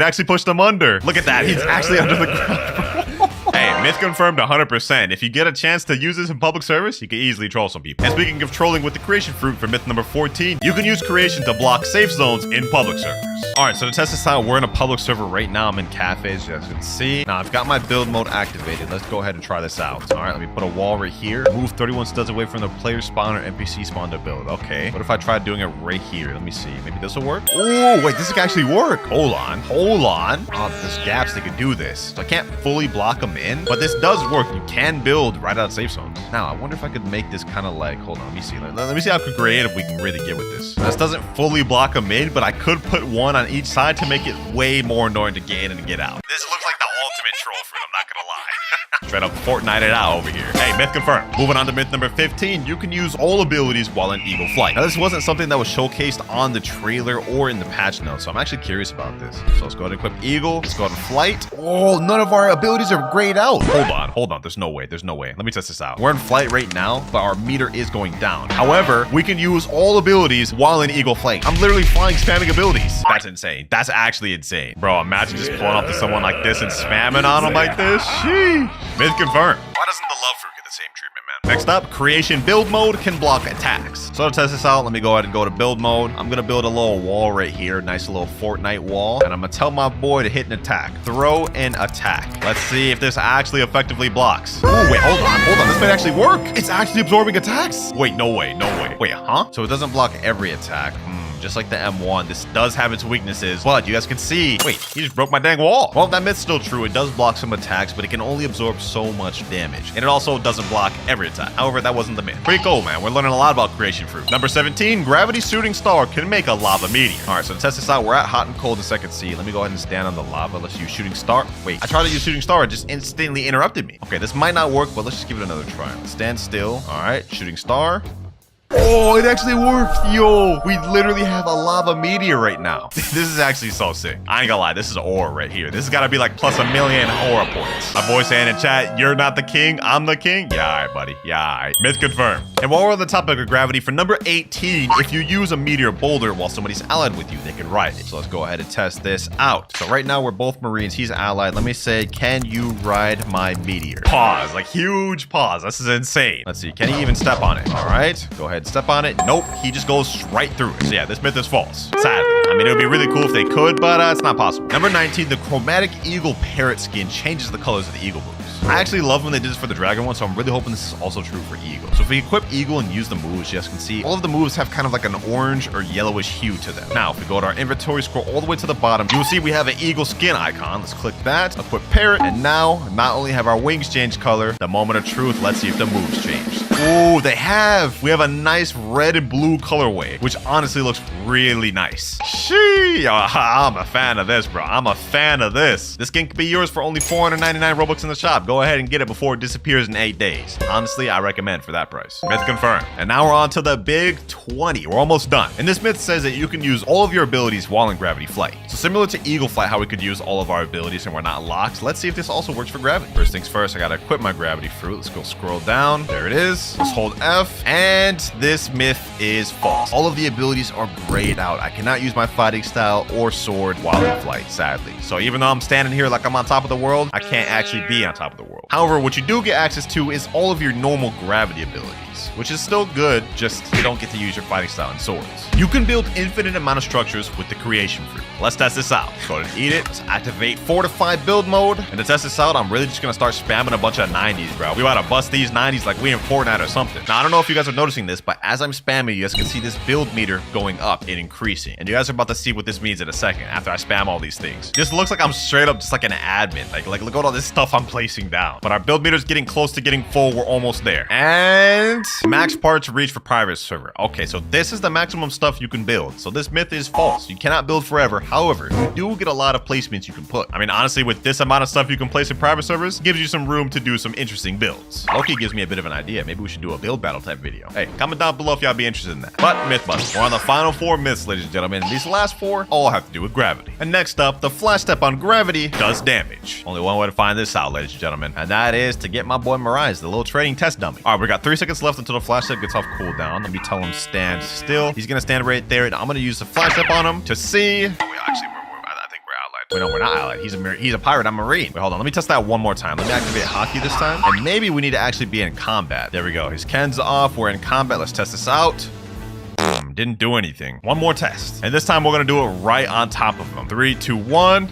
at that. He's actually under the ground, bro. Hey, myth confirmed 100%. If you get a chance to use this in public service, you can easily troll some people. And speaking of trolling with the Creation Fruit for myth number 14, you can use Creation to block safe zones in public servers. Alright, so to test this out, we're in a public server right now. I'm in cafes, as you can see. Now, I've got my build mode activated. Let's go ahead and try this out. Alright, let me put a wall right here. Move 31 studs away from the player spawn or NPC spawn to build. Okay. What if I try doing it right here? Let me see. Maybe this will work? Oh, wait, this can actually work. Hold on. Oh, there's gaps that could do this. So I can't fully block them in, but this does work. You can build right out of safe zones. Now, I wonder if I could make this kind of like, hold on, let me see. Let me see how creative we can really get with this. This doesn't fully block them in, but I could put one on each side to make it way more annoying to get in and get out. This looks like the ultimate troll fruit, I'm not gonna lie. Straight up Fortnite it out over here. Hey, myth confirmed. Moving on to myth number 15, you can use all abilities while in Eagle Flight. Now, this wasn't something that was showcased on the trailer or in the patch notes, so I'm actually curious about this. So let's go ahead and equip Eagle. Let's go ahead and Flight. Oh, none of our abilities are grayed out. Hold on. There's no way. Let me test this out. We're in Flight right now, but our meter is going down. However, we can use all abilities while in Eagle Flight. I'm literally flying, spamming abilities. That's insane. That's actually insane. Bro, imagine just pulling up to someone like this and spamming on them like this. Sheesh. Myth confirmed. Why doesn't the love fruit get the same treatment, man? Next up, creation build mode can block attacks. So to test this out, let me go ahead and go to build mode. I'm gonna build a little wall right here, nice little Fortnite wall, and I'm gonna tell my boy to hit an attack. Throw and attack. Let's see if this actually effectively blocks. Oh, wait, hold on. This might actually work. It's actually absorbing attacks. Wait, no way. Wait, huh? So it doesn't block every attack. Just like the M1, this does have its weaknesses, but you guys can see, wait, he just broke my dang wall. Well, that myth's still true. It does block some attacks, but it can only absorb so much damage. And it also doesn't block every attack. However, that wasn't the myth. Pretty cool, man. We're learning a lot about creation fruit. Number 17, gravity shooting star can make a lava meteor. All right, so to test this out, we're at hot and cold in second C. Let me go ahead and stand on the lava. Let's use shooting star. Wait, I tried to use shooting star. It just instantly interrupted me. Okay, this might not work, but let's just give it another try. Let's stand still. All right, shooting star. Oh, it actually worked. Yo, we literally have a lava meteor right now. This is actually so sick. I ain't gonna lie, this is aura right here. This has got to be like plus 1,000,000 aura points. My boy saying in chat, you're not the king, I'm the king. Yeah, all right, buddy. Yeah, all right. Myth confirmed. And while we're on the topic of gravity, for number 18, if you use a meteor boulder while somebody's allied with you, they can ride it. So let's go ahead and test this out. So right now we're both Marines. He's allied. Let me say, can you ride my meteor? Pause, like huge pause. This is insane. Let's see, can he even step on it? All right, go ahead, step on it. Nope, he just goes right through it. So yeah, this myth is false. Sadly. I mean, it would be really cool if they could, but it's not possible. Number 19, the chromatic eagle parrot skin changes the colors of the eagle boots. I actually love when they did this for the dragon one, so I'm really hoping this is also true for eagle. So if we equip eagle and use the moves, you guys can see all of the moves have kind of like an orange or yellowish hue to them. Now, if we go to our inventory, scroll all the way to the bottom, you will see we have an eagle skin icon. Let's click that, equip parrot, and now not only have our wings changed color, the moment of truth, let's see if the moves changed. Oh, they have. We have a nice red and blue colorway, which honestly looks really nice. Shee, I'm a fan of this, bro. I'm a fan of this. This skin can be yours for only 499 Robux in the shop. Go ahead and get it before it disappears in 8 days. Honestly, I recommend for that price. Myth confirmed. And now we're on to the big 20. We're almost done. And this myth says that you can use all of your abilities while in gravity flight. So similar to Eagle Flight, how we could use all of our abilities and we're not locked, let's see if this also works for gravity. First things first, I gotta equip my gravity fruit. Let's go scroll down. There it is. Let's hold F. And this myth is false. All of the abilities are grayed out. I cannot use my fighting style or sword while in flight, sadly. So even though I'm standing here like I'm on top of the world, I can't actually be on top of the world. However, what you do get access to is all of your normal gravity abilities, which is still good, just you don't get to use your fighting style and swords. You can build infinite amount of structures with the creation fruit. Let's test this out. Go ahead and eat it. Let's activate fortified build mode. And to test this out, I'm really just gonna start spamming a bunch of 90s, bro. We about to bust these 90s like we in Fortnite or something. Now, I don't know if you guys are noticing this, but as I'm spamming, you guys can see this build meter going up and increasing. And you guys are about to see what this means in a second after I spam all these things. This looks like I'm straight up just like an admin. Like look at all this stuff I'm placing down. But our build meter's getting close to getting full. We're almost there. And max parts reach for private server. Okay, so this is the maximum stuff you can build. So this myth is false. You cannot build forever. However, you do get a lot of placements you can put. I mean, honestly, with this amount of stuff you can place in private servers, it gives you some room to do some interesting builds. Loki gives me a bit of an idea. Maybe we should do a build battle type video. Hey, comment down below if y'all be interested in that. But myth bust. We're on the final 4 myths, ladies and gentlemen. These last 4 all have to do with gravity. And next up, the flash step on gravity does damage. Only one way to find this out, ladies and gentlemen, and that is to get my boy Mirage, the little trading test dummy. All right, we got 3 seconds left until the flash step gets off cooldown. Let me tell him stand still. He's gonna stand right there, and I'm gonna use the flash step on him to see. I think we're allied. Wait, no, we're not allied. He's a pirate. I'm Marine. Wait, hold on. Let me test that one more time. Let me activate hockey this time, and maybe we need to actually be in combat. There we go. His Ken's off. We're in combat. Let's test this out. Didn't do anything. One more test, and this time we're gonna do it right on top of him. 3, 2, 1.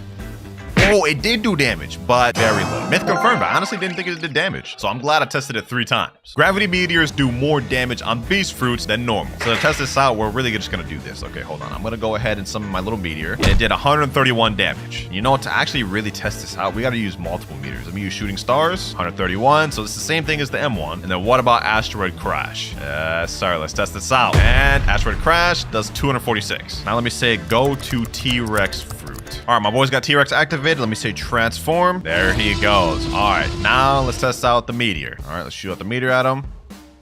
Oh, it did do damage, but very little. Myth confirmed, but I honestly didn't think it did damage. So I'm glad I tested it 3 times. Gravity meteors do more damage on beast fruits than normal. So to test this out, we're really just gonna do this. Okay, hold on. I'm gonna go ahead and summon my little meteor. And it did 131 damage. You know what? To actually really test this out, we gotta use multiple meteors. Let me use shooting stars, 131. So it's the same thing as the M1. And then what about asteroid crash? Sorry, let's test this out. And asteroid crash does 246. Now let me say go to T-Rex fruit. worked. All right, my boy's got T-Rex activated. Let me say transform. There he goes. All right, now let's test out the meteor. All right, let's shoot out the meteor at him.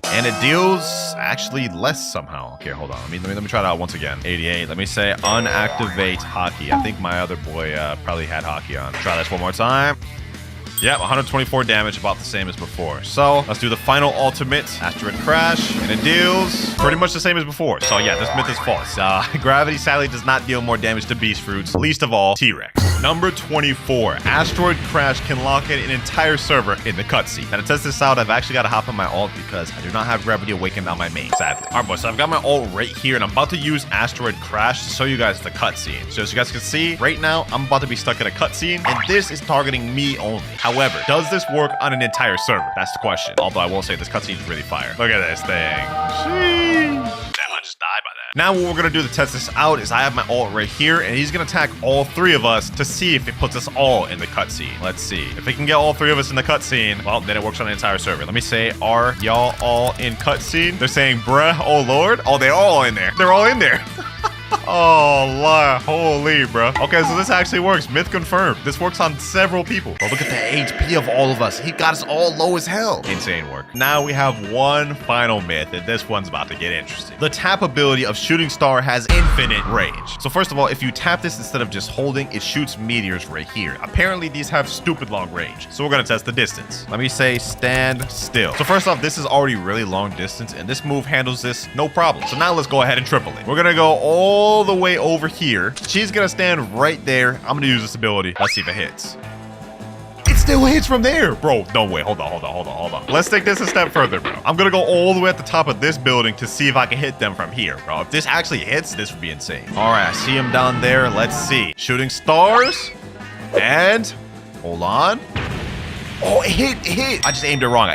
And it deals actually less somehow. Okay, hold on. Let me try it out once again. 88. Let me say unactivate hockey. I think my other boy probably had hockey on. Try this one more time. Yep, 124 damage, about the same as before. So let's do the final ultimate, Asteroid Crash, and it deals pretty much the same as before. So yeah, this myth is false. Gravity sadly does not deal more damage to beast fruits, least of all T-Rex. Number 24, Asteroid Crash can lock in an entire server in the cutscene. Now to test this out, I've actually got to hop on my ult because I do not have Gravity Awakened on my main, sadly. All right, boys, so I've got my ult right here, and I'm about to use Asteroid Crash to show you guys the cutscene. So as you guys can see, right now, I'm about to be stuck in a cutscene, and this is targeting me only. However, does this work on an entire server? That's the question. Although I will say this cutscene is really fire. Look at this thing. Sheesh. Damn, I just died by that. Now what we're going to do to test this out is I have my ult right here, and he's going to attack all three of us to see if it puts us all in the cutscene. Let's see. If it can get all three of us in the cutscene, well, then it works on the entire server. Let me say, are y'all all in cutscene? They're saying, bruh, oh lord. Oh, they're all in there. They're all in there. Oh, Lord. Holy, bro. Okay, so this actually works. Myth confirmed. This works on several people. But look at the HP of all of us. He got us all low as hell. Insane work. Now we have one final myth, and this one's about to get interesting. The tap ability of Shooting Star has infinite range. So first of all, if you tap this instead of just holding, it shoots meteors right here. Apparently, these have stupid long range. So we're going to test the distance. Let me say stand still. So first off, this is already really long distance, and this move handles this no problem. So now let's go ahead and triple it. We're going to go all the way over here. She's gonna stand right there. I'm gonna use this ability. Let's see if it hits. It still hits from there. Bro, no way. Hold on. Let's take this a step further, bro. I'm gonna go all the way at the top of this building to see if I can hit them from here, bro. If this actually hits, this would be insane. All right, I see him down there. Let's see. Shooting stars. And hold on. Oh, it hit. I just aimed it wrong.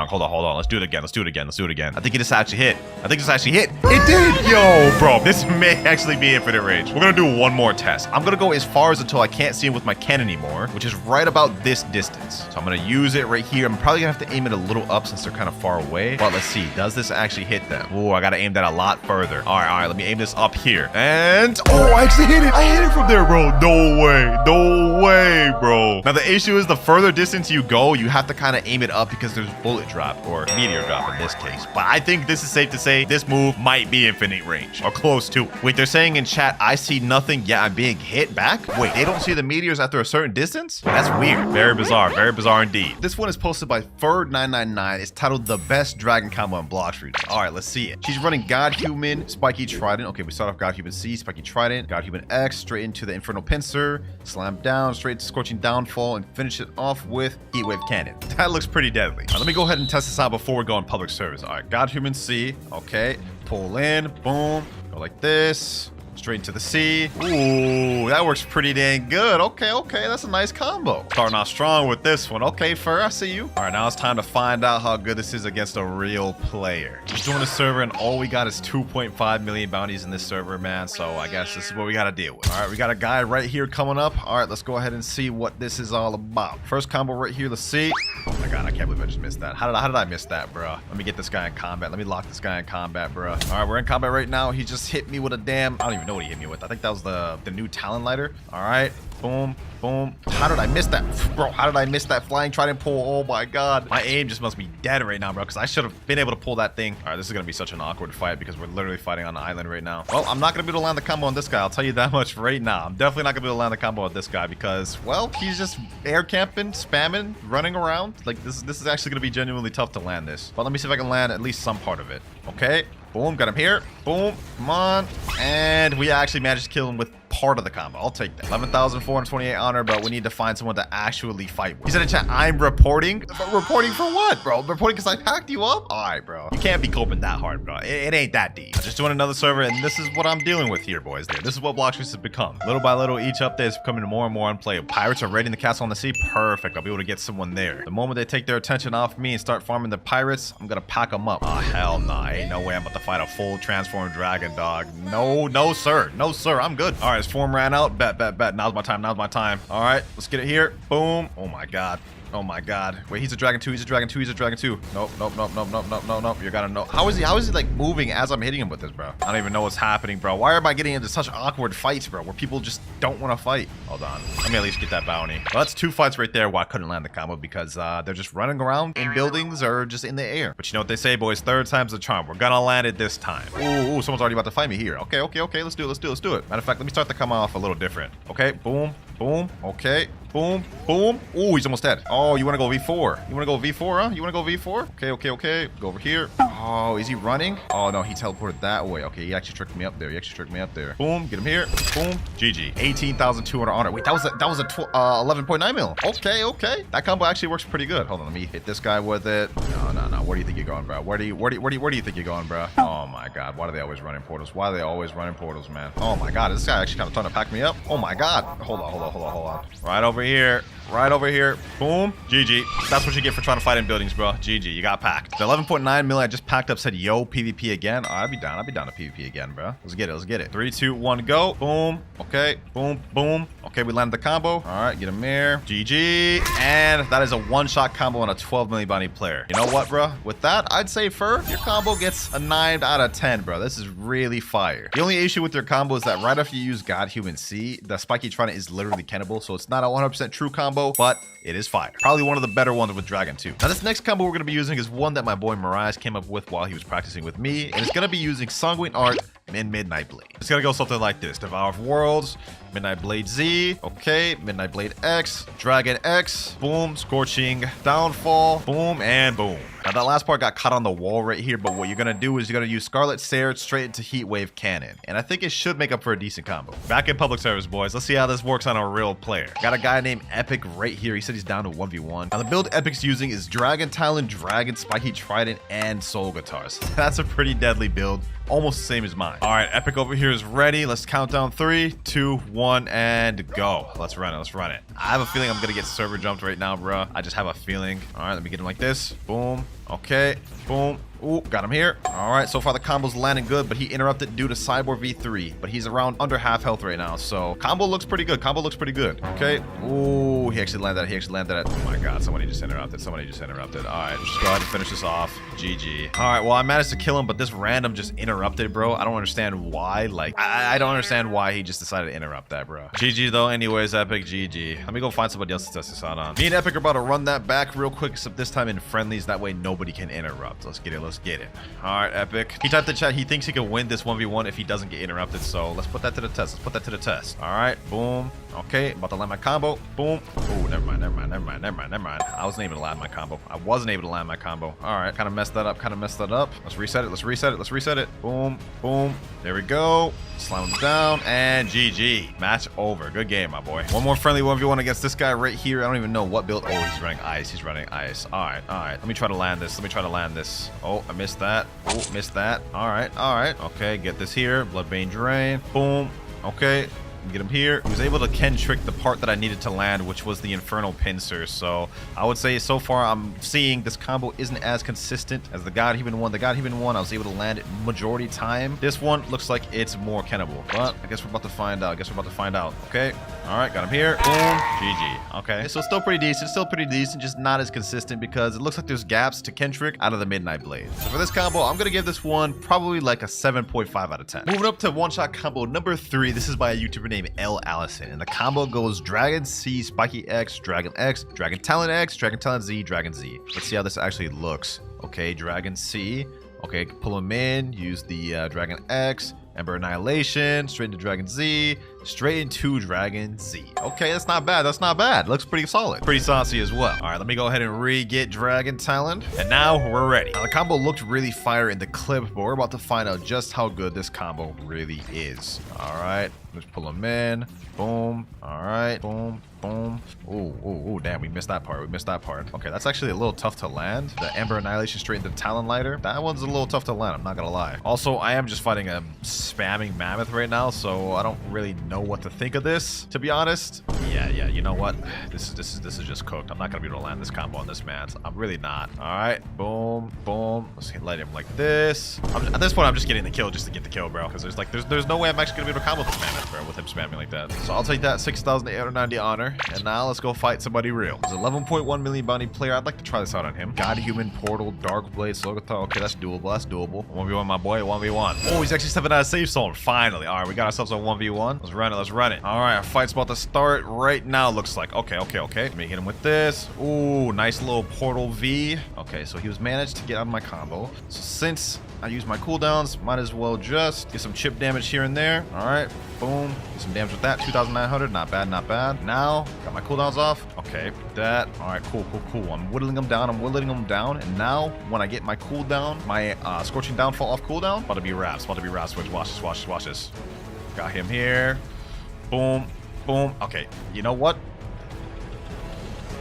Hold on. Let's do it again. I think it just actually hit. It did. Yo, bro, this may actually be infinite range. We're gonna do one more test. I'm gonna go as far as until I can't see him with my cannon anymore, which is right about this distance. So I'm gonna use it right here. I'm probably gonna have to aim it a little up since they're kind of far away. But let's see. Does this actually hit them? Ooh, I gotta aim that a lot further. All right. Let me aim this up here. And oh, I actually hit it. I hit it from there, bro. No way, bro. Now the issue is the further distance you go, you have to kind of aim it up because there's bullet drop or meteor drop in this case. But I think this is safe to say this move might be infinite range or close to. Wait, they're saying in chat, I see nothing. Yeah, I'm being hit back. Wait, they don't see the meteors after a certain distance? That's weird. Very bizarre indeed. This one is posted by Ferd999. It's titled The Best Dragon Combo in Blox Region. All right, let's see it. She's running God Human, Spiky Trident. Okay, we start off God Human C, Spiky Trident, God Human X, straight into the Infernal Pincer, slam down, straight to Scorching Downfall, and finish it off with Heatwave Cannon. That looks pretty deadly. Now, let me go ahead and test this out before we go on public service. All right, God Human C. Okay, pull in, boom, go like this. Straight into the sea. Ooh, that works pretty dang good. Okay, that's a nice combo. Starting off strong with this one. Okay, Fur, I see you. All right, now it's time to find out how good this is against a real player. Just doing a server, and all we got is 2.5 million bounties in this server, man. So I guess this is what we got to deal with. All right, we got a guy right here coming up. All right, let's go ahead and see what this is all about. First combo right here. Let's see. Oh my God, I can't believe I just missed that. How did I miss that, bro? Let me get this guy in combat. Let me lock this guy in combat, bro. All right, we're in combat right now. He just hit me with a damn, I don't even know what he hit me with. I think that was the new Talon Lighter. All right, boom. How did I miss that, bro? How did I miss that flying trident pull? Oh my God, my aim just must be dead right now, bro, because I should have been able to pull that thing. All right, this is gonna be such an awkward fight because we're literally fighting on an island right now. Well, I'm not gonna be able to land the combo on this guy. I'll tell you that much right now. I'm definitely not gonna be able to land the combo on this guy because, well, he's just air camping, spamming, running around. Like this is actually gonna be genuinely tough to land this. But let me see if I can land at least some part of it. Okay. Boom, got him here. Boom, come on. And we actually managed to kill him with part of the combo. I'll take that. 11,428 honor, but we need to find someone to actually fight with. He said in chat, I'm reporting. But reporting for what, bro? Reporting because I packed you up? All right, bro. You can't be coping that hard, bro. It ain't that deep. I'm just doing another server, and this is what I'm dealing with here, boys. This is what Blox has become. Little by little, each update is becoming more and more unplayable. Pirates are raiding the castle on the sea. Perfect. I'll be able to get someone there. The moment they take their attention off me and start farming the pirates, I'm gonna pack them up. Oh, hell nah. Ain't no way I'm about to fight a full transformed dragon, dog. No, sir. I'm good. All right, his form ran out. Bet. Now's my time. All right, let's get it here. Boom. Oh my God. Oh my god. Wait, he's a dragon 2. He's a dragon 2. He's a dragon 2. Nope, nope, nope, nope, nope, nope, nope, nope. You gotta know. How is he like moving as I'm hitting him with this, bro? I don't even know what's happening, bro. Why am I getting into such awkward fights, bro, where people just don't want to fight? Hold on. Let me at least get that bounty. Well, that's 2 fights right there where I couldn't land the combo because they're just running around in buildings or just in the air. But you know what they say, boys? Third time's the charm. We're gonna land it this time. Ooh, someone's already about to fight me here. Okay, okay, okay. Let's do it. Let's do it. Let's do it. Matter of fact, let me start the combo off a little different. Okay, boom, boom. Okay. Boom, boom. Ooh, he's almost dead. Oh, you want to go V4? You want to go V4, huh? You want to go V4? Okay, okay, okay. Go over here. Oh, is he running? Oh, no, he teleported that way. Okay, he actually tricked me up there. He actually tricked me up there. Boom, get him here. Boom, GG. 18,200 honor. Wait, that was a 11.9 mil. Okay, okay. That combo actually works pretty good. Hold on, let me hit this guy with it. No, no, no. Where do you think you're going, bro? Where do you think you're going, bro? Oh my God, why do they always run in portals? Why do they always run in portals, man? Oh my God, this guy actually kind of trying to pack me up. Oh my God. Hold on, hold on, hold on, hold on. Right over here. Right over here. Boom. GG. That's what you get for trying to fight in buildings, bro. GG. You got packed. The 11.9 mil I just packed up said, yo, PvP again. Oh, I'd be down. I'd be down to PvP again, bro. Let's get it. Let's get it. 3, 2, 1, go. Boom. Okay. Boom. Boom. Okay, we landed the combo. All right, get him there. GG. And that is a one-shot combo on a 12 million bounty player. You know what, bro? With that, I'd say Fur, your combo gets a 9 out of 10, bro. This is really fire. The only issue with your combo is that right after you use God Human C, the Spiky Trident is literally cannibal, so it's not a 100% true combo, but it is fire. Probably one of the better ones with Dragon 2. Now, this next combo we're going to be using is one that my boy Mirage came up with while he was practicing with me, and it's going to be using Sanguine Art and Midnight Blade. It's going to go something like this. Devour of Worlds, Midnight Blade Z, okay, Midnight Blade X, Dragon X, boom, Scorching Downfall, boom, and boom. Now, that last part got caught on the wall right here, but what you're going to do is you're going to use Scarlet Sarah straight into Heat Wave Cannon, and I think it should make up for a decent combo. Back in public service, boys. Let's see how this works on a real player. Got a guy named Epic right here. He said he's down to 1v1. Now, the build Epic's using is Dragon Talon, Dragon, Spiky Trident, and Soul Guitars. That's a pretty deadly build. Almost the same as mine. All right, Epic over here is ready. Let's count down 3, 2, 1, and go. Let's run it. Let's run it. I have a feeling I'm going to get server jumped right now, bro. I just have a feeling. All right, let me get him like this. Boom. Okay. Boom. Ooh, got him here. All right, so far the combo's landing good, but he interrupted due to Cyborg V3, but he's around under half health right now, so combo looks pretty good. Combo looks pretty good. Okay. Ooh, he actually landed that. He actually landed that. Oh my God, somebody just interrupted. Somebody just interrupted. All right, just go ahead and finish this off. GG. All right, well, I managed to kill him, but this random just interrupted, bro. I don't understand why. Like, I don't understand why he just decided to interrupt that, bro. GG, though. Anyways, Epic, GG. Let me go find somebody else to test this out on. Me and Epic are about to run that back real quick, except this time in friendlies. That way, nobody can interrupt. Let's get it. Let's get it. All right, Epic. He typed in chat. He thinks he can win this 1v1 if he doesn't get interrupted. So let's put that to the test. Let's put that to the test. All right. Boom. Okay. About to land my combo. Boom. Oh, never mind. Never mind. Never mind. Never mind. Never mind. I wasn't able to land my combo. I wasn't able to land my combo. All right. Kind of messed that up. Kind of messed that up. Let's reset it. Let's reset it. Let's reset it. Boom. Boom. There we go. Slam him down. And GG. Match over. Good game, my boy. One more friendly 1v1 against this guy right here. I don't even know what build. Oh, he's running ice. He's running ice. All right. All right. Let me try to land this. Let me try to land this. Oh, I missed that. Oh, missed that. All right. All right. Okay. Get this here. Bloodbane Drain. Boom. Okay. Get him here. He was able to Ken trick the part that I needed to land, which was the Infernal Pincer. So I would say so far I'm seeing this combo isn't as consistent as the God Human one. The God Human one I was able to land it majority time. This one looks like it's more Kennable, but I guess we're about to find out. I guess we're about to find out. Okay. All right. Got him here. Boom. GG. Okay. So still pretty decent. Still pretty decent. Just not as consistent because it looks like there's gaps to Ken trick out of the Midnight Blade. So for this combo, I'm going to give this one probably like a 7.5 out of 10. Moving up to one-shot combo number 3. This is by a YouTuber named L. Allison, and the combo goes Dragon C, Spiky X, Dragon Talon X, Dragon Talon Z, Dragon Z. Let's see how this actually looks. Okay, Dragon C. Okay, pull him in, use the Dragon X, Ember Annihilation, straight into Dragon Z, straight into Dragon Z. Okay, that's not bad. That's not bad. Looks pretty solid. Pretty saucy as well. All right, let me go ahead and re-get Dragon Talon. And now we're ready. Now, the combo looked really fire in the clip, but we're about to find out just how good this combo really is. All right, let's pull him in. Boom. All right. Boom. Boom. Ooh, damn, we missed that part. We missed that part. Okay, that's actually a little tough to land. The Ember Annihilation straight into Talon Lighter. That one's a little tough to land, I'm not gonna lie. Also, I am just fighting a spamming mammoth right now, so I don't really know know what to think of this, to be honest. Yeah, you know what? This is just cooked. I'm not gonna be able to land this combo on this man. I'm really not. All right, boom, boom. Let's light him like this. At this point, I'm just getting the kill just to get the kill, bro. Because there's no way I'm actually gonna be able to combo this man, bro, with him spamming like that. So I'll take that 6,890 honor. And now let's go fight somebody real. There's 11.1 million bounty player. I'd like to try this out on him. God Human, Portal, Dark Blade, Slogathar. Okay, that's doable. That's doable. 1v1, my boy. 1v1. Oh, he's actually stepping out of safe zone. Finally. All right, we got ourselves a 1v1. Let's run it. Let's run it. All right, our fight's about to start right now, looks like. Okay. Let me hit him with this. Ooh, nice little portal V. Okay, so he was managed to get out of my combo. So since I use my cooldowns, might as well just get some chip damage here and there. All right, boom. Get some damage with that. 2,900. Not bad, not bad. Now, got my cooldowns off. Okay, that. All right, cool. I'm whittling them down. And now, when I get my cooldown, my Scorching Downfall off cooldown, about to be wraps. Watch this. Got him here. Boom. Okay, you know what?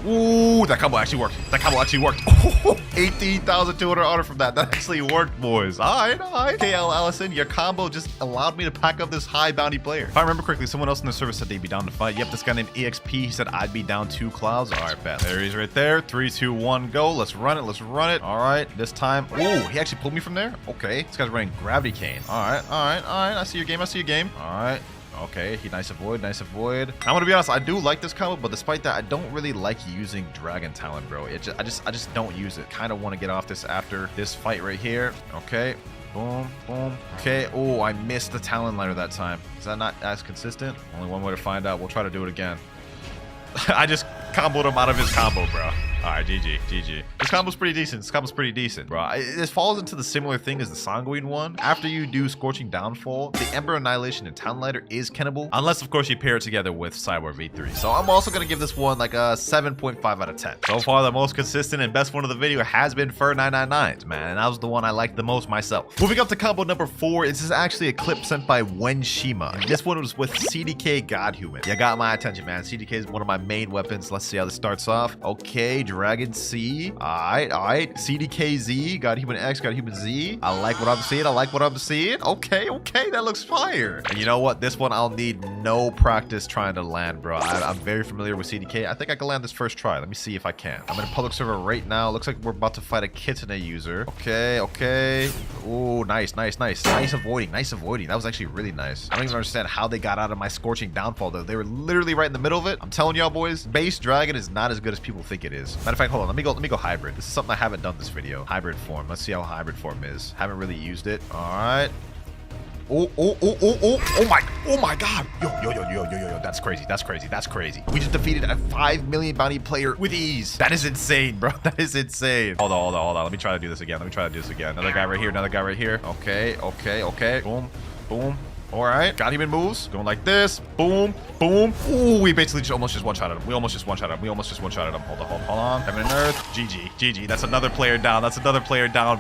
Ooh, that combo actually worked. 18,200 honor from that. That actually worked, boys. All right. KL Allison, your combo just allowed me to pack up this high bounty player. If I remember correctly, someone else in the server said they'd be down to fight. Yep, this guy named EXP, he said I'd be down 2 clouds. All right, bet. There he is right there. 3, 2, 1, go. Let's run it. All right, this time. Ooh, he actually pulled me from there? Okay, this guy's running Gravity Cane. All right. I see your game. All right. Okay, nice avoid. I'm gonna be honest, I do like this combo, but despite that, I don't really like using Dragon Talon, bro. I just don't use it. Kind of want to get off this after this fight right here. Okay, boom. Okay, oh, I missed the Talon liner that time. Is that not as consistent? Only one way to find out. We'll try to do it again. I just comboed him out of his combo, bro. All right, GG. This combo's pretty decent. Bro. This falls into the similar thing as the Sanguine one. After you do Scorching Downfall, the Ember Annihilation and Talon Lighter is kennable, unless, of course, you pair it together with Cyborg V3. So I'm also going to give this one like a 7.5 out of 10. So far, the most consistent and best one of the video has been Fur 999s, man. And that was the one I liked the most myself. Moving up to combo number 4, this is actually a clip sent by Wenshima. And this one was with CDK Godhuman. You got my attention, man. CDK is one of my main weapons. Let's see how this starts off. Okay, Dragon C. All right. CDKZ, Godhuman X, Godhuman Z. I like what I'm seeing. Okay, that looks fire. And you know what? This one I'll need no practice trying to land, bro. I'm very familiar with CDK. I think I can land this first try. Let me see if I can. I'm in a public server right now. Looks like we're about to fight a Kitsune user. Okay. Ooh, nice. Nice avoiding. That was actually really nice. I don't even understand how they got out of my Scorching Downfall, though. They were literally right in the middle of it. I'm telling y'all, boys, base Dragon is not as good as people think it is. Matter of fact, hold on. Let me go hybrid. This is something I haven't done this video. Hybrid form. Let's see how hybrid form is. Haven't really used it. All right. Oh my god. Yo. That's crazy. We just defeated a 5 million bounty player with ease. That is insane, bro. That is insane. Hold on. Let me try to do this again. Another guy right here. Okay. Boom. All right, got him in moves. Going like this. Boom. Ooh, we basically almost just one-shotted him. We almost just one-shotted him. Hold on. Heaven and Earth. GG. That's another player down,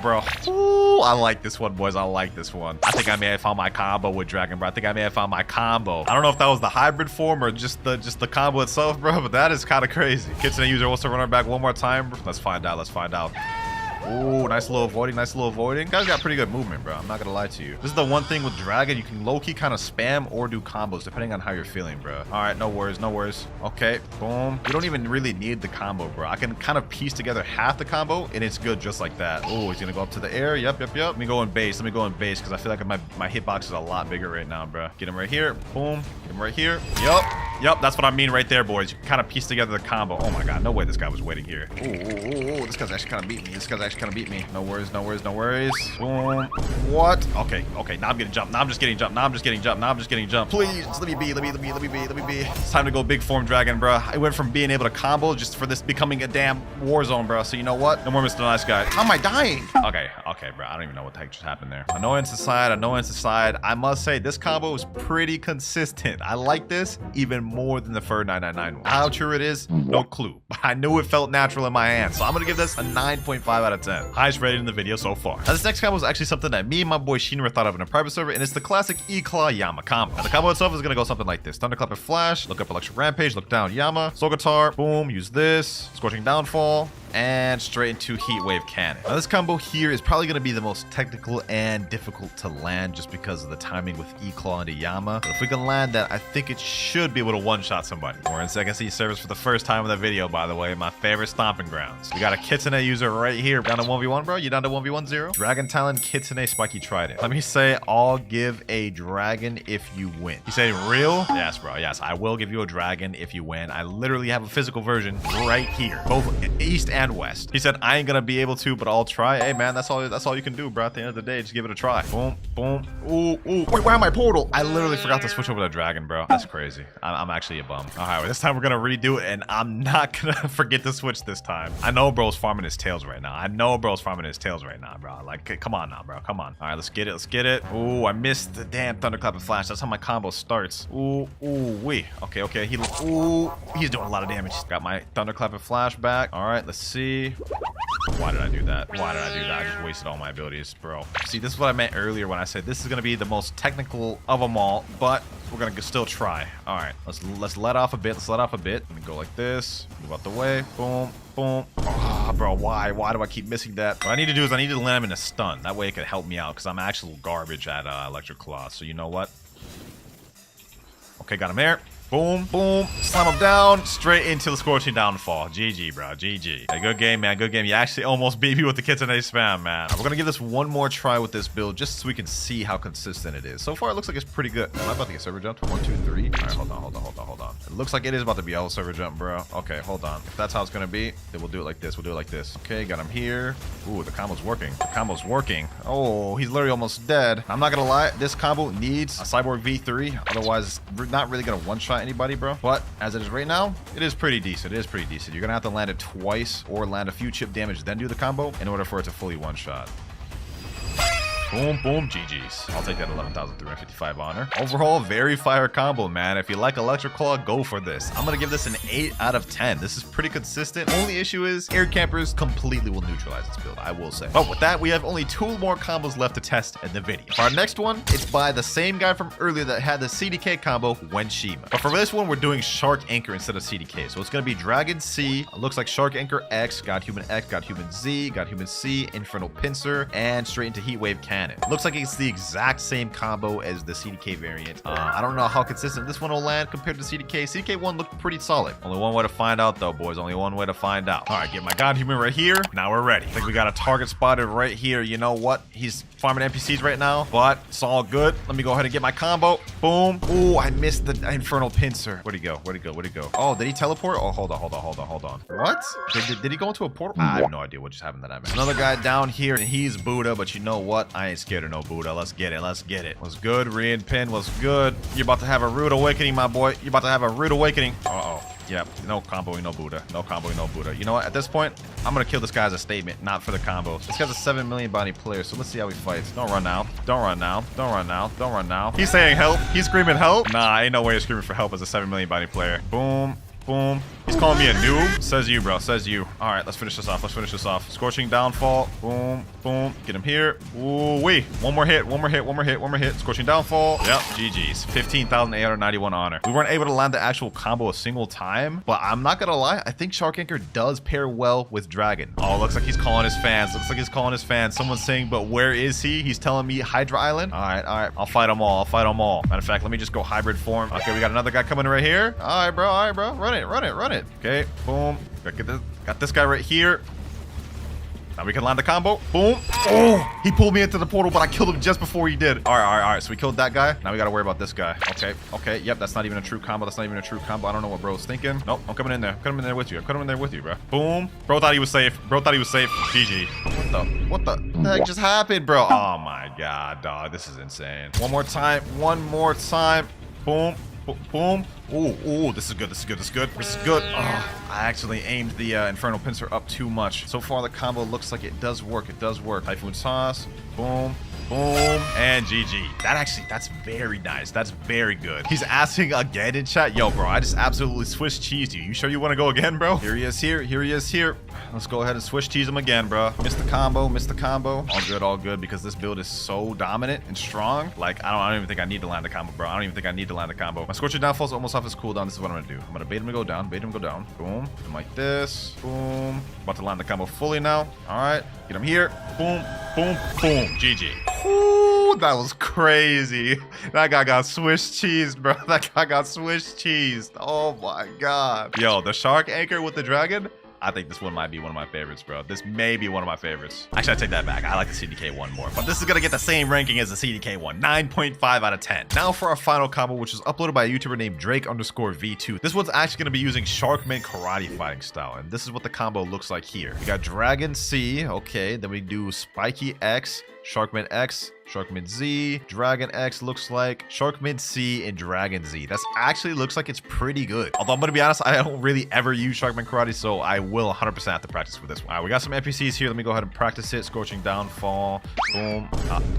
bro. Ooh, I like this one, boys. I think I may have found my combo with Dragon, bro. I don't know if that was the hybrid form or just the combo itself, bro, but that is kind of crazy. Kitsune user wants to run her back one more time. Let's find out. Ooh, nice little avoiding. Guys got pretty good movement, bro. I'm not gonna lie to you. This is the one thing with Dragon. You can low-key kind of spam or do combos depending on how you're feeling, bro. All right, no worries. Okay, boom. You don't even really need the combo, bro. I can kind of piece together half the combo, and it's good just like that. Oh, he's gonna go up to the air. Yep. Let me go in base, because I feel like my hitbox is a lot bigger right now, bro. Get him right here. Boom. Get him right here. Yep. That's what I mean right there, boys. You kind of piece together the combo. Oh my god, no way this guy was waiting here. Ooh. This guy's actually kind of beat me. No worries. Boom. What? Okay. Now I'm getting jumped. Now I'm just getting jumped. Please, just let me be. It's time to go big form Dragon, bro. I went from being able to combo just for this becoming a damn war zone, bro. So you know what? No more Mr. Nice Guy. How am I dying? Okay, bro. I don't even know what the heck just happened there. Annoyance aside, I must say this combo is pretty consistent. I like this even more than the Fur 999 one. How true it is, no clue. But I knew it felt natural in my hand, so I'm gonna give this a 9.5 out of 10. Highest rated in the video so far. Now this next combo is actually something that me and my boy Shinra thought of in a private server, and it's the classic E-Claw Yama combo. Now the combo itself is gonna go something like this. Thunderclap and Flash, look up Electric Rampage, look down Yama, Soul Guitar, boom, use this, Scorching Downfall, and straight into Heat Wave Cannon. Now, this combo here is probably going to be the most technical and difficult to land just because of the timing with E-Claw into Yama. But if we can land that, I think it should be able to one-shot somebody. We're in second seat service for the first time in the video, by the way. My favorite stomping grounds. We got a Kitsune user right here. Down to 1v1, bro? You down to 1v1-0? Dragon Talon, Kitsune, Spiky Trident. Let me say, I'll give a dragon if you win. You say real? Yes, bro. Yes, I will give you a dragon if you win. I literally have a physical version right here, both east and west. He said I ain't gonna be able to, but I'll try. Hey man, that's all you can do, bro. At the end of the day, just give it a try. Boom, boom. Ooh, ooh. Wait, where am I portal? I literally forgot to switch over to dragon, bro. That's crazy. I'm actually a bum. All right, well, this time we're gonna redo it, and I'm not gonna forget to switch this time. I know bro's farming his tails right now. Bro. Like, come on now, bro. Come on. All right, let's get it. Let's get it. Ooh, I missed the damn thunderclap and flash. That's how my combo starts. Ooh, ooh, wee. Okay, okay. Ooh, he's doing a lot of damage. Got my thunderclap and flash back. All right, let's see. Why did I do that? I just wasted all my abilities, bro. See, this is what I meant earlier when I said this is gonna be the most technical of them all, but we're gonna still try. All right, let's let off a bit. Let me go like this. Move out the way. Boom, boom. Ah, bro, why do I keep missing that? What I need to do is I need to land him in a stun. That way it could help me out because I'm actual garbage at WinterKloudz. So you know what? Okay, got him there. Boom, boom, slam him down, straight into the Scorching Downfall. GG, bro, GG. Hey, good game, man, good game. You actually almost beat me with the Kitsune spam, man. We're gonna give this one more try with this build just so we can see how consistent it is. So far, it looks like it's pretty good. Am I about to get server jumped? 1, 2, 3. All right, hold on. It looks like it is about to be a server jump, bro. Okay, hold on. If that's how it's gonna be, then we'll do it like this. Okay, got him here. Ooh, the combo's working. Oh, he's literally almost dead. I'm not gonna lie, this combo needs a Cyborg V3. Otherwise, we're not really gonna one-shot anybody, bro. But as it is right now, it is pretty decent. You're gonna have to land it twice or land a few chip damage, then do the combo in order for it to fully one-shot. Boom, boom, GG's. I'll take that 11,355 honor. Overall, very fire combo, man. If you like WinterKloudz, go for this. I'm gonna give this an 8 out of 10. This is pretty consistent. Only issue is air campers completely will neutralize this build, I will say. But with that, we have only 2 more combos left to test in the video. For our next one, it's by the same guy from earlier that had the CDK combo, Wenshima. But for this one, we're doing Shark Anchor instead of CDK. So it's gonna be Dragon C. It looks like Shark Anchor X, God Human X, God Human Z, God Human C, Infernal Pincer, and straight into Heat Wave Cannon. Looks like it's the exact same combo as the CDK variant. I don't know how consistent this one will land compared to CDK. CDK one looked pretty solid. Only one way to find out though, boys. Only one way to find out. All right, get my God Human right here. Now we're ready. I think we got a target spotted right here. You know what? He's farming NPCs right now, but it's all good. Let me go ahead and get my combo. Boom. Ooh, I missed the Infernal Pincer. Where'd he go? Oh, did he teleport? Oh, hold on. What? Did he go into a portal? I have no idea what just happened to that man. Another guy down here, and he's Buddha, but you know what? I ain't scared of no Buddha. Let's get it. What's good? Rian Pin, what's good? You're about to have a rude awakening, my boy. Uh-oh. Yep, no comboing, no Buddha. You know what? At this point, I'm gonna kill this guy as a statement, not for the combo. This guy's a 7 million body player, so let's see how he fights. Don't run now. He's saying help. He's screaming help. Nah, ain't no way he's screaming for help as a 7 million body player. Boom. Boom. He's calling me a noob. Says you, bro. Says you. All right, let's finish this off. Scorching Downfall. Boom. Boom. Get him here. Ooh, wee. One more hit. Scorching Downfall. Yep. GG's. 15,891 honor. We weren't able to land the actual combo a single time, but I'm not gonna lie. I think Shark Anchor does pair well with Dragon. Oh, looks like he's calling his fans. Someone's saying, but where is he? He's telling me Hydra Island. All right. I'll fight them all. Matter of fact, let me just go hybrid form. Okay, we got another guy coming right here. All right, bro. Run it. Okay, boom. Got this guy right here. Now we can land the combo. Boom. Oh, he pulled me into the portal, but I killed him just before he did. All right. So we killed that guy. Now we got to worry about this guy. Okay. Yep, that's not even a true combo. I don't know what bro's thinking. Nope, I'm coming in there. I'm coming in there with you, bro. Boom. Bro thought he was safe. GG. What the heck just happened, bro? Oh my God, dog. This is insane. One more time. Boom. Boom. Ooh, this is good. Oh, I actually aimed the Infernal Pincer up too much. So far, the combo looks like it does work. Typhoon Toss. Boom. Boom, and GG. That's very nice. That's very good. He's asking again in chat. Yo, bro, I just absolutely Swiss cheesed you. You sure you want to go again, bro? Here he is here. Here he is here. Let's go ahead and Swiss cheese him again, bro. Missed the combo. Missed the combo. All good, because this build is so dominant and strong. Like, I don't even think I need to land the combo, bro. I don't even think I need to land the combo. My Scorcher Downfall's almost off his cooldown. This is what I'm gonna do. I'm gonna bait him to go down. Bait him to go down. Boom. Hit him like this. Boom. About to land the combo fully now. All right. Get him here. Boom. Boom. Boom. GG. Ooh, that was crazy. That guy got Swiss cheese, bro. That guy got Swiss cheese. Oh my god. Yo, the shark anchor with the dragon. I think this one might be one of my favorites, bro. This may be one of my favorites. Actually, I take that back. I like the CDK one more. But this is going to get the same ranking as the CDK one. 9.5 out of 10. Now for our final combo, which is uploaded by a YouTuber named Drake_V2. This one's actually going to be using Sharkman karate fighting style. And this is what the combo looks like here. We got Dragon C. Okay. Then we do Spiky X. Sharkman X, Sharkman Z, Dragon X looks like, Sharkman C, and Dragon Z. That's actually looks like it's pretty good. Although I'm gonna be honest, I don't really ever use Sharkman Karate, so I will 100% have to practice with this one. All right, we got some NPCs here. Let me go ahead and practice it. Scorching Downfall. Boom.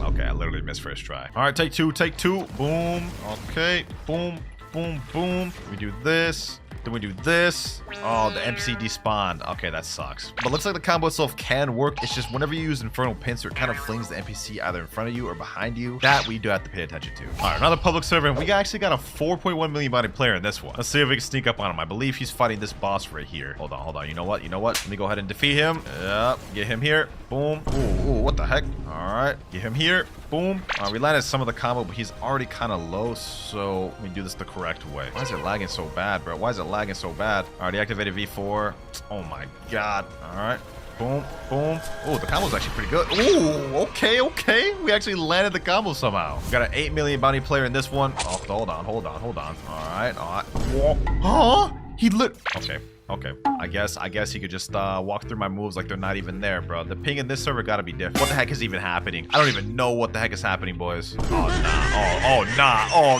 Okay, I literally missed first try. All right, take two. Boom. Okay. Boom. Boom. Boom. We do this. Then we do this. Oh, the NPC despawned. Okay, that sucks. But looks like the combo itself can work. It's just whenever you use Infernal Pincer, it kind of flings the NPC either in front of you or behind you. That we do have to pay attention to. All right, another public server. And we actually got a 4.1 million body player in this one. Let's see if we can sneak up on him. I believe he's fighting this boss right here. Hold on. You know what? Let me go ahead and defeat him. Yep. Get him here. Boom. Ooh, what the heck? All right. Get him here. Boom. All right, we landed some of the combo, but he's already kind of low, so we do this the correct way. Why is it lagging so bad, bro? Why is it lagging so bad? All right, deactivated V4. Oh my god. All right. Boom. Oh, the combo's actually pretty good. Ooh, okay. We actually landed the combo somehow. We got an 8 million bounty player in this one. Oh, hold on. All right. Whoa. Huh? He lit. Okay. I guess he could just walk through my moves like they're not even there, bro. The ping in this server gotta be different. What the heck is even happening? I don't even know what the heck is happening, boys. Oh,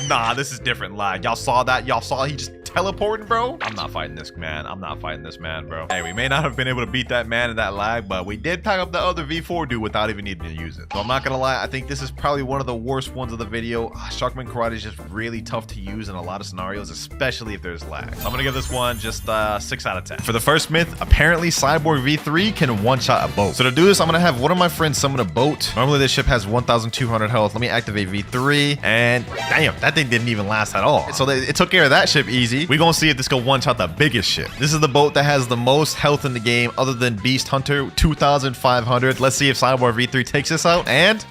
nah. This is different lag. Y'all saw that? Y'all saw he just teleporting, bro? I'm not fighting this man, bro. Hey, we may not have been able to beat that man in that lag, but we did pack up the other V4 dude without even needing to use it. So I'm not gonna lie, I think this is probably one of the worst ones of the video. Sharkman Karate is just really tough to use in a lot of scenarios, especially if there's lag. So I'm gonna give this one just 6 out of 10. For the first myth, apparently Cyborg V3 can one-shot a boat. So to do this, I'm gonna have one of my friends summon a boat. Normally this ship has 1,200 health. Let me activate V3, and damn, that thing didn't even last at all. So it took care of that ship easy. We gonna see if this can one-shot the biggest ship. This is the boat that has the most health in the game other than Beast Hunter, 2,500. Let's see if Cyborg V3 takes this out, and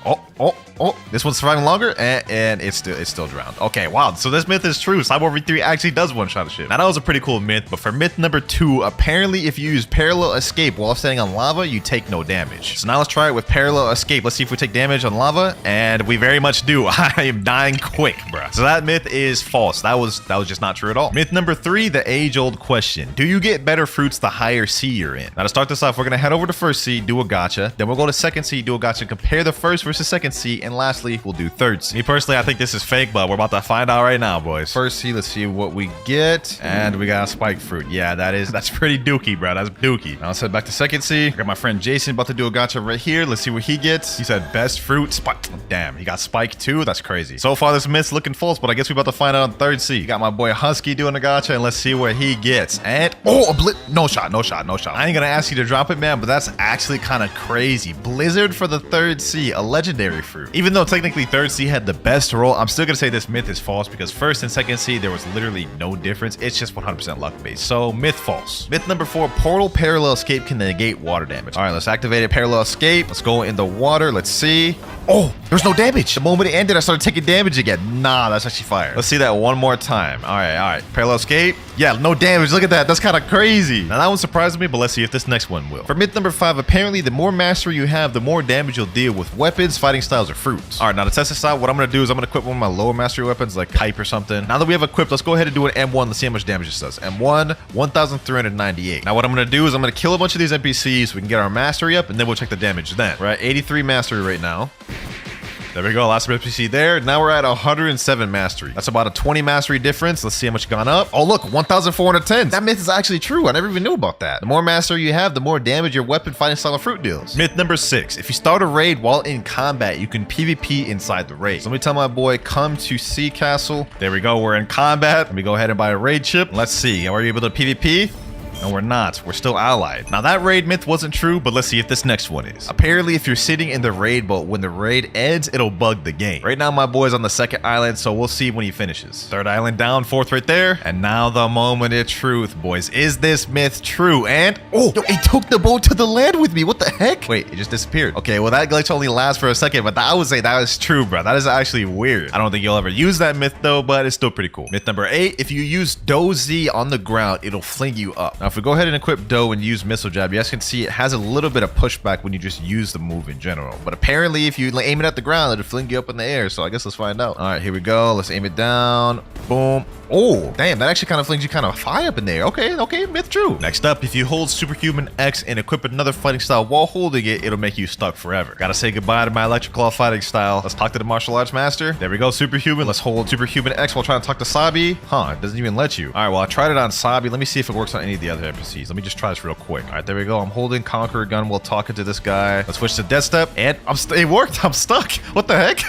this one's surviving longer, and it's still drowned. Okay, wow. So this myth is true. Cyborg V3 actually does one-shot a ship. Now that was a pretty cool myth, but for myth number 2, apparently if you use Parallel Escape while standing on lava, you take no damage. So now let's try it with Parallel Escape. Let's see if we take damage on lava, and we very much do. I am dying quick, bruh. So that myth is false. That was just not true at all. Myth number 3, the age-old question. Do you get better fruits the higher C you're in? Now to start this off, we're gonna head over to first C, do a gacha. Then we'll go to second C, do a gacha, compare the first versus second C, and lastly, we'll do third C. Me personally, I think this is fake, but we're about to find out right now, boys. First C, let's see what we get. And we got a spike fruit. Yeah, that's pretty dookie, bro. That's dookie. Now let's head back to second C. I got my friend Jason about to do a gacha right here. Let's see what he gets. He said best fruit, spike. Damn, he got spike too. That's crazy. So far, this myth's looking false, but I guess we about to find out on third C. Got my boy Husky doing a gacha, and let's see what he gets. And no shot. I ain't gonna ask you to drop it, man, but that's actually kind of crazy. Blizzard for the third C, a legendary fruit. Even though technically third C had the best roll, I'm still gonna say this myth is false because first and second C there was literally no difference. It's just 100% luck based. So myth false. Myth number 4, portal parallel escape can negate water damage. All right, let's activate it. Parallel escape. Let's go in the water. Let's see. Oh, there's no damage. The moment it ended, I started taking damage again. Nah, that's actually fire. Let's see that one more time. All right. Parallel escape. Yeah, no damage. Look at that. That's kind of crazy. Now that one surprised me, but let's see if this next one will. For myth number 5, apparently the more mastery you have, the more damage you'll deal with weapons, fighting styles, or fruits. All right, now to test this out, what I'm gonna do is I'm gonna equip one of my lower mastery weapons like Hype or something. Now that we have equipped, let's go ahead and do an M1. Let's see how much damage this does. M1, 1,398. Now what I'm gonna do is I'm gonna kill a bunch of these NPCs so we can get our mastery up, and then we'll check the damage then. We're at 83 mastery right now. There we go. Last myth we see there. Now we're at 107 mastery. That's about a 20 mastery difference. Let's see how much gone up. Oh, look, 1,410. That myth is actually true. I never even knew about that. The more mastery you have, the more damage your weapon fighting style of fruit deals. Myth number 6. If you start a raid while in combat, you can PvP inside the raid. So let me tell my boy, come to Sea Castle. There we go. We're in combat. Let me go ahead and buy a raid chip. Let's see. Are you able to PvP? No, we're not. We're still allied. Now, that raid myth wasn't true, but let's see if this next one is. Apparently, if you're sitting in the raid boat, when the raid ends, it'll bug the game. Right now, my boy's on the 2nd island, so we'll see when he finishes. 3rd island down, 4th right there. And now the moment of truth, boys. Is this myth true? And, oh, yo, it took the boat to the land with me. What the heck? Wait, it just disappeared. Okay, well, that glitch only lasts for a second, but I would say that is true, bro. That is actually weird. I don't think you'll ever use that myth, though, but it's still pretty cool. Myth number 8, if you use DoZ on the ground, it'll fling you up. Now, if we go ahead and equip Doe and use missile jab, you guys can see it has a little bit of pushback when you just use the move in general, but apparently if you aim it at the ground, it'll fling you up in the air. So I guess let's find out. All right, here we go. Let's aim it down. Boom. Oh, damn, that actually kind of flings you kind of high up in there. Okay, myth true. Next up, if you hold Superhuman X and equip another fighting style while holding it, it'll make you stuck forever. Gotta say goodbye to my electric claw fighting style. Let's talk to the martial arts master. There we go, Superhuman. Let's hold Superhuman X while trying to talk to Sabi. Huh, it doesn't even let you. All right, well, I tried it on Sabi. Let me see if it works on any of the other NPCs. Let me just try this real quick. All right, there we go. I'm holding Conqueror gun while talking to this guy. Let's switch to Death Step, and it worked. I'm stuck. What the heck?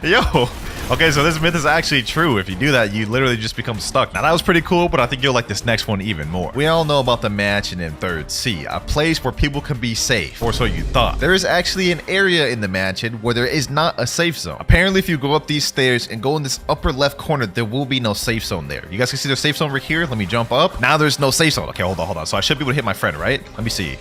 Yo. Okay, so this myth is actually true. If you do that, you literally just become stuck. Now, that was pretty cool, but I think you'll like this next one even more. We all know about the mansion in 3rd Sea, a place where people can be safe, or so you thought. There is actually an area in the mansion where there is not a safe zone. Apparently, if you go up these stairs and go in this upper left corner, there will be no safe zone there. You guys can see the safe zone over here. Let me jump up. Now there's no safe zone. Okay, hold on. So I should be able to hit my friend, right? Let me see.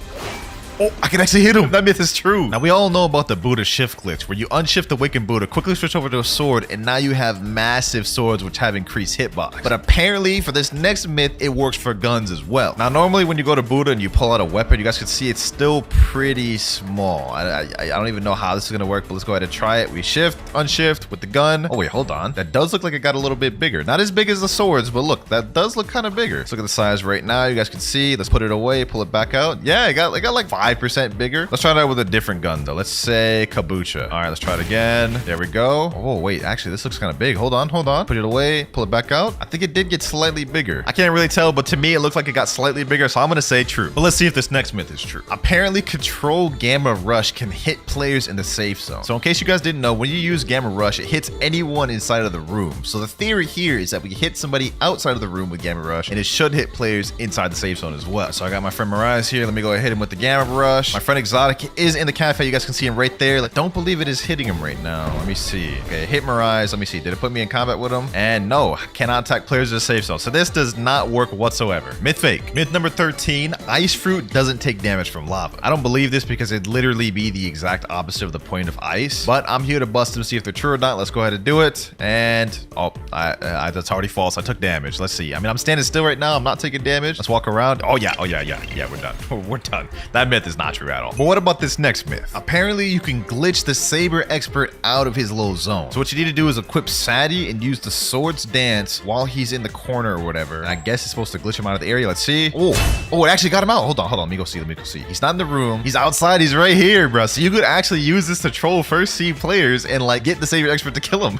Oh, I can actually hit him. That myth is true. Now, we all know about the Buddha shift glitch, where you unshift the Wicked Buddha, quickly switch over to a sword, and now you have massive swords which have increased hitbox. But apparently, for this next myth, it works for guns as well. Now, normally when you go to Buddha and you pull out a weapon, you guys can see it's still pretty small. I don't even know how this is going to work, but let's go ahead and try it. We shift, unshift with the gun. Oh, wait, hold on. That does look like it got a little bit bigger. Not as big as the swords, but look, that does look kind of bigger. Let's look at the size right now. You guys can see. Let's put it away, pull it back out. Yeah, it got like 5% bigger. Let's try it out with a different gun, though. Let's say Kabucha. All right, let's try it again. There we go. Oh, wait, actually, this looks kind of big. Hold on. Put it away, pull it back out. I think it did get slightly bigger. I can't really tell, but to me, it looks like it got slightly bigger, so I'm going to say true. But let's see if this next myth is true. Apparently, Control Gamma Rush can hit players in the safe zone. So in case you guys didn't know, when you use Gamma Rush, it hits anyone inside of the room. So the theory here is that we hit somebody outside of the room with Gamma Rush, and it should hit players inside the safe zone as well. So I got my friend Mirage here. Let me go ahead and hit him with the Gamma Rush. My friend Exotic is in the cafe. You guys can see him right there. Like, don't believe it is hitting him right now. Let me see. Okay, hit Mirage. Let me see. Did it put me in combat with him? And no, cannot attack players in the safe zone. So this does not work whatsoever. Myth fake. Myth number 13, ice fruit doesn't take damage from lava. I don't believe this because it'd literally be the exact opposite of the point of ice, but I'm here to bust them, see if they're true or not. Let's go ahead and do it. And oh, that's already false. I took damage. Let's see. I mean, I'm standing still right now. I'm not taking damage. Let's walk around. Oh yeah, we're done. We're done. That myth is not true at all. But what about this next myth? Apparently, you can glitch the Saber Expert out of his little zone. So what you need to do is equip Sadie and use the Swords Dance while he's in the corner or whatever. And I guess it's supposed to glitch him out of the area. Let's see. Oh, it actually got him out. Hold on. Let me go see. He's not in the room. He's outside. He's right here, bro. So you could actually use this to troll first seed players and like get the Saber Expert to kill him.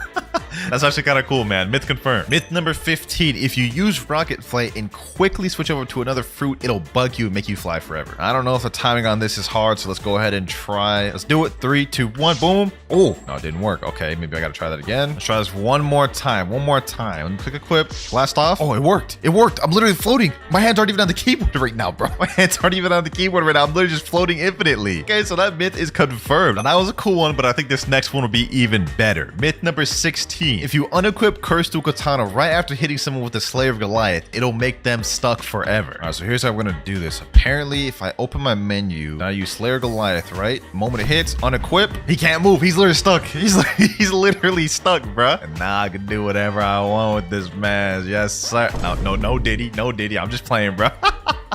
That's actually kind of cool, man. Myth confirmed. Myth number 15. If you use Rocket Flight and quickly switch over to another fruit, it'll bug you and make you fly forever. I don't know if the timing on this is hard, so let's go ahead and try. Let's do it. 3, 2, 1. Boom. Oh, no, it didn't work. Okay, maybe I got to try that again. Let's try this one more time. Let me click equip. Blast off. Oh, it worked. I'm literally floating. My hands aren't even on the keyboard right now, bro. My hands aren't even on the keyboard right now. I'm literally just floating infinitely. Okay, so that myth is confirmed. And that was a cool one, but I think this next one will be even better. Myth number 16. If you unequip Curse to Katana right after hitting someone with the Slayer of Goliath, it'll make them stuck forever. All right, so here's how we're gonna do this. Apparently, if I open my menu, I use Slayer Goliath, right? Moment it hits, unequip, he can't move. He's literally stuck. He's literally stuck, bro. And now I can do whatever I want with this man. Yes, sir. No, Diddy. I'm just playing, bro.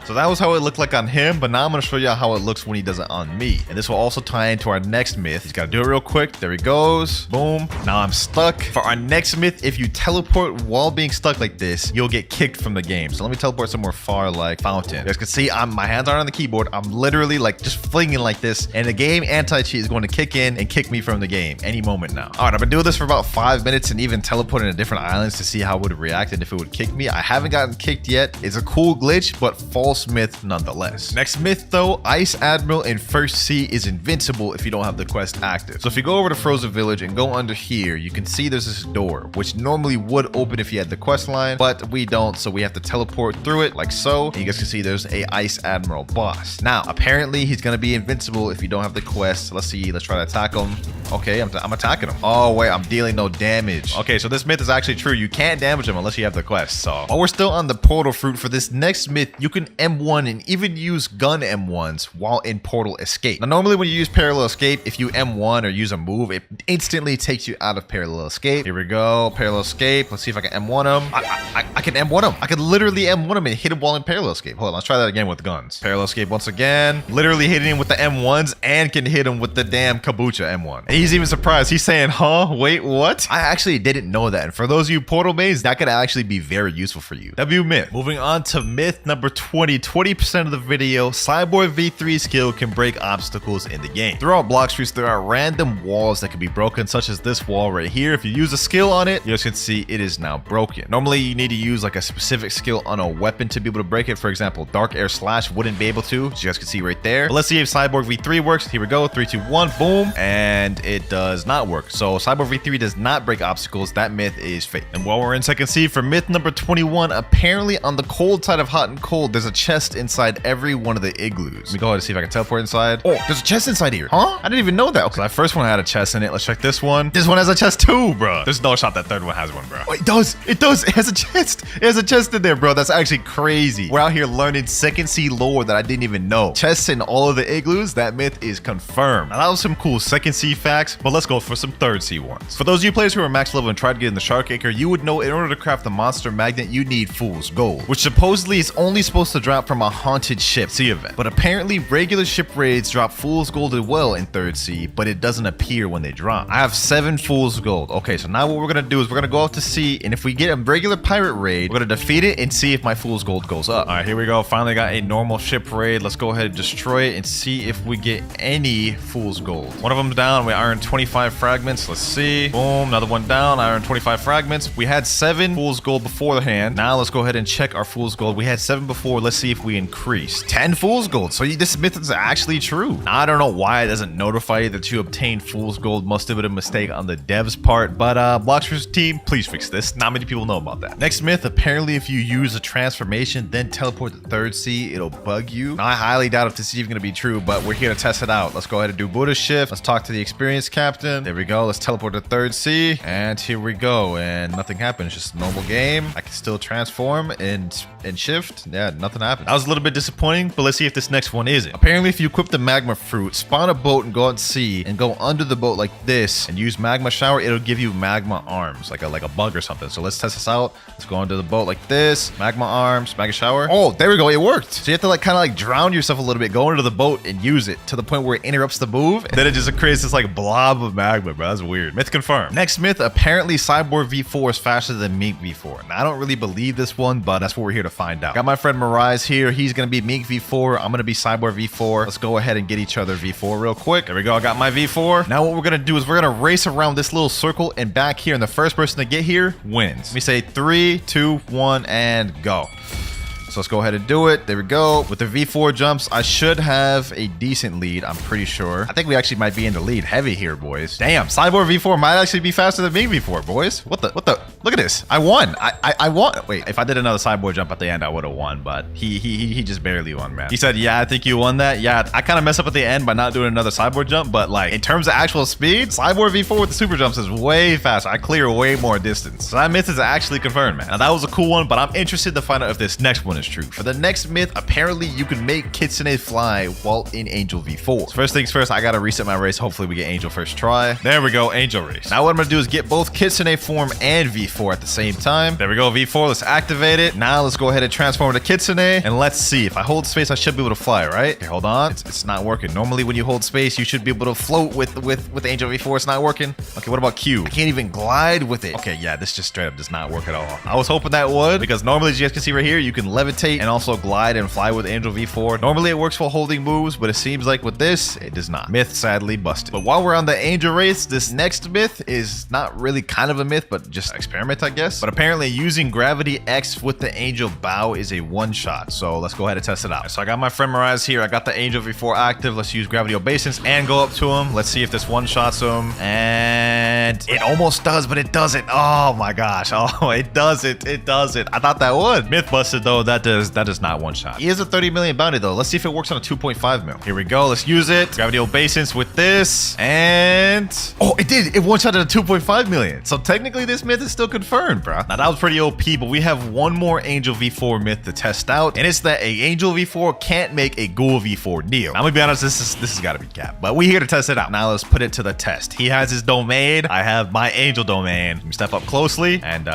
So that was how it looked like on him, but now I'm going to show you how it looks when he does it on me. And this will also tie into our next myth. He's got to do it real quick. There he goes. Boom. Now I'm stuck. For our next myth, if you teleport while being stuck like this, you'll get kicked from the game. So let me teleport somewhere far like fountain. You guys can see my hands aren't on the keyboard. I'm literally like just flinging like this, and the game anti-cheat is going to kick in and kick me from the game any moment now. All right, I've been doing this for about 5 minutes and even teleporting to different islands to see how it would react and if it would kick me. I haven't gotten kicked yet. It's a cool glitch, but false myth nonetheless. Next myth though, Ice Admiral in First Sea is invincible if you don't have the quest active. So if you go over to Frozen Village and go under here, you can see there's this door, which normally would open if you had the quest line, but we don't, so we have to teleport through it like so. And you guys can see there's a Ice Admiral boss. Now, apparently he's gonna be invincible if you don't have the quest. Let's see, let's try to attack him. Okay, I'm attacking him. Oh wait, I'm dealing no damage. Okay, so this myth is actually true. You can't damage him unless you have the quest. So while we're still on the portal fruit, for this next myth, you can M1 and even use gun M1s while in portal escape. Now normally when you use parallel escape, if you M1 or use a move, it instantly takes you out of parallel escape. Here we go, parallel escape. Let's see if I can M1 him. I can M1 him. I can literally M1 him and hit him while in parallel escape. Hold on, let's try that again with guns. Parallel escape once again. Literally hitting him with the M1s and can hit him with the damn Kabucha M1. And he's even surprised. He's saying, huh? Wait, what? I actually didn't know that. And for those of you portal mains, that could actually be very useful for you. W myth. Moving on to myth number 20. 20% of the video, Cyborg V3 skill can break obstacles in the game. Throughout block streets, there are random walls that can be broken, such as this wall right here. If you use a skill on it, you guys can see it is now broken. Normally, you need to use like a specific skill on a weapon to be able to break it. For example, Dark Air Slash wouldn't be able to, as you guys can see right there. But let's see if Cyborg V3 works. Here we go. 3, 2, 1, boom. And it does not work. So Cyborg V3 does not break obstacles. That myth is fake. And while we're in second C, for myth number 21, apparently on the cold side of hot and cold, there's a chest inside every one of the igloos. Let me go ahead and see if I can teleport inside. Oh, there's a chest inside here. Huh? I didn't even know that. Okay, that first one had a chest in it. Let's check this one. This one has a chest too, bro. There's no shot that third one has one, bro. Oh, it does. It does. It has a chest. It has a chest in there, bro. That's actually crazy. We're out here learning second C lore that I didn't even know. Chests in all of the igloos. That myth is confirmed. Now that was some cool second C facts, but let's go for some third C ones. For those of you players who are max level and tried to get in the Shark Acre, you would know in order to craft the monster magnet, you need Fool's Gold, which supposedly is only supposed to drop from a haunted ship C event. But apparently regular ship raids drop Fool's Gold as well in third C, but it doesn't appear when they drop. I have 7 Fool's Gold. Okay, so now what we're gonna do is we're gonna go out to sea, and if we get a regular pirate raid, we're gonna defeat it and see if my Fool's Gold goes up. All right, here we go. Finally got a normal ship raid. Let's go ahead and destroy it and see if we get any Fool's Gold. One of them's down. We iron 25 fragments. Let's see. Boom, another one down. Iron 25 fragments. We had 7 Fool's Gold beforehand. Now let's go ahead and check our Fool's Gold. We had 7 before. Let's see if we increase. 10 Fool's Gold. So this myth is actually true. Now, I don't know why it doesn't notify you that you obtained Fool's Gold. Must have been a mistake on the dev's part, but Blox's team, please fix this. Not many people know about that. Next myth, apparently if you use a transformation, then teleport to third C, it'll bug you. Now, I highly doubt if this is even gonna be true, but we're here to test it out. Let's go ahead and do Buddha shift. Let's talk to the experienced captain. There we go. Let's teleport to third C, and here we go. And nothing happens. Just a normal game. I can still transform and shift. Yeah, nothing happened. That was a little bit disappointing, but let's see if this next one isn't. Apparently, if you equip the magma fruit, spawn a boat and go out to sea, and go under the boat like this, and use magma shower, it'll give you magma arms, like a bug or something. So let's test this out. Let's go under the boat like this. Magma arms, magma shower. Oh, there we go. It worked. So you have to like kind of like drown yourself a little bit, go into the boat and use it to the point where it interrupts the move, and then it just creates this like blob of magma, bro. That's weird. Myth confirmed. Next myth, apparently Cyborg V4 is faster than Mink V4. Now, I don't really believe this one, but that's what we're here to find out. Got my friend Mirai here. He's gonna be Mink V4. I'm gonna be Cyborg V4. Let's go ahead and get each other V4 real quick. There we go. I got my V4. Now what we're gonna do is we're gonna race around this little circle and back here, and the first person to get here wins. Let me say 3, 2, 1, and go. So let's go ahead and do it. There we go. With the V4 jumps, I should have a decent lead, I'm pretty sure. I think we actually might be in the lead heavy here, boys. Damn, Cyborg V4 might actually be faster than Mink V4, boys. What the? Look at this. I won. I won. Wait, if I did another Cyborg jump at the end, I would have won, but he just barely won, man. He said, yeah, I think you won that. Yeah, I kind of messed up at the end by not doing another Cyborg jump, but like in terms of actual speed, Cyborg V4 with the super jumps is way faster. I clear way more distance. So that myth is actually confirmed, man. Now that was a cool one, but I'm interested to find out if this next one is true. For the next myth, apparently you can make Kitsune fly while in Angel V4. So first things first, I gotta reset my race. Hopefully we get Angel first try. There we go, Angel race. Now what I'm gonna do is get both Kitsune form and V4 at the same time. There we go, V4, let's activate it. Now let's go ahead and transform to Kitsune, and let's see. If I hold space, I should be able to fly, right? Okay, hold on. It's not working. Normally when you hold space, you should be able to float with Angel V4. It's not working. Okay, what about Q? I can't even glide with it. Okay, yeah, this just straight up does not work at all. I was hoping that would, because normally, as you guys can see right here, you can levitate and also glide and fly with Angel V4. Normally it works while holding moves, but it seems like with this, it does not. Myth sadly busted. But while we're on the Angel race, this next myth is not really kind of a myth, but just an experiment, I guess. But apparently using Gravity X with the Angel Bow is a one-shot. So let's go ahead and test it out. So I got my friend Mirage here. I got the Angel V4 active. Let's use Gravity Obeisance and go up to him. Let's see if this one-shots him. And it almost does, but it doesn't. Oh my gosh. Oh, it doesn't. It doesn't. I thought that would. Myth busted though. That does not one-shot. He is a 30 million bounty though. Let's see if it works on a 2.5 mil. Here we go. Let's use it. Gravity Obeisance with this. And oh, it did. It one-shot at a 2.5 million. So technically this myth is still confirmed, bro. Now that was pretty OP, but we have one more Angel V4 myth to test out, and it's that a Angel V4 can't make a Ghoul V4 Neo. I'm gonna be honest, this has got to be cap, but we here to test it out. Now let's put it to the test. He has his domain. I have my Angel domain. Let me step up closely and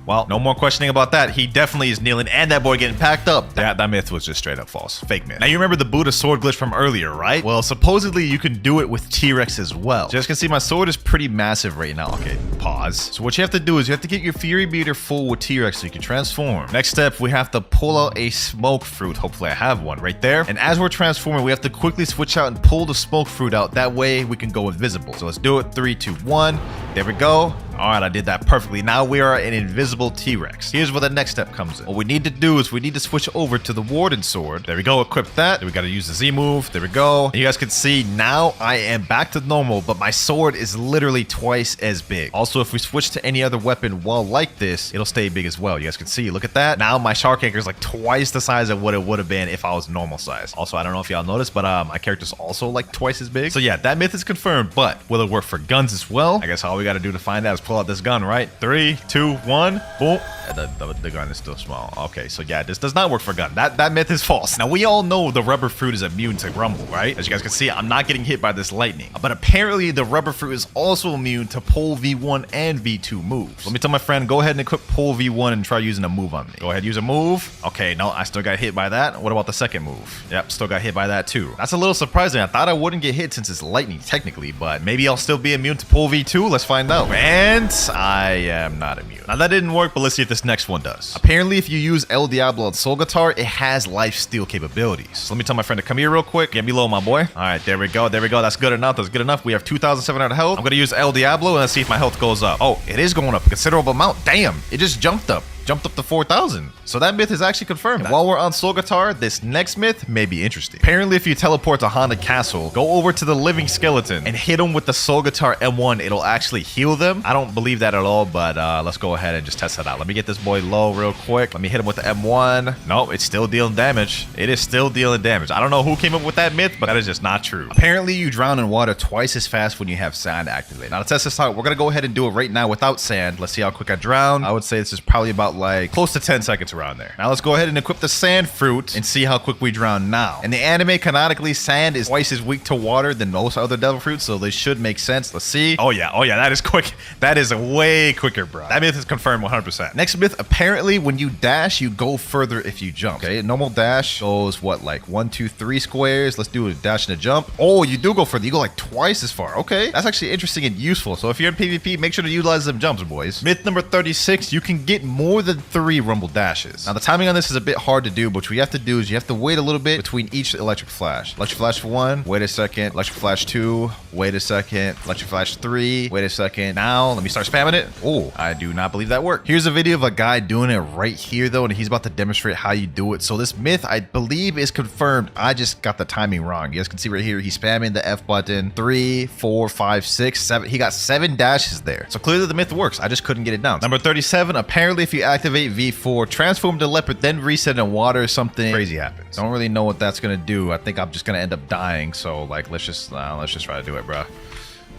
well, no more questioning about that. He definitely is kneeling, and that boy getting packed up. That myth was just straight up false. Fake myth. Now, you remember the Buddha sword glitch from earlier, right? Well, supposedly you can do it with T-Rex as well. So you guys can see my sword is pretty massive right now. Okay, pause. So what you have to do is you have to get your Fury Meter full with T-Rex so you can transform. Next step, we have to pull out a smoke fruit. Hopefully I have one right there. And as we're transforming, we have to quickly switch out and pull the smoke fruit out. That way we can go invisible. So let's do it. 3, 2, 1. There we go. All right, I did that perfectly. Now we are an invisible T-Rex. Here's where the next step comes in. What we need to do is we need to switch over to the Warden Sword. There we go, equip that. Then we gotta use the Z move. There we go. And you guys can see now I am back to normal, but my sword is literally twice as big. Also, if we switch to any other weapon while like this, it'll stay big as well. You guys can see, look at that. Now my shark anchor is like twice the size of what it would have been if I was normal size. Also, I don't know if y'all noticed, but my character's also like twice as big. So yeah, that myth is confirmed, but will it work for guns as well? I guess all we gotta do to find out is pull out this gun, right? 3, 2, 1, boom. The gun is still small. Okay, so yeah, this does not work for gun. That myth is false. Now, we all know the rubber fruit is immune to rumble, right? As you guys can see, I'm not getting hit by this lightning. But apparently, the rubber fruit is also immune to pole V1 and V2 moves. Let me tell my friend, go ahead and equip pole V1 and try using a move on me. Go ahead, use a move. Okay, no, I still got hit by that. What about the second move? Yep, still got hit by that too. That's a little surprising. I thought I wouldn't get hit since it's lightning technically, but maybe I'll still be immune to pole V2. Let's find out. And I am not immune. Now, that didn't work, but let's see if this next one does. Apparently, if you use El Diablo on Soul Guitar, it has life steal capabilities. So let me tell my friend to come here real quick. Get me low, my boy. All right, there we go. There we go. That's good enough. That's good enough. We have 2,700 health. I'm going to use El Diablo and let's see if my health goes up. Oh, it is going up a considerable amount. Damn, it just jumped up to 4,000. So that myth is actually confirmed. And while we're on Soul Guitar, this next myth may be interesting. Apparently, if you teleport to Haunted Castle, go over to the living skeleton and hit them with the Soul Guitar M1, it'll actually heal them. I don't believe that at all, but let's go ahead and just test that out. Let me get this boy low real quick. Let me hit him with the M1. No, it's still dealing damage. It is still dealing damage. I don't know who came up with that myth, but that is just not true. Apparently, you drown in water twice as fast when you have sand activated. Now, to test this out, we're going to go ahead and do it right now without sand. Let's see how quick I drown. I would say this is probably about like close to 10 seconds around there. Now let's go ahead and equip the sand fruit and see how quick we drown now. In the anime, canonically, sand is twice as weak to water than most other devil fruits, so they should make sense. Let's see. Oh yeah, that is quick. That is way quicker, bro. That myth is confirmed 100%. Next myth, apparently when you dash, you go further if you jump. Okay, normal dash goes what, like 1, 2, 3 squares. Let's do a dash and a jump. Oh, you do go further. You go like twice as far. Okay, that's actually interesting and useful. So if you're in PvP, make sure to utilize them jumps, boys. Myth number 36, you can get more than 3 rumble dashes. Now the timing on this is a bit hard to do, but what you have to do is you have to wait a little bit between each electric flash. Electric flash 1, wait a second. Electric flash 2, wait a second. Electric flash 3, wait a second. Now let me start spamming it. Oh, I do not believe that worked. Here's a video of a guy doing it right here though, and he's about to demonstrate how you do it. So this myth, I believe, is confirmed. I just got the timing wrong. You guys can see right here, he's spamming the F button. 3, 4, 5, 6, 7. He got 7 dashes there. So clearly the myth works. I just couldn't get it down. Number 37, apparently if you activate V4, transform to leopard, then reset in water, something crazy happens. Don't really know what that's gonna do. I think I'm just gonna end up dying. So like, let's just try to do it, bro.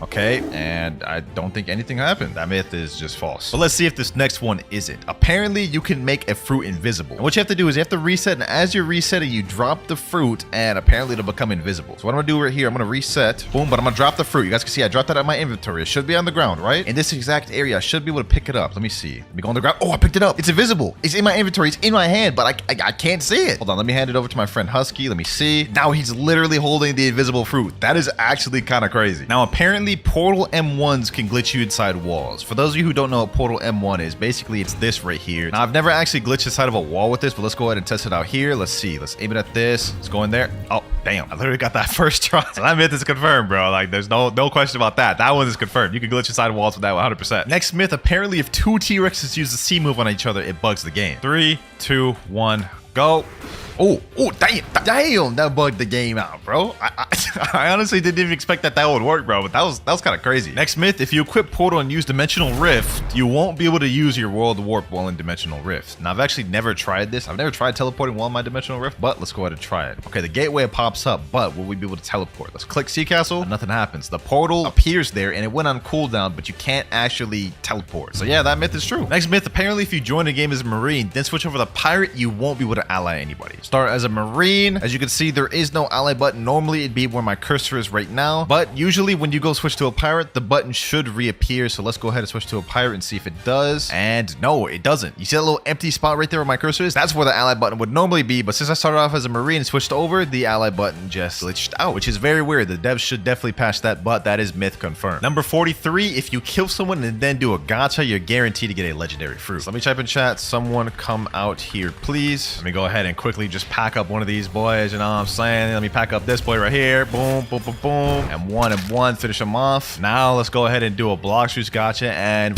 Okay, and I don't think anything happened. That myth is just false. But let's see if this next one isn't. Apparently, you can make a fruit invisible. And what you have to do is you have to reset, and as you're resetting, you drop the fruit, and apparently it'll become invisible. So what I'm gonna do right here, I'm gonna reset. Boom, but I'm gonna drop the fruit. You guys can see I dropped that out of my inventory. It should be on the ground, right? In this exact area, I should be able to pick it up. Let me see. Let me go on the ground. Oh, I picked it up. It's invisible. It's in my inventory. It's in my hand, but I can't see it. Hold on, let me hand it over to my friend Husky. Let me see. Now he's literally holding the invisible fruit. That is actually kind of crazy. Now, apparently, Portal M1s can glitch you inside walls. For those of you who don't know what Portal M1 is, basically it's this right here. Now, I've never actually glitched inside of a wall with this, but let's go ahead and test it out here. Let's see. Let's aim it at this. Let's go in there. Oh, damn. I literally got that first try. So that myth is confirmed, bro. Like, there's no question about that. That one is confirmed. You can glitch inside walls with that 100%. Next myth, apparently if two T-Rexes use the C move on each other, it bugs the game. 3, 2, 1, go. Oh, damn, that bugged the game out, bro. I honestly didn't even expect that would work, bro, but that was kind of crazy. Next myth, if you equip Portal and use Dimensional Rift, you won't be able to use your World Warp while in Dimensional Rift. Now, I've actually never tried this. I've never tried teleporting while in my Dimensional Rift, but let's go ahead and try it. Okay, the gateway pops up, but will we be able to teleport? Let's click Sea Castle, and nothing happens. The portal appears there, and it went on cooldown, but you can't actually teleport. So yeah, that myth is true. Next myth, apparently if you join a game as a Marine, then switch over to Pirate, you won't be able to ally anybody. Start as a Marine. As you can see, there is no ally button. Normally, it'd be where my cursor is right now, but usually when you go switch to a pirate, the button should reappear. So let's go ahead and switch to a pirate and see if it does. And no, it doesn't. You see that little empty spot right there where my cursor is? That's where the ally button would normally be, but since I started off as a Marine and switched over, the ally button just glitched out, which is very weird. The devs should definitely patch that, but that is myth confirmed. Number 43, if you kill someone and then do a gacha, you're guaranteed to get a legendary fruit. So let me type in chat, someone come out here, please. Let me go ahead and quickly just pack up one of these boys, you know what I'm saying? Let me pack up this boy right here. Boom, boom, boom, boom. And one, finish him off. Now let's go ahead and do a Blox juice gotcha and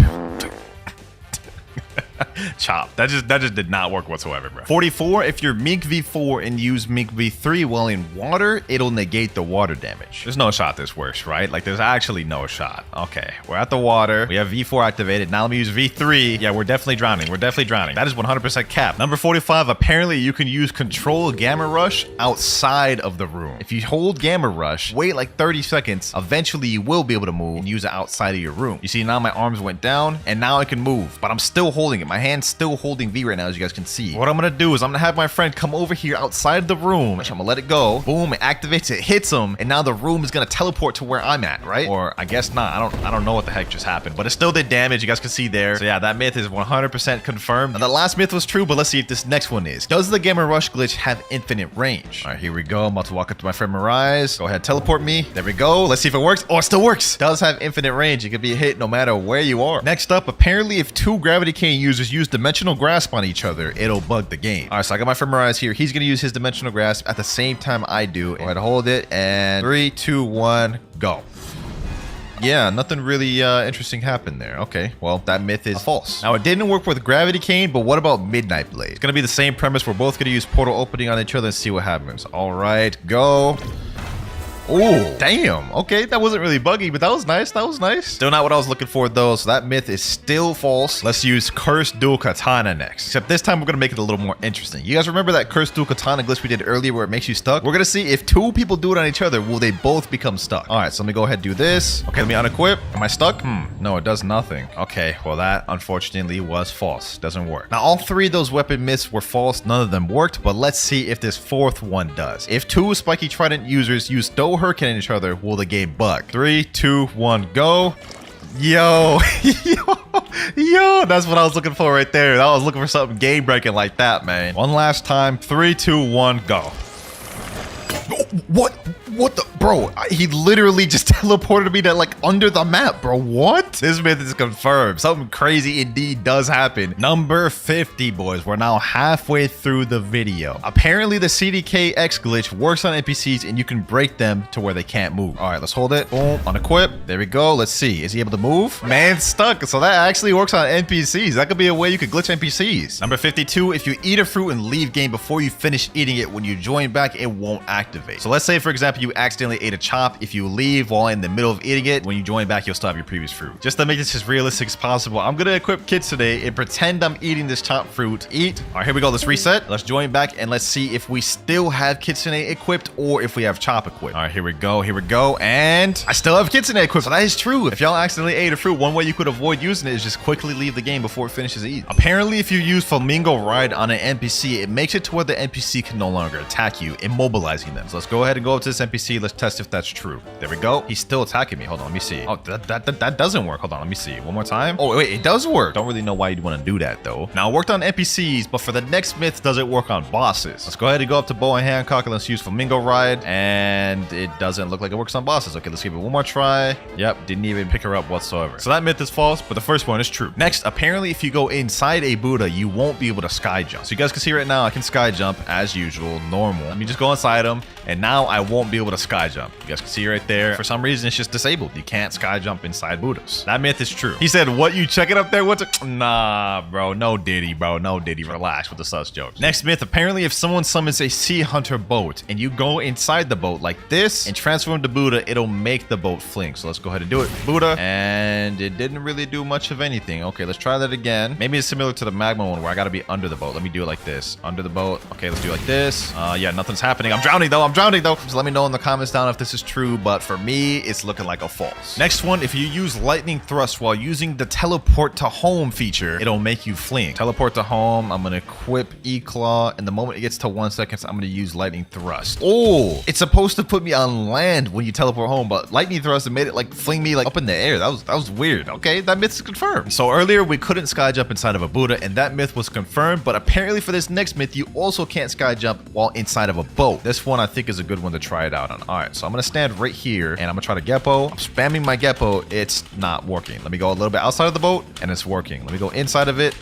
chop. That just did not work whatsoever, bro. 44, if you're Mink V4 and use Mink V3 while in water, it'll negate the water damage. There's no shot this works, right? Like, there's actually no shot. Okay, we're at the water. We have V4 activated. Now let me use V3. Yeah, we're definitely drowning. We're definitely drowning. That is 100% cap. Number 45, apparently you can use Control Gamma Rush outside of the room. If you hold Gamma Rush, wait like 30 seconds, eventually you will be able to move and use it outside of your room. You see, now my arms went down and now I can move, but I'm still holding it. My hand's still holding V right now, as you guys can see. What I'm gonna do is I'm gonna have my friend come over here outside the room. I'm gonna let it go. Boom, it activates, it hits him, and now the room is gonna teleport to where I'm at, right? Or I guess not. I don't know what the heck just happened, but it still did damage. You guys can see there. So yeah, that myth is 100% confirmed. Now, the last myth was true, but let's see if this next one is. Does the Gamma Rush glitch have infinite range? All right, here we go. I'm about to walk up to my friend Mirage. Go ahead, teleport me. There we go. Let's see if it works. Oh, it still works. Does have infinite range. It can be hit no matter where you are. Next up, apparently if two Gravity Cane users use Dimensional Grasp on each other, it'll bug the game. All right, so I got my friend Mirage here. He's gonna use his Dimensional Grasp at the same time I do. Go ahead, hold it, and 3, 2, 1, go. Yeah, nothing really interesting happened there. Okay, well, that myth is false. Now, it didn't work with Gravity Cane, but what about Midnight Blade? It's gonna be the same premise. We're both gonna use portal opening on each other and see what happens. All right, go. Oh, damn. Okay, that wasn't really buggy, but that was nice. That was nice. Still not what I was looking for, though, so that myth is still false. Let's use Cursed Dual Katana next. Except this time, we're going to make it a little more interesting. You guys remember that Cursed Dual Katana glitch we did earlier where it makes you stuck? We're going to see if two people do it on each other, will they both become stuck? All right, so let me go ahead and do this. Okay, let me unequip. Am I stuck? No, it does nothing. Okay, well, that unfortunately was false. Doesn't work. Now, all three of those weapon myths were false. None of them worked, but let's see if this fourth one does. If two Spiky Trident users use Stow Hurricane on each other, will the game bug? 3, 2, 1, go. Yo, yo, that's what I was looking for right there. I was looking for something game breaking like that, man. One last time. 3, 2, 1, go. What the, bro? He literally just teleported me to like under the map, bro. What? This myth is confirmed. Something crazy indeed does happen. Number 50, boys. We're now halfway through the video. Apparently, the CDKX glitch works on NPCs and you can break them to where they can't move. All right, let's hold it. Boom, unequip. There we go. Let's see. Is he able to move? Man's stuck. So that actually works on NPCs. That could be a way you could glitch NPCs. Number 52, if you eat a fruit and leave game before you finish eating it, when you join back, it won't activate. So let's say, for example, you accidentally ate a chop. If you leave while in the middle of eating it, when you join back, you'll stop your previous fruit. Just to make this as realistic as possible, I'm gonna equip Kitsune and pretend I'm eating this chopped fruit. Eat. All right, here we go. Let's reset. Let's join back and let's see if we still have Kitsune equipped or if we have chop equipped. All right, here we go. Here we go. And I still have Kitsune equipped. So that is true. If y'all accidentally ate a fruit, one way you could avoid using it is just quickly leave the game before it finishes eating. Apparently, if you use Flamingo Ride on an NPC, it makes it to where the NPC can no longer attack you, immobilizing them. So let's go ahead and go up to this NPC. Let's test if that's true. There we go. He's still attacking me. Hold on, let me see. Oh, that doesn't work. Hold on, let me see. One more time. Oh, wait, it does work. Don't really know why you'd want to do that, though. Now, it worked on NPCs, but for the next myth, does it work on bosses? Let's go ahead and go up to Bow and Hancock and let's use Flamingo Ride. And it doesn't look like it works on bosses. Okay, let's give it one more try. Yep, didn't even pick her up whatsoever. So that myth is false, but the first one is true. Next, apparently, if you go inside a Buddha, you won't be able to sky jump. So you guys can see right now, I can sky jump as usual, normal. Let me just go inside them, and now I won't be able to sky jump. You guys can see right there. For some reason, it's just disabled. You can't sky jump inside Buddhas. That myth is true. He said, what, you check it up there? What's it? Nah, bro, no Diddy, bro, no Diddy. Relax with the sus jokes. Next myth, apparently, if someone summons a sea hunter boat, and you go inside the boat like this, and transform to Buddha, it'll make the boat fling. So let's go ahead and do it. Buddha, and it didn't really do much of anything. Okay, let's try that again. Maybe it's similar to the magma one where I gotta be under the boat. Let me do it like this. Under the boat. Okay, let's do it like this. Yeah, nothing's happening. I'm drowning though. I'm drowning though. Just let me know in the comments down if this is true, but for me, it's looking like a false. Next one, if you use lightning thrust while using the teleport to home feature, it'll make you fling. Teleport to home. I'm gonna equip E-Claw, and the moment it gets to 1 second, I'm gonna use lightning thrust. Oh, it's supposed to put me on land when you teleport home, but lightning thrust made it like fling me like up in the air. That was weird. Okay, that myth is confirmed. So earlier we couldn't sky jump inside of a Buddha, and that myth was confirmed, but apparently for this next myth, you also can't sky jump while inside of a boat. This one I think is a good one to try it out on. All right, so I'm gonna stand right here and I'm gonna try to Geppo. I'm spamming my Geppo. It's not working. Let me go a little bit outside of the boat and it's working. Let me go inside of it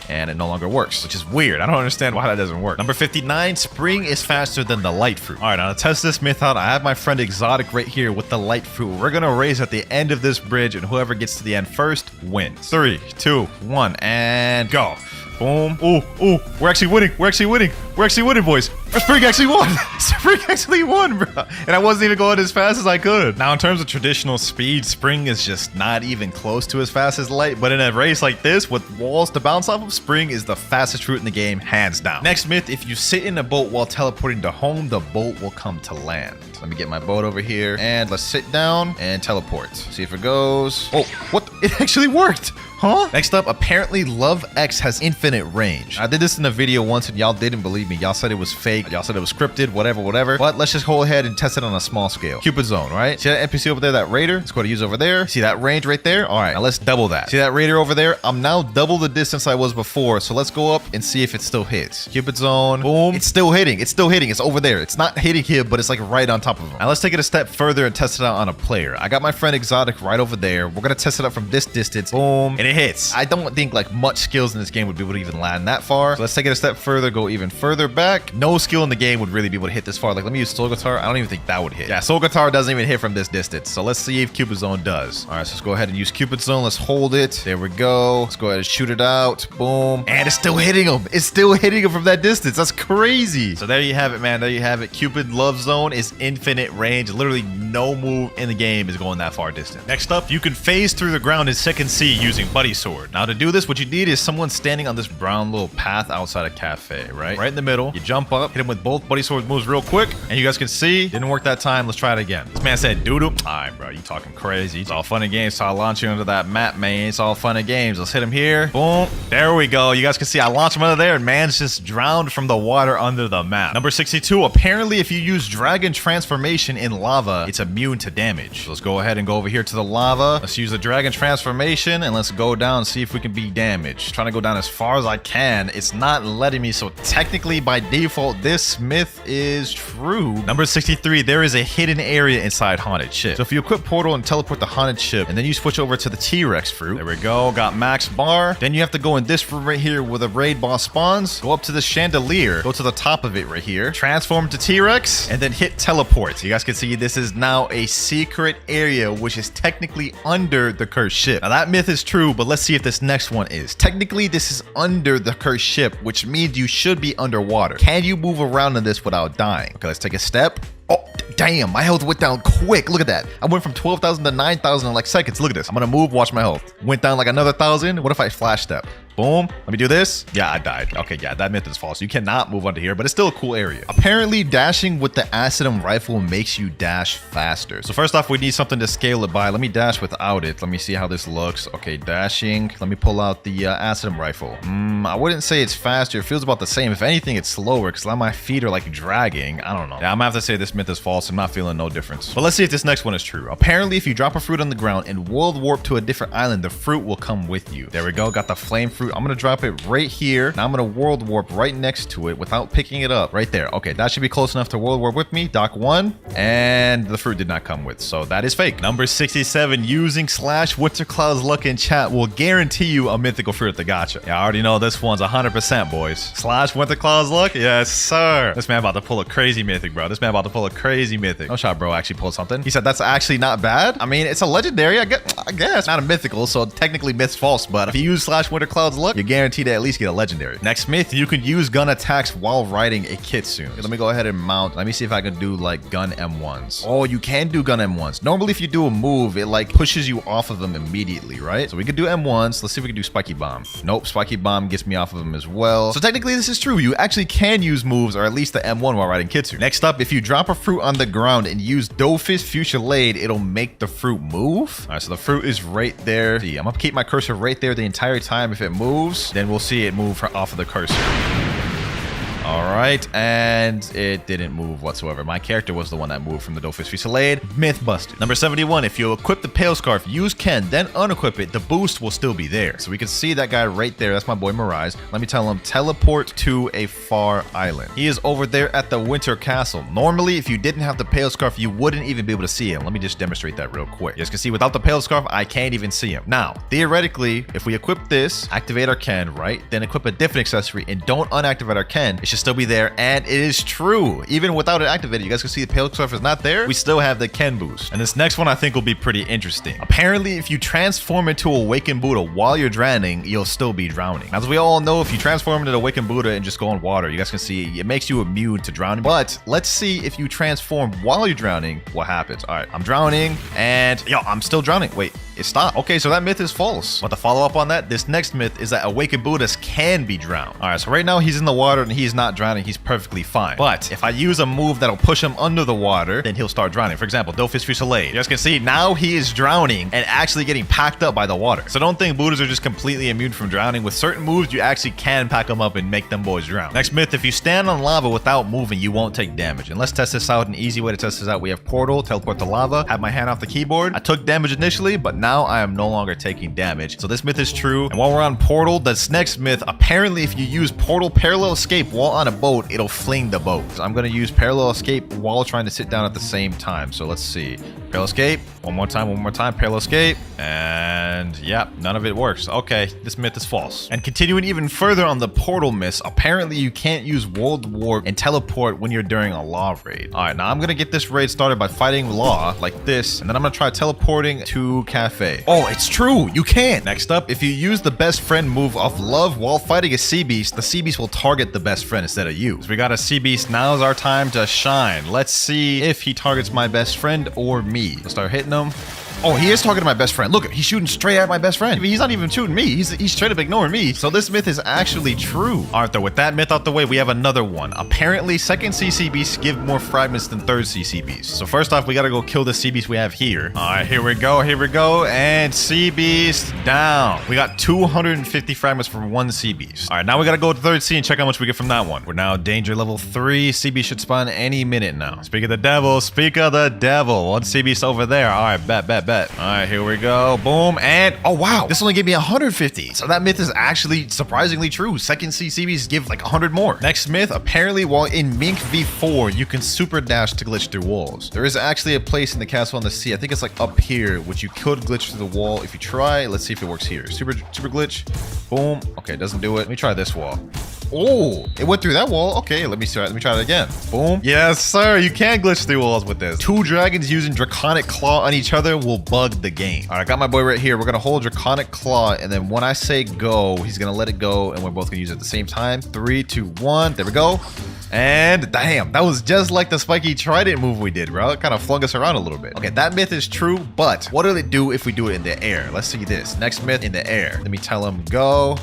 and it no longer works, which is weird. I don't understand why that doesn't work. Number 59, spring is faster than the light fruit. All right, now to test this myth out, I have my friend Exotic right here with the light fruit. We're gonna race at the end of this bridge, and whoever gets to the end first wins. 3, 2, 1, and go. Boom. Ooh, we're actually winning. We're actually winning. We're actually winning, boys. Spring actually won. Spring actually won, bro. And I wasn't even going as fast as I could. Now, in terms of traditional speed, Spring is just not even close to as fast as Light. But in a race like this, with walls to bounce off of, Spring is the fastest route in the game, hands down. Next myth, if you sit in a boat while teleporting to home, the boat will come to land. Let me get my boat over here. And let's sit down and teleport. See if it goes. Oh, what? It actually worked. Huh? Next up, apparently Love X has infinite range. I did this in a video once and y'all didn't believe me. Y'all said it was fake. Y'all said it was scripted, whatever. But let's just go ahead and test it on a small scale. Cupid Zone, right? See that NPC over there, that Raider? Let's go to use over there. See that range right there? All right, now let's double that. See that Raider over there? I'm now double the distance I was before. So let's go up and see if it still hits. Cupid Zone, boom. It's still hitting. It's still hitting. It's over there. It's not hitting him, but it's like right on top of him. Now let's take it a step further and test it out on a player. I got my friend Exotic right over there. We're gonna test it out from this distance. Boom, and it hits. I don't think like much skills in this game would be able to even land that far. So let's take it a step further, go even further back. No skill in the game would really be able to hit this far. Like, let me use Soul Guitar. I don't even think that would hit. Yeah, Soul Guitar doesn't even hit from this distance. So let's see if Cupid Zone does. All right, so let's go ahead and use Cupid Zone. Let's hold it. There we go. Let's go ahead and shoot it out. Boom. And it's still hitting him. It's still hitting him from that distance. That's crazy. So there you have it, man. There you have it. Cupid Love Zone is infinite range. Literally no move in the game is going that far distance. Next up, you can phase through the ground in Second C using Buddy Sword. Now to do this, what you need is someone standing on this brown little path outside a cafe, right in the middle. You jump up, hit him with both Buddy Sword moves real quick, and you guys can see didn't work that time. Let's try it again. This man said doo-doo. All right, bro, you talking crazy. It's all fun and games, so I launch you into that map, man. It's all fun and games. Let's hit him here. Boom, there we go. You guys can see I launched him under there, and man's just drowned from the water under the map. Number 62, apparently if you use Dragon Transformation in lava, it's immune to damage. So let's go ahead and go over here to the lava. Let's use the Dragon Transformation, and let's go down and see if we can be damaged. Trying to go down as far as I can. It's not letting me, so technically by default this myth is true. Number 63, there is a hidden area inside Haunted Ship. So if you equip Portal and teleport the Haunted Ship, and then you switch over to the T-Rex fruit, there we go, got max bar. Then you have to go in this room right here where the raid boss spawns, go up to the chandelier, go to the top of it right here, transform to T-Rex, and then hit teleport. So you guys can see this is now a secret area which is technically under the cursed ship. Now that myth is true, but but let's see if this next one is. Technically, this is under the cursed ship, which means you should be underwater. Can you move around in this without dying? Okay, let's take a step. Oh, damn, my health went down quick. Look at that. I went from 12,000 to 9,000 in like seconds. Look at this. I'm gonna move, watch my health. Went down like another 1,000. What if I flash step? Boom. Let me do this. Yeah, I died. Okay, yeah, that myth is false. You cannot move under here, but it's still a cool area. Apparently, dashing with the Acidum rifle makes you dash faster. So first off, we need something to scale it by. Let me dash without it. Let me see how this looks. Okay, dashing. Let me pull out the Acidum rifle. I wouldn't say it's faster. It feels about the same. If anything, it's slower because my feet are like dragging. I don't know. Yeah, I'm gonna have to say this myth is false. I'm not feeling no difference. But let's see if this next one is true. Apparently, if you drop a fruit on the ground and world warp to a different island, the fruit will come with you. There we go. Got the flame fruit. I'm gonna drop it right here. Now I'm gonna world warp right next to it without picking it up. Right there. Okay, that should be close enough to world warp with me. Dock 1. And the fruit did not come with. So that is fake. Number 67. Using /WinterKloudz luck in chat will guarantee you a mythical fruit at the gacha. Yeah, I already know this one's 100%, boys. /WinterKloudz luck? Yes, sir. This man about to pull a crazy mythic, bro. This man about to pull a crazy mythic. No shot, bro. Actually pulled something. He said that's actually not bad. I mean, it's a legendary. I guess. Not a mythical, so technically myth's false. But if you use /WinterKloudz luck, you're guaranteed to at least get a legendary. Next myth, you can use gun attacks while riding a kitsune. Okay, let me go ahead and mount. Let me see if I can do like gun M1s. Oh, you can do gun M1s. Normally, if you do a move, it like pushes you off of them immediately, right? So we could do M1s. Let's see if we can do spiky bomb. Nope, spiky bomb gets me off of them as well. So technically, this is true. You actually can use moves, or at least the M1 while riding kitsune. Next up, if you drop a fruit on the ground and use Dofus Fuchsialade, it'll make the fruit move. All right, so the fruit is right there. See, I'm gonna keep my cursor right there the entire time. If it moves, then we'll see it move off of the cursor. All right, and it didn't move whatsoever. My character was the one that moved from the Dofus Fuchsialade. Myth busted. Number 71, if you equip the Pale Scarf, use Ken, then unequip it, the boost will still be there. So we can see that guy right there. That's my boy Mirage. Let me tell him, teleport to a far island. He is over there at the Winter Castle. Normally, if you didn't have the Pale Scarf, you wouldn't even be able to see him. Let me just demonstrate that real quick. You guys can see without the Pale Scarf, I can't even see him. Now, theoretically, if we equip this, activate our Ken, right? Then equip a different accessory and don't unactivate our Ken, it should still be there, and it is true. Even without it activated, you guys can see the Pale Scarf is not there. We still have the Ken boost. And this next one I think will be pretty interesting. Apparently, if you transform into Awakened Buddha while you're drowning, you'll still be drowning. As we all know, if you transform into Awakened Buddha and just go in water, you guys can see it makes you immune to drowning. But let's see if you transform while you're drowning, what happens. All right, I'm drowning, and yo, I'm still drowning. Wait, it stopped. Okay, so that myth is false. But to follow up on that, this next myth is that Awakened Buddhas can be drowned. All right, so right now he's in the water and he's not drowning. He's perfectly fine. But if I use a move that'll push him under the water, then he'll start drowning. For example, Dofus Fuchsialade. You guys can see now he is drowning and actually getting packed up by the water. So don't think Buddhas are just completely immune from drowning. With certain moves, you actually can pack them up and make them boys drown. Next myth, if you stand on lava without moving, you won't take damage. And let's test this out. An easy way to test this out, we have Portal, teleport to lava, have my hand off the keyboard. I took damage initially, but now I am no longer taking damage. So this myth is true. And while we're on Portal, this next myth, apparently if you use Portal Parallel Escape while on a boat, it'll fling the boat. So I'm going to use Parallel Escape while trying to sit down at the same time. So let's see. Parallel Escape. One more time. Parallel Escape. And yeah, none of it works. Okay, this myth is false. And continuing even further on the Portal myths, apparently you can't use World Warp and teleport when you're during a Law raid. All right, now I'm going to get this raid started by fighting Law like this. And then I'm going to try teleporting to Cafe. Oh, it's true. You can. Next up, if you use the best friend move of Love while fighting a Sea Beast, the Sea Beast will target the best friend instead of you. So we got a Sea Beast. Now is our time to shine. Let's see if he targets my best friend or me. Let's start hitting him. Oh, he is targeting my best friend. Look, he's shooting straight at my best friend. He's not even shooting me. He's straight up ignoring me. So this myth is actually true. All right, though, with that myth out the way, we have another one. Apparently, second CC beasts give more fragments than third CC beasts. So first off, we got to go kill the Sea Beast we have here. All right, here we go. And Sea Beast down. We got 250 fragments from one Sea Beast. All right, now we got to go to third sea and check how much we get from that one. We're now danger level 3. Sea Beast should spawn any minute now. Speak of the devil. One Sea Beast over there. All right, bet. All right, here we go. Boom. And oh, wow. This only gave me 150. So that myth is actually surprisingly true. Second CCBs give like 100 more. Next myth, apparently while in Mink V4, you can super dash to glitch through walls. There is actually a place in the castle on the sea. I think it's like up here, which you could glitch through the wall. If you try, let's see if it works here. Super glitch. Boom. Okay, it doesn't do it. Let me try this wall. Oh, it went through that wall. Okay, let me try that again. Boom. Yes, sir. You can glitch through walls with this. Two dragons using Draconic Claw on each other will bug the game. All right, I got my boy right here. We're going to hold Draconic Claw, and then when I say go, he's going to let it go, and we're both going to use it at the same time. 3, 2, 1. There we go. And damn, that was just like the spiky trident move we did, bro. It kind of flung us around a little bit. Okay, that myth is true, but what will it do if we do it in the air? Let's see this. Next myth in the air. Let me tell him go.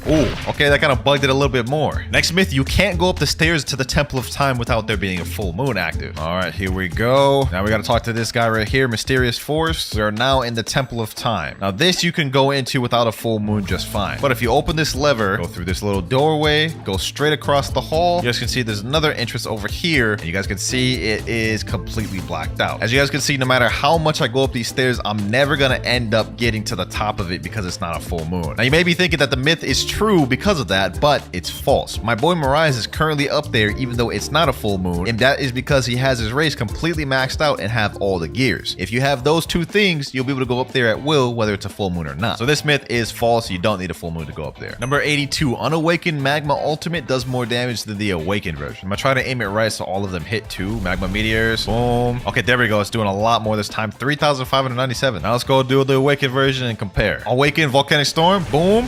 Oh, okay, that kind of bugged it a little bit more. Next myth, you can't go up the stairs to the Temple of Time without there being a full moon active. All right, here we go. Now we got to talk to this guy right here, Mysterious Force. We are now in the Temple of Time. Now this you can go into without a full moon just fine. But if you open this lever, go through this little doorway, go straight across the hall, you guys can see there's another entrance over here. And you guys can see it is completely blacked out. As you guys can see, no matter how much I go up these stairs, I'm never going to end up getting to the top of it because it's not a full moon. Now you may be thinking that the myth is true because of that, but it's false. My boy Mirage is currently up there even though it's not a full moon, and that is because he has his race completely maxed out and have all the gears. If you have those two things, you'll be able to go up there at will, whether it's a full moon or not. So this myth is false. You don't need a full moon to go up there. Number 82, Unawakened Magma Ultimate does more damage than the Awakened version. I'm gonna try to aim it right so all of them hit too. Magma Meteors, boom. Okay, there we go. It's doing a lot more this time. 3,597. Now let's go do the Awakened version and compare. Awakened Volcanic Storm, boom.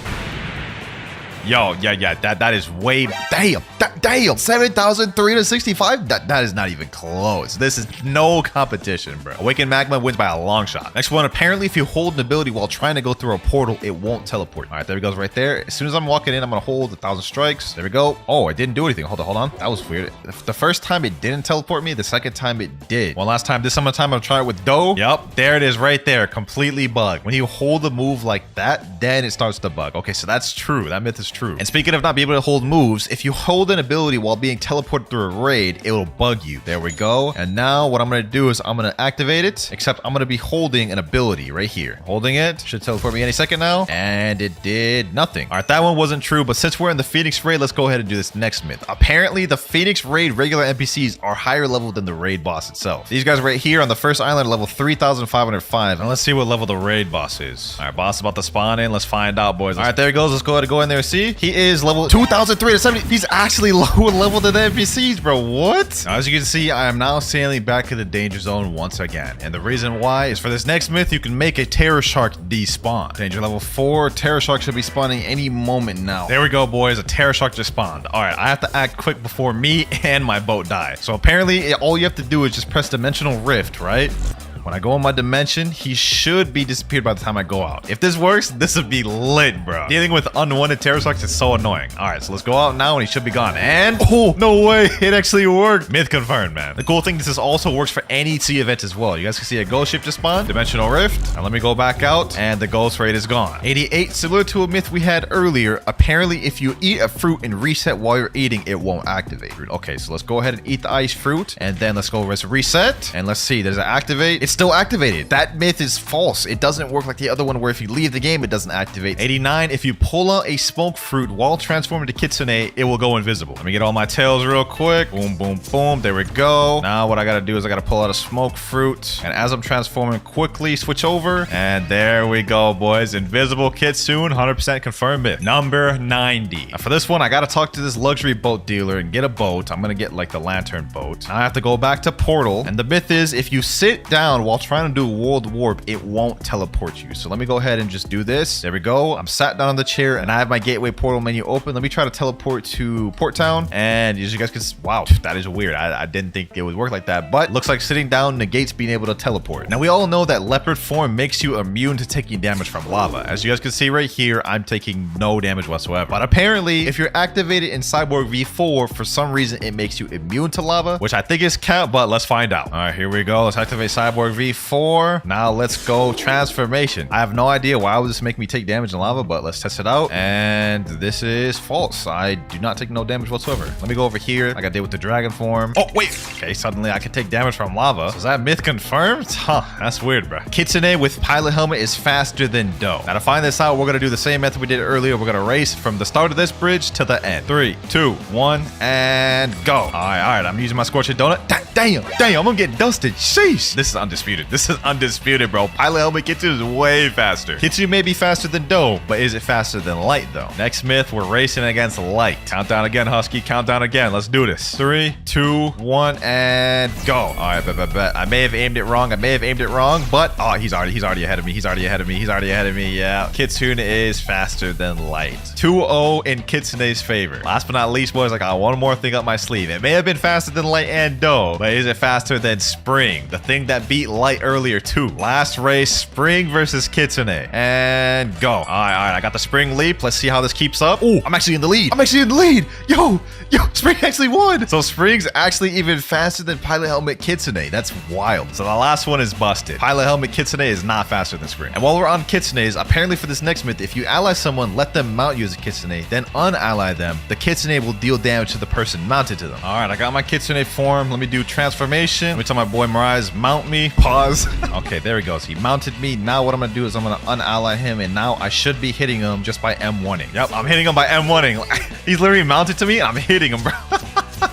Yo, yeah, that is way, damn, 7,365. That is not even close. This is no competition, bro. Awakened Magma wins by a long shot. Next one, apparently if you hold an ability while trying to go through a portal, it won't teleport. All right, there it goes right there. As soon as I'm walking in, I'm gonna hold 1,000 strikes. There we go. Oh, it didn't do anything. Hold on. That was weird. The first time it didn't teleport me. The second time it did. One last time. This time I'm gonna try it with Doe. Yep, there it is right there. Completely bugged. When you hold a move like that, then it starts to bug. Okay, so that's true. That myth is true. And speaking of not being able to hold moves, if you hold an ability while being teleported through a raid, it will bug you. There we go. And now what I'm going to do is I'm going to activate it, except I'm going to be holding an ability right here. Holding it. Should teleport me any second now. And it did nothing. All right, that one wasn't true, but since we're in the Phoenix raid, let's go ahead and do this next myth. Apparently, the Phoenix raid regular NPCs are higher level than the raid boss itself. These guys right here on the first island are level 3,505. And let's see what level the raid boss is. All right, boss about to spawn in. Let's find out, boys. All right, there he goes. Let's go ahead and go in there and see. He is level 2,370. He's actually lower level than the NPCs, bro. What? Now, as you can see, I am now sailing back to the danger zone once again. And the reason why is for this next myth, you can make a Terror Shark despawn. Danger level 4. Terror Shark should be spawning any moment now. There we go, boys. A Terror Shark just spawned. All right, I have to act quick before me and my boat die. So apparently, all you have to do is just press Dimensional Rift, right? When I go in my dimension, he should be disappeared by the time I go out. If this works, this would be lit, bro. Dealing with unwanted Terror Sharks is so annoying. All right, so let's go out now and he should be gone. And, oh, no way. It actually worked. Myth confirmed, man. The cool thing is this also works for any sea event as well. You guys can see a ghost ship just spawned. Dimensional Rift. Now let me go back out and the ghost raid is gone. 88, similar to a myth we had earlier. Apparently, if you eat a fruit and reset while you're eating, it won't activate. Okay, so let's go ahead and eat the ice fruit and then let's go reset. And let's see, does it activate? It's still activated. That myth is false. It doesn't work like the other one where if you leave the game, it doesn't activate. 89, if you pull out a smoke fruit while transforming to Kitsune, it will go invisible. Let me get all my tails real quick. Boom, boom, boom. There we go. Now what I gotta do is I gotta pull out a smoke fruit. And as I'm transforming, quickly switch over. And there we go, boys. Invisible Kitsune, 100% confirmed myth. Number 90. Now for this one, I gotta talk to this luxury boat dealer and get a boat. I'm gonna get like the lantern boat. Now I have to go back to Portal. And the myth is if you sit down while trying to do world warp, it won't teleport you. So let me go ahead and just do this. There we go. I'm sat down on the chair and I have my gateway portal menu open. Let me try to teleport to Port Town. And as you guys can see, wow, that is weird. I didn't think it would work like that, but looks like sitting down negates being able to teleport. Now we all know that leopard form makes you immune to taking damage from lava. As you guys can see right here, I'm taking no damage whatsoever. But apparently, if you're activated in Cyborg V4, for some reason, it makes you immune to lava, which I think is count, but let's find out. All right, here we go. Let's activate Cyborg V4. Now let's go transformation. I have no idea why would this make me take damage in lava, but let's test it out. And this is false. I do not take no damage whatsoever. Let me go over here like I did with the dragon form. Oh, wait. Okay, suddenly I can take damage from lava. So is that myth confirmed? Huh, that's weird, bro. Kitsune with pilot helmet is faster than Doe. Now to find this out, we're going to do the same method we did earlier. We're going to race from the start of this bridge to the end. 3, 2, 1, and go. All right. I'm using my scorching donut. Damn, I'm going to get dusted. Sheesh. This is undisputed. undisputed. This is undisputed, bro. Pilot Helmet Kitsune is way faster. Kitsune may be faster than Do, but is it faster than Light, though? Next myth, we're racing against Light. Countdown again, Husky. Countdown again. Let's do this. 3, 2, 1, and go. All right, bet. I may have aimed it wrong. But oh, he's already ahead of me. He's already ahead of me. Yeah. Kitsune is faster than Light. 2-0 in Kitsune's favor. Last but not least, boys, I got one more thing up my sleeve. It may have been faster than Light and Do, but is it faster than Spring? The thing that beat Light earlier too. Last race, Spring versus Kitsune. And go. All right. I got the Spring leap. Let's see how this keeps up. Oh, I'm actually in the lead. Yo, Spring actually won. So Spring's actually even faster than Pilot Helmet Kitsune. That's wild. So the last one is busted. Pilot Helmet Kitsune is not faster than Spring. And while we're on Kitsunes, apparently for this next myth, if you ally someone, let them mount you as a Kitsune, then unally them, the Kitsune will deal damage to the person mounted to them. All right, I got my Kitsune form. Let me do transformation. Let me tell my boy Mirage, mount me. Pause. Okay, there he goes. He mounted me. Now what I'm gonna do is I'm gonna unally him, and now I should be hitting him just by M1ing. Yep, I'm hitting him by M1ing. He's literally mounted to me, and I'm hitting him, bro.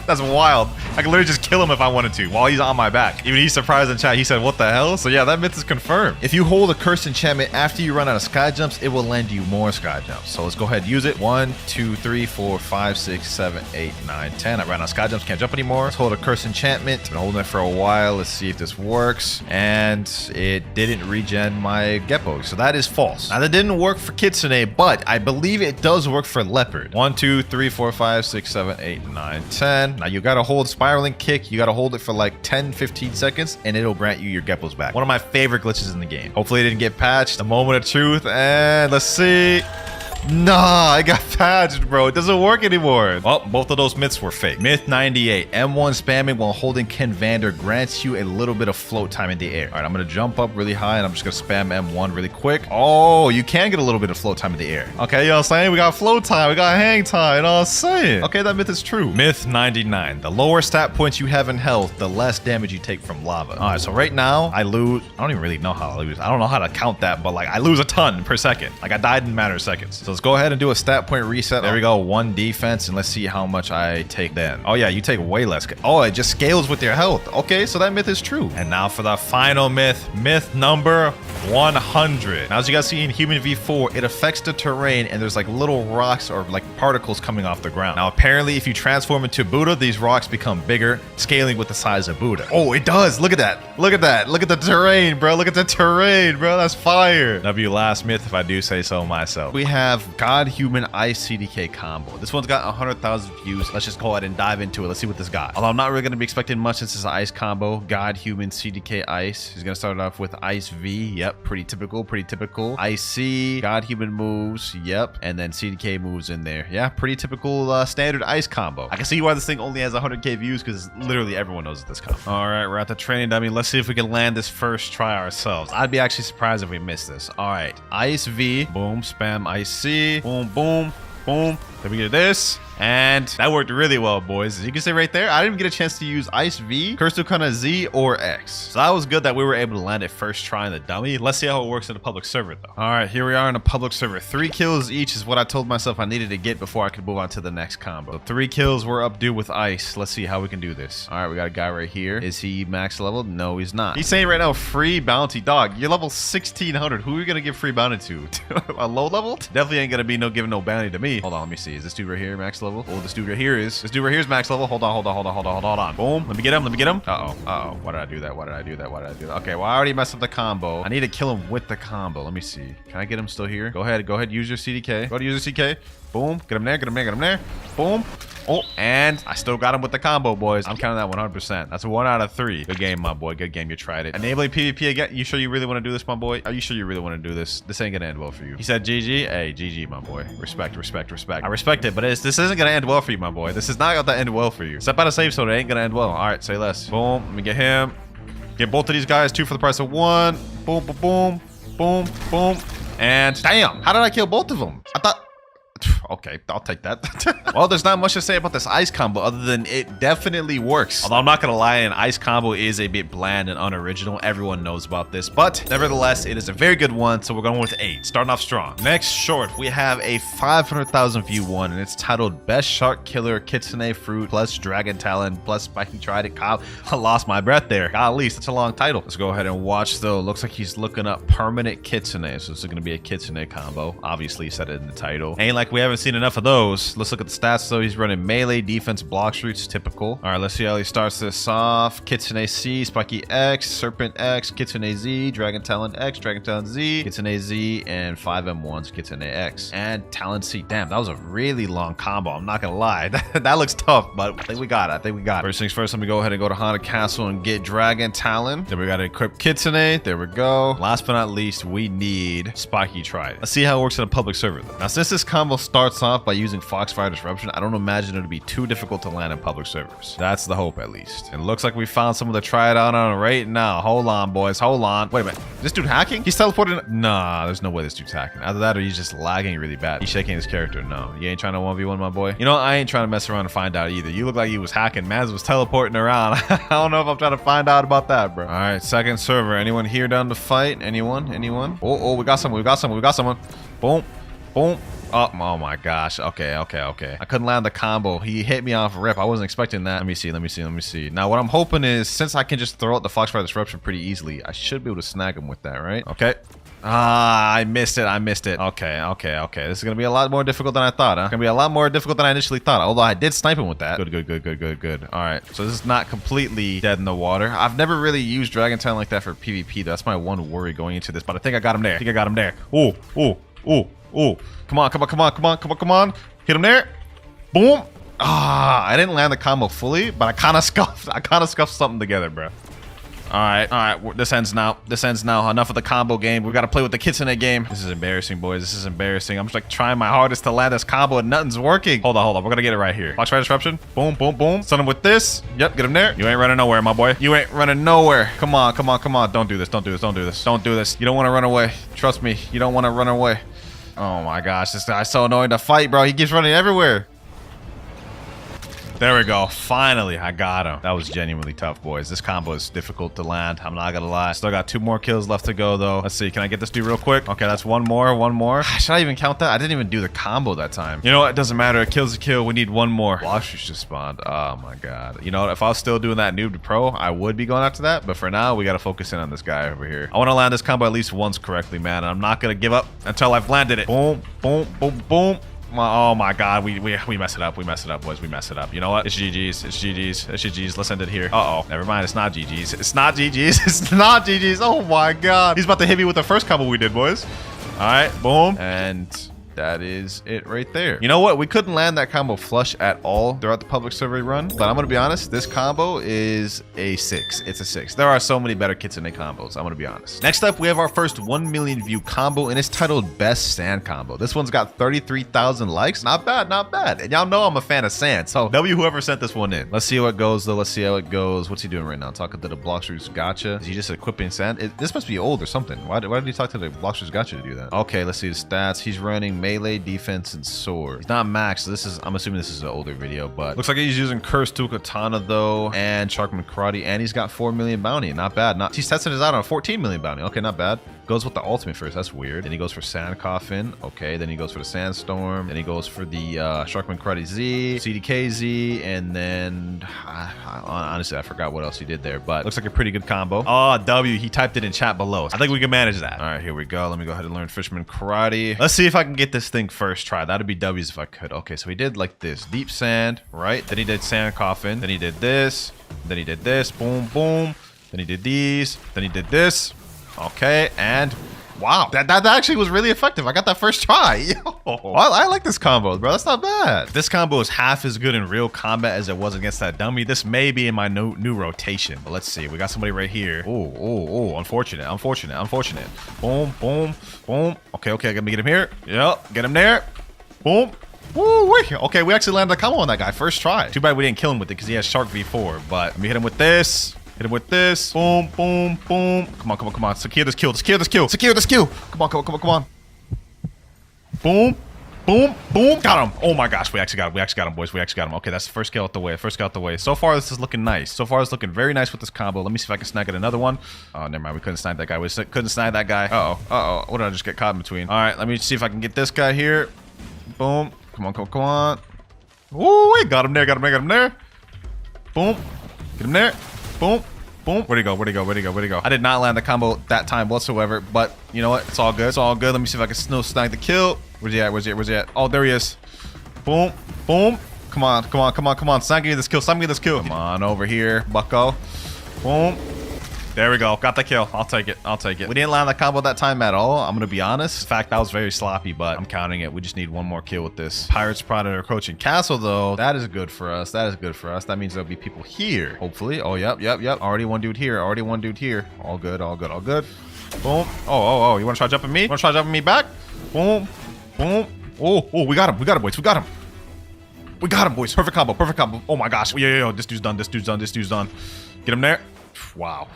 That's wild. I can literally just kill him if I wanted to while he's on my back. Even he's surprised in chat. He said, what the hell? So yeah, that myth is confirmed. If you hold a cursed enchantment after you run out of sky jumps, it will lend you more sky jumps. So let's go ahead and use it. 1, 2, 3, 4, 5, 6, 7, 8, 9, 10. I ran out of sky jumps. Can't jump anymore. Let's hold a cursed enchantment. Been holding it for a while. Let's see if this works. And it didn't regen my Geppo. So that is false. Now that didn't work for Kitsune, but I believe it does work for Leopard. 1, 2, 3, 4, 5, 6, 7, 8, 9, 10. Now you gotta hold spiraling kick. You gotta hold it for like 10-15 seconds and it'll grant you your Geppos back. One of my favorite glitches in the game. Hopefully it didn't get patched. The moment of truth, and let's see. Nah, I got patched, bro. It doesn't work anymore. Oh, both of those myths were fake. Myth 98. M1 spamming while holding Ken Vander grants you a little bit of float time in the air. All right, I'm going to jump up really high, and I'm just going to spam M1 really quick. Oh, you can get a little bit of float time in the air. Okay, you know what I'm saying? We got float time. We got hang time. You know what I'm saying? Okay, that myth is true. Myth 99. The lower stat points you have in health, the less damage you take from lava. All right, so right now, I lose. I don't even really know how I lose. I don't know how to count that, but like I lose a ton per second. Like I died in a matter of seconds. So let's go ahead and do a stat point reset. There we go. 1 defense, and let's see how much I take then. Oh yeah, you take way less. Oh, it just scales with your health. Okay, so that myth is true. And now for the final myth. Myth number 100. Now, as you guys see in Human V4, it affects the terrain, and there's like little rocks or like particles coming off the ground. Now, apparently, if you transform into Buddha, these rocks become bigger, scaling with the size of Buddha. Oh, it does. Look at that. Look at that. Look at the terrain, bro. Look at the terrain, bro. That's fire. W last myth, if I do say so myself. We have God Human Ice CDK combo. This one's got 100,000 views. Let's just go ahead and dive into it. Let's see what this got. Although I'm not really going to be expecting much since it's an ice combo. God Human CDK Ice. He's going to start off with Ice V. Yep, pretty typical, pretty typical. Ice C, God Human moves. Yep, and then CDK moves in there. Yeah, pretty typical standard ice combo. I can see why this thing only has 100k views because literally everyone knows this combo. All right, we're at the training dummy. Let's see if we can land this first try ourselves. I'd be actually surprised if we miss this. All right, Ice V, boom, spam Ice C, boom, boom, boom. Then we get this. And that worked really well, boys. As you can see right there, I didn't get a chance to use Ice V, Curse Kana Z, or X. So that was good that we were able to land it first try in the dummy. Let's see how it works in the public server, though. All right, here we are in a public server. 3 kills each is what I told myself I needed to get before I could move on to the next combo. So 3 kills were up due with Ice. Let's see how we can do this. All right, we got a guy right here. Is he max level? No, he's not. He's saying right now, free bounty. Dog, you're level 1600. Who are you going to give free bounty to? A low level? Definitely ain't going to be no giving no bounty to me. Hold on, let me see. Is this dude right here max level? Oh, this dude right here is. This dude right here is max level. Hold on. Boom. Let me get him. Uh-oh. Why did I do that? Okay, well, I already messed up the combo. I need to kill him with the combo. Let me see. Can I get him still here? Go ahead. Use your CDK. Go ahead, use your CDK. Boom. Get him there. Boom. Oh, and I still got him with the combo, boys. I'm counting that 100%. That's a 1 out of 3. Good game, my boy. Good game. You tried it. Enabling PvP again. You sure you really want to do this, my boy? Are you sure you really want to do this? This ain't gonna end well for you. He said GG. Hey, GG, my boy. Respect. I respect it, but this isn't gonna end well for you, my boy. This is not gonna end well for you. Step out of safe zone. It ain't gonna end well. All right, say less. Boom. Let me get him. Get both of these guys. 2 for the price of 1. Boom. And damn, how did I kill both of them? I thought... Okay, I'll take that. Well, there's not much to say about this ice combo other than it definitely works. Although I'm not gonna lie, an ice combo is a bit bland and unoriginal. Everyone knows about this, but nevertheless, it is a very good one. So we're going with 8, starting off strong. Next short, we have a 500,000 view one, and it's titled Best Shark Killer Kitsune Fruit plus Dragon Talon plus Spiky Trident Cow. I lost my breath there. Golly, such a long title. Let's go ahead and watch though. Looks like he's looking up permanent Kitsune, so this is gonna be a Kitsune combo. Obviously, he said it in the title. Ain't like we haven't seen enough of those. Let's look at the stats though. He's running melee, defense, Blox routes, typical. All right, let's see how he starts this off. Kitsune C, Spiky X, Serpent X, Kitsune Z, Dragon Talon X, Dragon Talon Z, Kitsune Z, and 5 M1s, Kitsune X, and Talon C. Damn, that was a really long combo. I'm not gonna lie. That looks tough, but I think we got it. I think we got it. First things first, let me go ahead and go to Haunted Castle and get Dragon Talon. Then we gotta equip Kitsune. There we go. Last but not least, we need Spiky Trident. Let's see how it works in a public server though. Now, since this combo starts off by using Foxfire Disruption, I don't imagine it'll be too difficult to land in public servers. That's the hope, at least. It looks like we found someone to try it out on right now. Hold on, boys. Hold on. Wait a minute. Is this dude hacking? He's teleporting. Nah, there's no way this dude's hacking. Either that or he's just lagging really bad. He's shaking his character. No, you ain't trying to 1v1, my boy. You know, I ain't trying to mess around and find out either. You look like he was hacking. Maz was teleporting around. I don't know if I'm trying to find out about that, bro. All right, second server. Anyone here down to fight? Anyone? Anyone? Oh, we got someone. We got someone. We got someone. Boom. Boom. Oh my gosh. Okay. I couldn't land the combo. He hit me off rip. I wasn't expecting that. Let me see. Now, what I'm hoping is, since I can just throw out the Foxfire Disruption pretty easily, I should be able to snag him with that, right? Okay. I missed it. Okay. This is gonna be a lot more difficult than I thought, huh? It's gonna be a lot more difficult than I initially thought, although I did snipe him with that. Good. All right, so this is not completely dead in the water. I've never really used Dragon Talon like that for PvP. That's my one worry going into this, but I think I got him there. Ooh. Come on. Hit him there. Boom. I didn't land the combo fully, but I kind of scuffed something together, bro. All right. This ends now. Enough of the combo game. We got to play with the Kitsune game. This is embarrassing, boys. This is embarrassing. I'm just like trying my hardest to land this combo and nothing's working. Hold on. We're going to get it right here. Foxfire Disruption. Boom. Stun him with this. Yep, get him there. You ain't running nowhere, my boy. You ain't running nowhere. Come on. Don't do this. You don't want to run away. Trust me. You don't want to run away. Oh my gosh. This guy's so annoying to fight, bro. He keeps running everywhere. There we go. Finally, I got him. That was genuinely tough, boys. This combo is difficult to land. I'm not gonna lie. Still got 2 more kills left to go, though. Let's see. Can I get this dude real quick? Okay, that's one more. Should I even count that? I didn't even do the combo that time. You know what? It doesn't matter. A kill's a kill. We need 1 more. Blox just spawned. Oh, my God. You know what? If I was still doing that noob to pro, I would be going after that. But for now, we got to focus in on this guy over here. I want to land this combo at least once correctly, man. And I'm not going to give up until I've landed it. Boom. Oh my God, we mess it up, boys. We mess it up. You know what? It's GG's. Let's end it here. Never mind. It's not GG's. Oh my God, he's about to hit me with the first combo we did, boys. All right, boom, and that is it right there. You know what? We couldn't land that combo flush at all throughout the public survey run, but I'm gonna be honest, this combo is a 6. It's a 6. There are so many better Kitsune combos. I'm gonna be honest. Next up, we have our first 1 million view combo, and it's titled Best Sand Combo. This one's got 33,000 likes. Not bad. And y'all know I'm a fan of sand, so W whoever sent this one in. Let's see how it goes, though. What's he doing right now? Talking to the Blox routes gotcha. Is he just equipping sand? This must be old or something. Why did he talk to the Blox routes gotcha to do that? Okay, let's see the stats. He's running melee, defense, and sword. He's not max, so I'm assuming this is an older video, but looks like he's using Curse to Katana though, and Sharkman Karate, and he's got 4 million bounty. Not bad. He's testing his out on a 14 million bounty. Okay, not bad. Goes with the ultimate first. That's weird. Then he goes for Sand Coffin. Okay, then he goes for the Sandstorm. Then he goes for the Sharkman Karate Z, CDKZ, and then honestly, I forgot what else he did there, but looks like a pretty good combo. Oh, W, he typed it in chat below. I think we can manage that. All right, here we go. Let me go ahead and learn Fisherman Karate. Let's see if I can get this thing first try. That'd be W's if I could. Okay, so he did like this. Deep Sand, right? Then he did Sand Coffin. Then he did this. Then he did this. Boom, boom. Then he did these. Then he did this. Okay, and wow, that actually was really effective. I got that first try. Yo, I like this combo, bro. That's not bad. If this combo is half as good in real combat as it was against that dummy, this may be in my new rotation. But let's see. We got somebody right here. Oh, unfortunate. Boom. Okay, let me get him here. Yep, get him there. Boom. Woo, wait. Okay, we actually landed a combo on that guy first try. Too bad we didn't kill him with it because he has Shark V4. But let me hit him with this. Boom. Come on. Secure this kill. Come on. Boom. Boom, boom, got him. Oh my gosh, we actually got him. We actually got him, boys. We actually got him. Okay, that's the first kill out the way. First kill out the way. So far, this is looking nice. So far, it's looking very nice with this combo. Let me see if I can snag it another one. Oh, never mind. We couldn't snag that guy. We couldn't snag that guy. Uh-oh. What did I just get caught in between? All right, let me see if I can get this guy here. Boom. Come on, come on. Ooh, we got him there, got him there. Boom. Get him there. Boom. Boom. Where'd he go? Where'd he go? Where'd he go? Where'd he go? I did not land the combo that time whatsoever, but you know what? It's all good. It's all good. Let me see if I can still snag the kill. Where's he at? Where's he at? Where's he at? Oh, there he is. Boom. Boom. Come on. Come on. Come on. Come on. Snag me this kill. Snag me this kill. Come on over here, bucko. Boom. There we go. Got the kill. I'll take it. I'll take it. We didn't land the combo that time at all. I'm going to be honest. In fact, that was very sloppy, but I'm counting it. We just need one more kill with this. Pirates spotted our coaching castle, though. That is good for us. That is good for us. That means there'll be people here, hopefully. Oh, yep. Already one dude here. Already one dude here. All good. All good. All good. Boom. Oh. You want to try jumping me? Want to try jumping me back? Boom. Boom. Oh, we got him. We got him, boys. We got him. We got him, boys. Perfect combo. Perfect combo. Oh, my gosh. Yo. This dude's done. This dude's done. This dude's done. Get him there. Wow.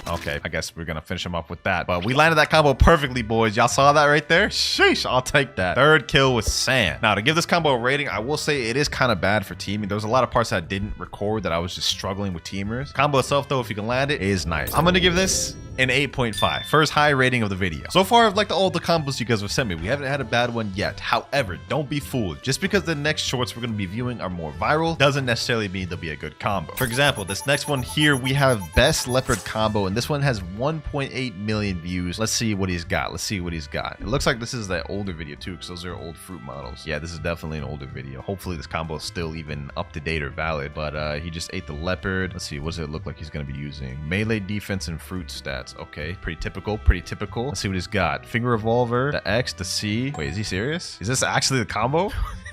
Okay, I guess we're gonna finish him up with that. But we landed that combo perfectly, boys. Y'all saw that right there? Sheesh, I'll take that. Third kill with sand. Now, to give this combo a rating, I will say it is kind of bad for teaming. There was a lot of parts that I didn't record that I was just struggling with teamers. Combo itself, though, if you can land it, is nice. I'm gonna give this an 8.5. First high rating of the video. So far, I've liked all the combos you guys have sent me. We haven't had a bad one yet. However, don't be fooled. Just because the next shorts we're gonna be viewing are more viral, doesn't necessarily mean they'll be a good combo. For example, this next one here, we have best leopard combo, and this one has 1.8 million views. Let's see what he's got. Let's see what he's got. It looks like this is that older video too, because those are old fruit models. Yeah, this is definitely an older video. Hopefully this combo is still even up to date or valid, but he just ate the leopard. Let's see, what does it look like he's gonna be using? Melee defense and fruit stats. Okay, pretty typical, pretty typical. Let's see what he's got. Finger revolver, the X, the C. Wait, is he serious? Is this actually the combo?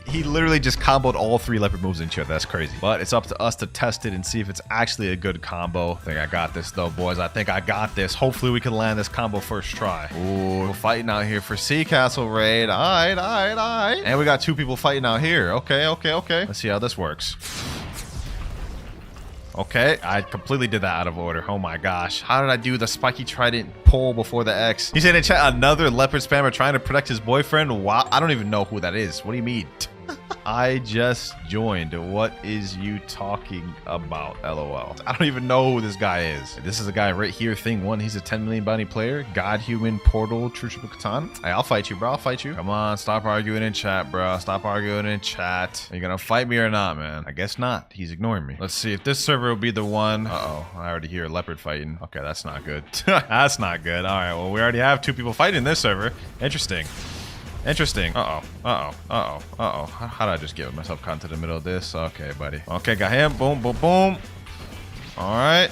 He literally just comboed all 3 leopard moves into it. That's crazy. But it's up to us to test it and see if it's actually a good combo. I think I got this though, boys. I think I got this. Hopefully we can land this combo first try. Ooh, we're fighting out here for Sea Castle raid. All right. And we got 2 people fighting out here. Okay. Let's see how this works. Okay, I completely did that out of order. Oh my gosh. How did I do the spiky trident pull before the X? He said in chat, another leopard spammer trying to protect his boyfriend. Wow, I don't even know who that is. What do you mean? I just joined. What is you talking about? LOL. I don't even know who this guy is. This is a guy right here. Thing 1. He's a 10 million bounty player. God, human, portal, true triple katan. Hey, I'll fight you, bro. I'll fight you. Come on, stop arguing in chat, bro. Stop arguing in chat. Are you gonna fight me or not, man? I guess not. He's ignoring me. Let's see if this server will be the one. Uh-oh. I already hear a leopard fighting. Okay, that's not good. That's not good. All right, well, we already have 2 people fighting this server. Interesting. How did I just get myself caught into the middle of this? Okay, buddy. Okay, got him. Boom. All right.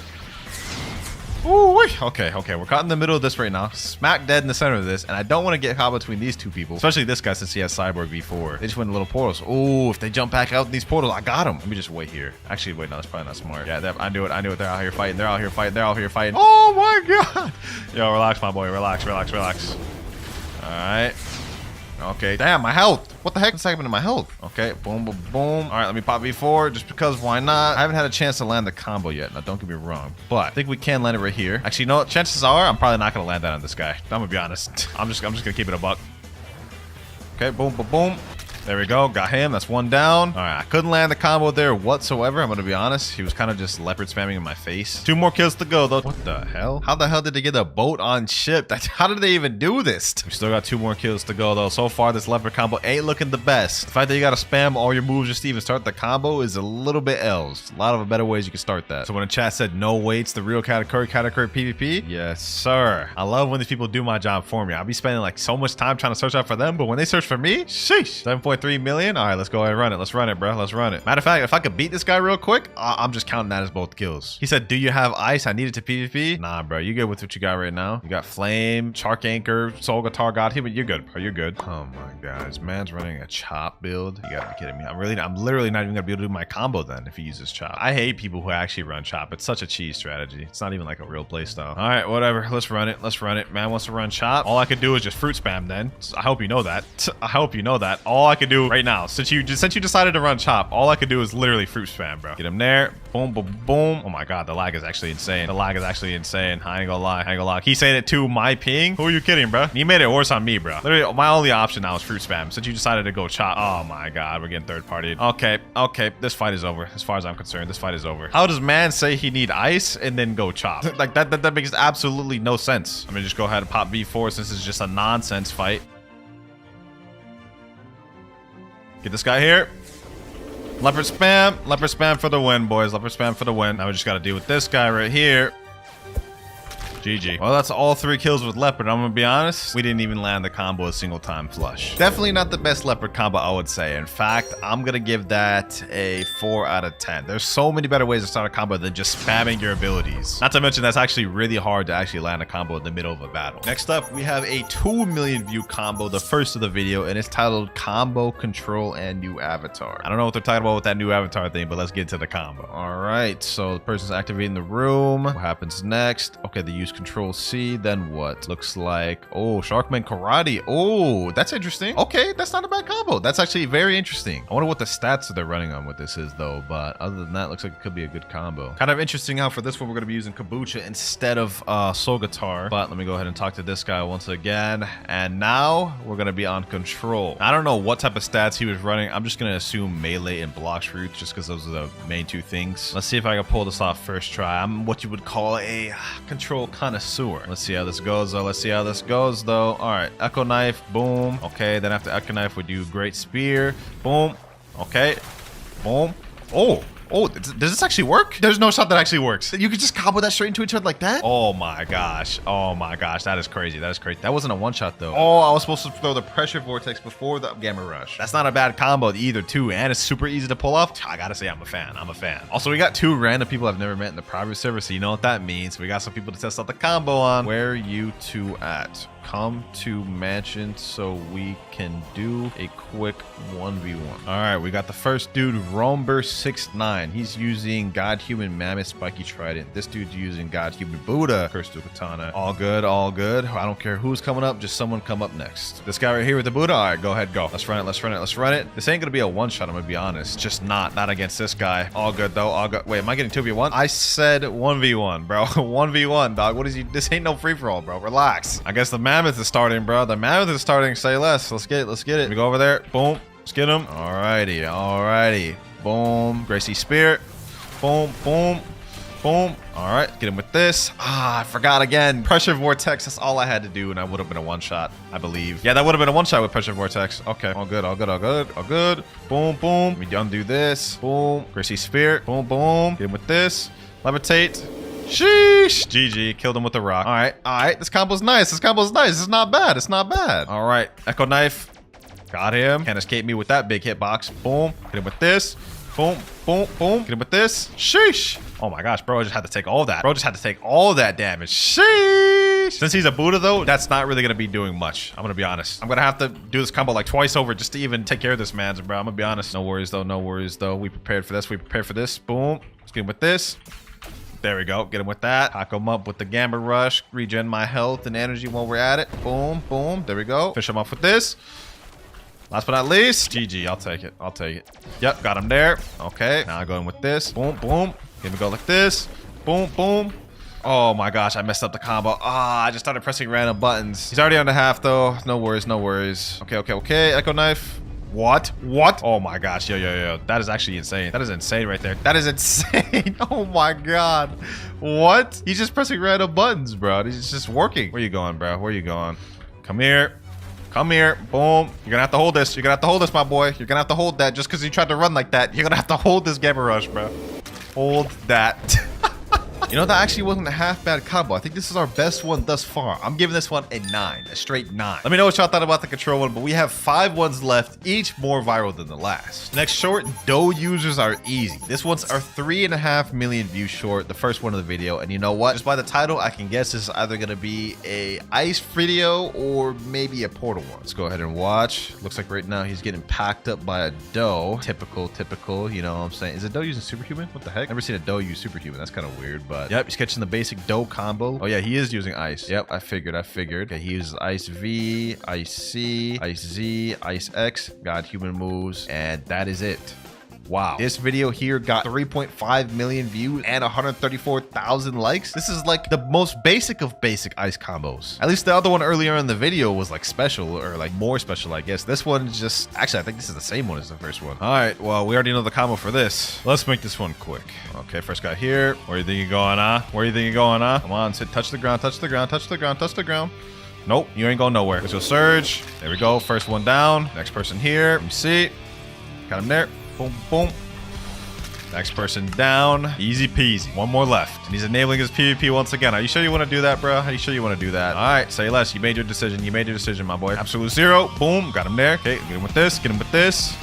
Ooh, okay. We're caught in the middle of this right now. Smack dead in the center of this. And I don't want to get caught between these 2 people. Especially this guy since he has Cyborg V4. They just went in little portals. Ooh, if they jump back out in these portals, I got him. Let me just wait here. Actually, wait, no, that's probably not smart. Yeah, I knew it. They're out here fighting. Oh my God. Yo, relax, my boy. Relax. All right. Okay, damn, my health. What the heck is happening to my health? Okay, boom. All right, let me pop V4 just because why not? I haven't had a chance to land the combo yet. Now, don't get me wrong, but I think we can land it right here. Actually, you know what? Chances are I'm probably not going to land that on this guy. I'm going to be honest. I'm just going to keep it a buck. Okay, boom. There we go. Got him. That's 1 down. All right. I couldn't land the combo there whatsoever. I'm going to be honest. He was kind of just leopard spamming in my face. 2 more kills to go, though. What the hell? How the hell did they get a boat on ship? How did they even do this? We still got 2 more kills to go, though. So far, this leopard combo ain't looking the best. The fact that you got to spam all your moves just to even start the combo is a little bit else. A lot of better ways you can start that. So when the chat said no waits, the real category PvP? Yes, sir. I love when these people do my job for me. I'll be spending like so much time trying to search out for them, but when they search for me, sheesh. 7.3 million. All right, let's go ahead and run it. Let's run it, bro. Let's run it. Matter of fact, if I could beat this guy real quick, I'm just counting that as both kills. He said, do you have ice? I need it to PvP. Nah, bro. You good with what you got right now? You got flame, shark anchor, soul guitar god here, but you're good, bro. You're good. Oh my god, this man's running a chop build. You gotta be kidding me. I'm literally not even gonna be able to do my combo then if he uses chop. I hate people who actually run chop. It's such a cheese strategy. It's not even like a real play style. All right, whatever. Let's run it. Man wants to run chop. All I could do is just fruit spam then. I hope you know that. All I could could do right now. Since you decided to run chop, all I could do is literally fruit spam, bro. Get him there. Boom, boom, boom. Oh my god, the lag is actually insane. The lag is actually insane. I ain't gonna lie. I ain't gonna lie. He's saying it to my ping. Who are you kidding, bro? You made it worse on me, bro. Literally, my only option now is fruit spam. Since you decided to go chop. Oh my god, we're getting third partied. Okay, okay. This fight is over. As far as I'm concerned, this fight is over. How does man say he need ice and then go chop? Like that makes absolutely no sense. I'm gonna just go ahead and pop V4 since it's just a nonsense fight. Get this guy here. Leopard spam for the win, boys. Leopard spam for the win. Now we just gotta deal with this guy right here. GG. Well, that's all 3 kills with Leopard. I'm gonna be honest, we didn't even land the combo a single time flush. Definitely not the best Leopard combo, I would say. In fact, I'm gonna give that a 4 out of 10. There's so many better ways to start a combo than just spamming your abilities. Not to mention, that's actually really hard to actually land a combo in the middle of a battle. Next up, we have a 2 million view combo, the first of the video, and it's titled Combo Control and New Avatar. I don't know what they're talking about with that new avatar thing, but let's get to the combo. All right, so the person's activating the room. What happens next? Okay, they use Control C, then what? Looks like, oh, Sharkman Karate. Oh, that's interesting. Okay, that's not a bad combo. That's actually very interesting. I wonder what the stats that they're running on with this is though, but other than that, looks like it could be a good combo. Kind of interesting how for this one, we're gonna be using Kabucha instead of Soul Guitar, but let me go ahead and talk to this guy once again. And now we're gonna be on Control. I don't know what type of stats he was running. I'm just gonna assume melee and Blox routes just because those are the main 2 things. Let's see if I can pull this off first try. I'm what you would call a control connoisseur. Let's see how this goes though. Let's see how this goes though. All right, Echo Knife, boom. Okay, then after Echo Knife, we do Great Spear, boom. Okay, boom. Oh, does this actually work? There's no shot that actually works. You could just combo that straight into each other like that? Oh my gosh. Oh my gosh. That is crazy. That is crazy. That wasn't a one-shot though. Oh, I was supposed to throw the Pressure Vortex before the Gamma Rush. That's not a bad combo either too. And it's super easy to pull off. I gotta say I'm a fan. I'm a fan. Also, we got 2 random people I've never met in the private server, so you know what that means. We got some people to test out the combo on. Where are you 2 at? Come to mansion so we can do a quick 1v1. All right, we got the first dude, Romber69. He's using God Human Mammoth Spiky Trident. This dude's using God Human Buddha Cursed Katana. All good, all good. I don't care who's coming up, just someone come up next. This guy right here with the Buddha. All right, go ahead, go. Let's run it, let's run it, let's run it. This ain't gonna be a one-shot, I'm gonna be honest. Just not against this guy. All good though, all good. Wait, am I getting 2v1? I said 1v1, bro. 1v1, dog. What is you? This ain't no free-for-all, bro. Relax. I guess the Mammoth is starting, bro. The Mammoth is starting. Say less. Let's get it. Let's get it. We go over there. Boom. Let's get him. Alrighty. Alrighty. Boom. Gracie Spirit. Boom. Boom. Boom. All right. Get him with this. Ah, I forgot again. Pressure Vortex. That's all I had to do, and I would have been a one-shot, I believe. Yeah, that would have been a one-shot with Pressure Vortex. Okay. All good. All good. All good. All good. Boom. Boom. We undo this. Boom. Gracie Spirit. Boom. Boom. Get him with this. Levitate. Sheesh. GG. Killed him with the rock. All right. All right. This combo's nice. This combo's nice. It's not bad. It's not bad. All right. Echo Knife. Got him. Can't escape me with that big hitbox. Boom. Hit him with this. Boom. Boom. Boom. Get him with this. Sheesh. Oh my gosh, bro. I just had to take all that. Bro just had to take all that damage. Sheesh. Since he's a Buddha though, that's not really going to be doing much. I'm going to be honest. I'm going to have to do this combo like twice over just to even take care of this man, bro. I'm going to be honest. No worries though. No worries though. We prepared for this. We prepared for this. Boom. Let's get him with this. There we go. Get him with that. Hack him up with the Gamma Rush. Regen my health and energy while we're at it. Boom, boom. There we go. Fish him off with this. Last but not least, GG. I'll take it. I'll take it. Yep, got him there. Okay. Now I go in with this. Boom, boom. Here we go like this. Boom, boom. Oh my gosh, I messed up the combo. Ah, I just started pressing random buttons. He's already on the half though. No worries, no worries. Okay, okay, okay. Echo Knife. What? What? Oh my gosh, yo. That is actually insane. That is insane right there. That is insane. Oh my god. What? He's just pressing random buttons, bro. He's just working. Where you going, bro? Where you going? Come here. Come here. Boom. You're gonna have to hold this. You're gonna have to hold this, my boy. You're gonna have to hold that just because you tried to run like that. You're gonna have to hold this Gamma Rush, bro. Hold that. You know, that actually wasn't a half bad combo. I think this is our best one thus far. I'm giving this one a 9, a straight 9. Let me know what y'all thought about the control one, but we have 5 ones left, each more viral than the last. Next short, dough users are easy. This one's our 3.5 million view short, the first one of the video. And you know what? Just by the title, I can guess this is either gonna be a ice video or maybe a portal one. Let's go ahead and watch. Looks like right now he's getting packed up by a dough. Typical, you know what I'm saying? Is a dough using superhuman? What the heck? Never seen a dough use superhuman. That's kind of weird, but but yep, he's catching the basic dough combo. Oh yeah, he is using ice. Yep, I figured. Okay, he uses ice V, ice C, ice Z, ice X, got human moves, and that is it. Wow. This video here got 3.5 million views and 134,000 likes. This is like the most basic of basic ice combos. At least the other one earlier in the video was like special, or like more special, I guess. This one is just, actually, I think this is the same one as the first one. All right, well, we already know the combo for this. Let's make this one quick. Okay, first guy here. Where do you think you're going, huh? Where do you think you're going, huh? Come on, sit, touch the ground, touch the ground, touch the ground, touch the ground. Nope, you ain't going nowhere. Let's go surge. There we go. First one down. Next person here. Let me see. Got him there. Boom, boom. Next person down. Easy peasy. One more left. And he's enabling his PvP once again. Are you sure you want to do that, bro? Are you sure you want to do that? All right, say less. You made your decision. You made your decision, my boy. Absolute zero. Boom. Got him there. Okay, get him with this. Get him with this.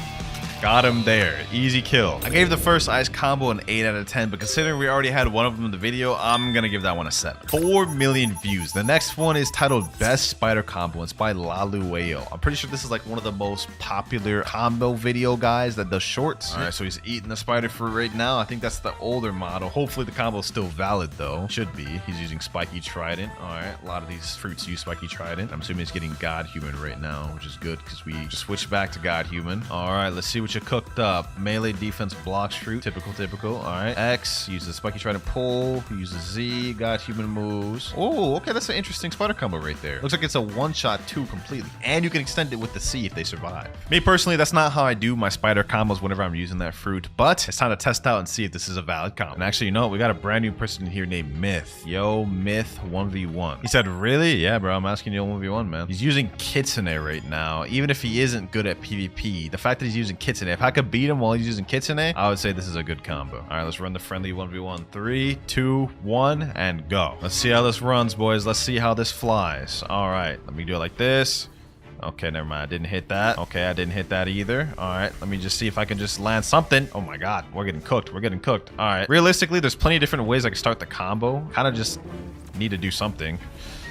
Got him there. Easy kill. I gave the first ice combo an 8 out of 10, but considering we already had one of them in the video, I'm gonna give that one a 7. 4 million views. The next one is titled Best Spider Combo. It's by Lalueo. I'm pretty sure this is like one of the most popular combo video guys that does shorts. All right, so he's eating the spider fruit right now. I think that's the older model. Hopefully the combo is still valid though. Should be. He's using Spiky Trident. All right, a lot of these fruits use Spiky Trident. I'm assuming he's getting God Human right now, which is good because we just switched back to God Human. All right, let's see what you cooked up. Melee defense Blox fruit. Typical. All right. X uses Spiky Trident pull. He uses Z. Got human moves. Oh, okay. That's an interesting spider combo right there. Looks like it's a one-shot 2 completely. And you can extend it with the C if they survive. Me personally, that's not how I do my spider combos whenever I'm using that fruit. But it's time to test out and see if this is a valid combo. And actually, you know what? We got a brand new person here named Myth. Yo, Myth 1v1. He said, really? Yeah, bro. I'm asking you 1v1, man. He's using Kitsune right now. Even if he isn't good at PvP, the fact that he's using Kitsune, if I could beat him while he's using Kitsune, I would say this is a good combo. All right, let's run the friendly 1v1. 3, 2, 1, and go. Let's see how this runs, boys. Let's see how this flies. All right, let me do it like this. Okay, never mind. I didn't hit that. Okay, I didn't hit that either. All right, let me just see if I can just land something. Oh my God, we're getting cooked. We're getting cooked. All right, realistically, there's plenty of different ways I can start the combo. Kind of just need to do something.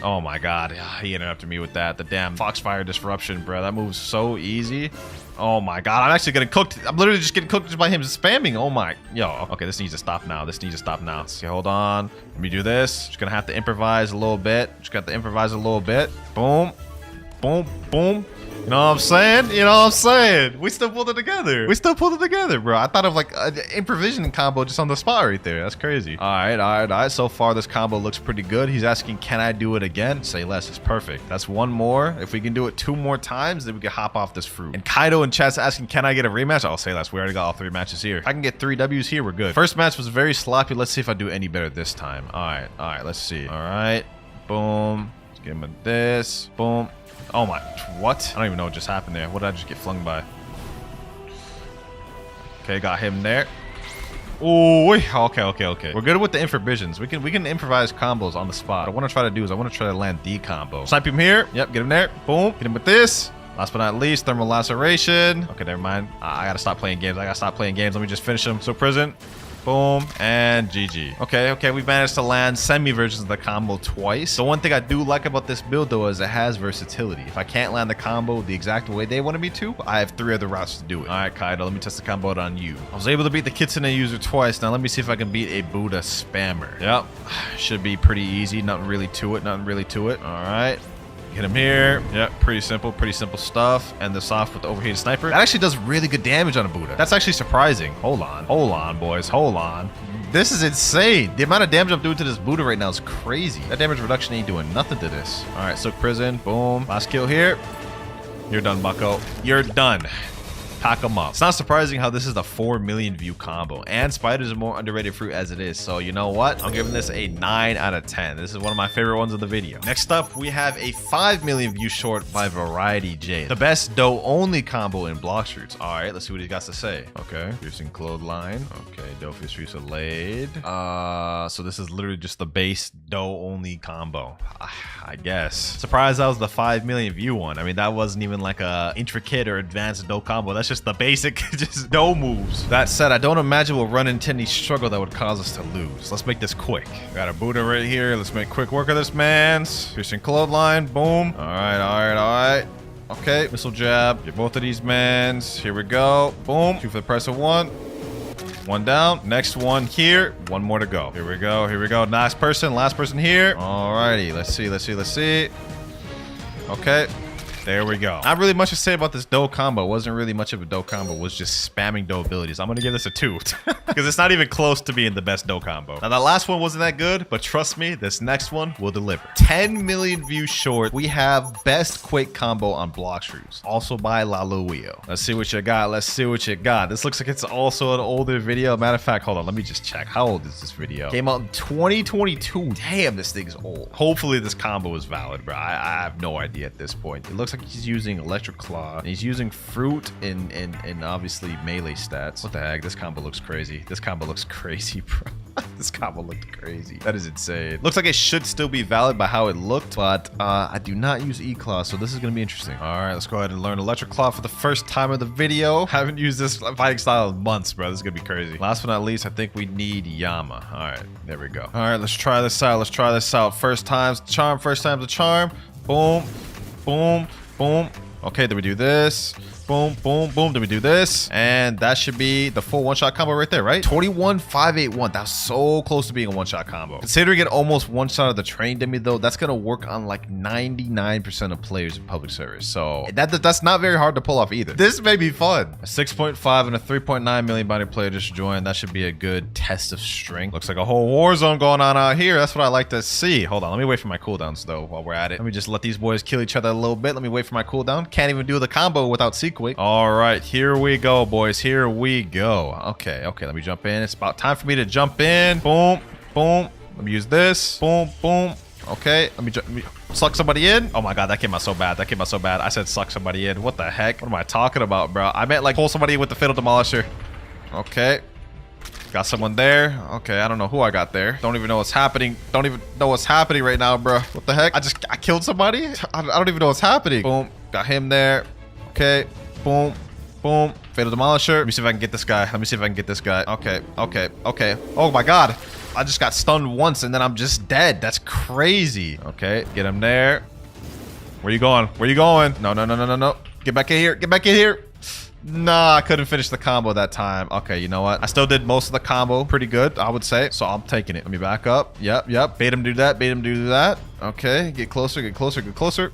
Oh my God, he interrupted me with that. The damn Foxfire Disruption, bro. That move's so easy. Oh my God, I'm actually getting cooked. I'm literally just getting cooked just by him spamming. Oh my, yo. Okay, this needs to stop now. This needs to stop now. Okay, hold on. Let me do this. Just gonna have to improvise a little bit. Just got to improvise a little bit. Boom, boom, boom. You know what I'm saying? You know what I'm saying? We still pulled it together. We still pulled it together, bro. I thought of like an improvisation combo just on the spot right there. That's crazy. All right. So far, this combo looks pretty good. He's asking, can I do it again? Say less. It's perfect. That's one more. If we can do it 2 more times, then we can hop off this fruit. And Kaido in chat's asking, can I get a rematch? I'll say less. We already got all 3 matches here. If I can get 3 W's here, we're good. First match was very sloppy. Let's see if I do any better this time. All right. Let's see. All right. Boom. Let's give him a this. Boom. Oh my, what? I don't even know what just happened there. What did I just get flung by? Okay, got him there. Oh, okay. We're good with the improvisions. We can improvise combos on the spot. What I want to try to do is I want to try to land the combo. Snipe him here. Yep, get him there. Boom. Get him with this. Last but not least, thermal laceration. Okay, never mind. I gotta stop playing games. Let me just finish him. So prison. Boom, and GG. Okay, we've managed to land semi-versions of the combo twice. The one thing I do like about this build, though, is it has versatility. If I can't land the combo the exact way they wanted me to, I have 3 other routes to do it. All right, Kaido, let me test the combo out on you. I was able to beat the Kitsune user twice. Now let me see if I can beat a Buddha spammer. Yep, should be pretty easy. Nothing really to it. All right. Hit him here. Yep, pretty simple stuff. End this off with the overheated sniper. That actually does really good damage on a Buddha. That's actually surprising. Hold on, boys. Hold on. This is insane. The amount of damage I'm doing to this Buddha right now is crazy. That damage reduction ain't doing nothing to this. All right, Silk Prison. Boom. Last kill here. You're done, bucko. You're done. Pack them up. It's not surprising how this is the 4 million view combo, and spiders are more underrated fruit as it is. So you know what? I'm giving this a 9 out of 10. This is one of my favorite ones of the video. Next up, we have a 5 million view short by Variety J. The best dough only combo in Blox fruits. All right, let's see what he got to say. Okay, piercing clothesline. Okay, dough fish fruits are laid. So this is literally just the base dough only combo, I guess. Surprised that was the 5 million view one. I mean, that wasn't even like a intricate or advanced dough combo. That's just the basic, just dough moves. That said, I don't imagine we'll run into any struggle that would cause us to lose. Let's make this quick. Got a Buddha right here. Let's make quick work of this, man. Piercing clothesline. Boom. All right. Okay, missile jab. Get both of these mans. Here we go. Boom. 2 for the price of 1. One down. Next one here. One more to go. Here we go. Here we go. Last person here. Alrighty. Let's see. Okay. There we go. Not really much to say about this dough combo. Wasn't really much of a dough combo. Was just spamming dough abilities. I'm gonna give this a 2 because it's not even close to being the best dough combo. Now that last one wasn't that good, but trust me, this next one will deliver. 10 million views short. We have best quick combo on Blox, also by Laluio. Let's see what you got. This looks like it's also an older video. Matter of fact, hold on. Let me just check. How old is this video? Came out in 2022. Damn, this thing's old. Hopefully this combo is valid, bro. I have no idea at this point. It looks like he's using WinterKloudz, and he's using fruit and obviously melee stats. What the heck? This combo looks crazy. This combo looks crazy, bro. This combo looked crazy. That is insane. Looks like it should still be valid by how it looked, but I do not use E-Claw, so this is going to be interesting. All right, let's go ahead and learn WinterKloudz for the first time of the video. Haven't used this fighting style in months, bro. This is going to be crazy. Last but not least, I think we need Yama. All right, there we go. All right, let's try this out. First time's the charm. Boom, boom, boom. Okay, then we do this. Boom, boom, boom. Then we do this. And that should be the full one-shot combo right there, right? 21,581. That's so close to being a one-shot combo. Considering it almost one-shot of the train demi, though, that's going to work on like 99% of players in public service. So that's not very hard to pull off either. This may be fun. A 6.5 and a 3.9 million body player just joined. That should be a good test of strength. Looks like a whole war zone going on out here. That's what I like to see. Hold on. Let me wait for my cooldowns, though, while we're at it. Let me just let these boys kill each other a little bit. Let me wait for my cooldown. Can't even do the combo without sequence. All right, here we go, boys. Here we go. Okay, let me jump in. It's about time for me to jump in. Boom, boom. Let me use this. Boom, boom. Okay, let me suck somebody in. Oh my god, that came out so bad. I said suck somebody in. What the heck? What am I talking about, bro? I meant like pull somebody in with the Fatal Demolisher. Okay. Got someone there. Okay, I don't know who I got there. Don't even know what's happening. Don't even know what's happening right now, bro. What the heck? I killed somebody? I don't even know what's happening. Boom. Got him there. Okay. Boom. Boom. Fatal Demolisher. Let me see if I can get this guy. Okay. Oh my god. I just got stunned once and then I'm just dead. That's crazy. Okay. Get him there. Where you going? No. Get back in here. Nah, I couldn't finish the combo that time. Okay, you know what? I still did most of the combo pretty good, I would say. So I'm taking it. Let me back up. Yep. Bait him do that. Okay. Get closer.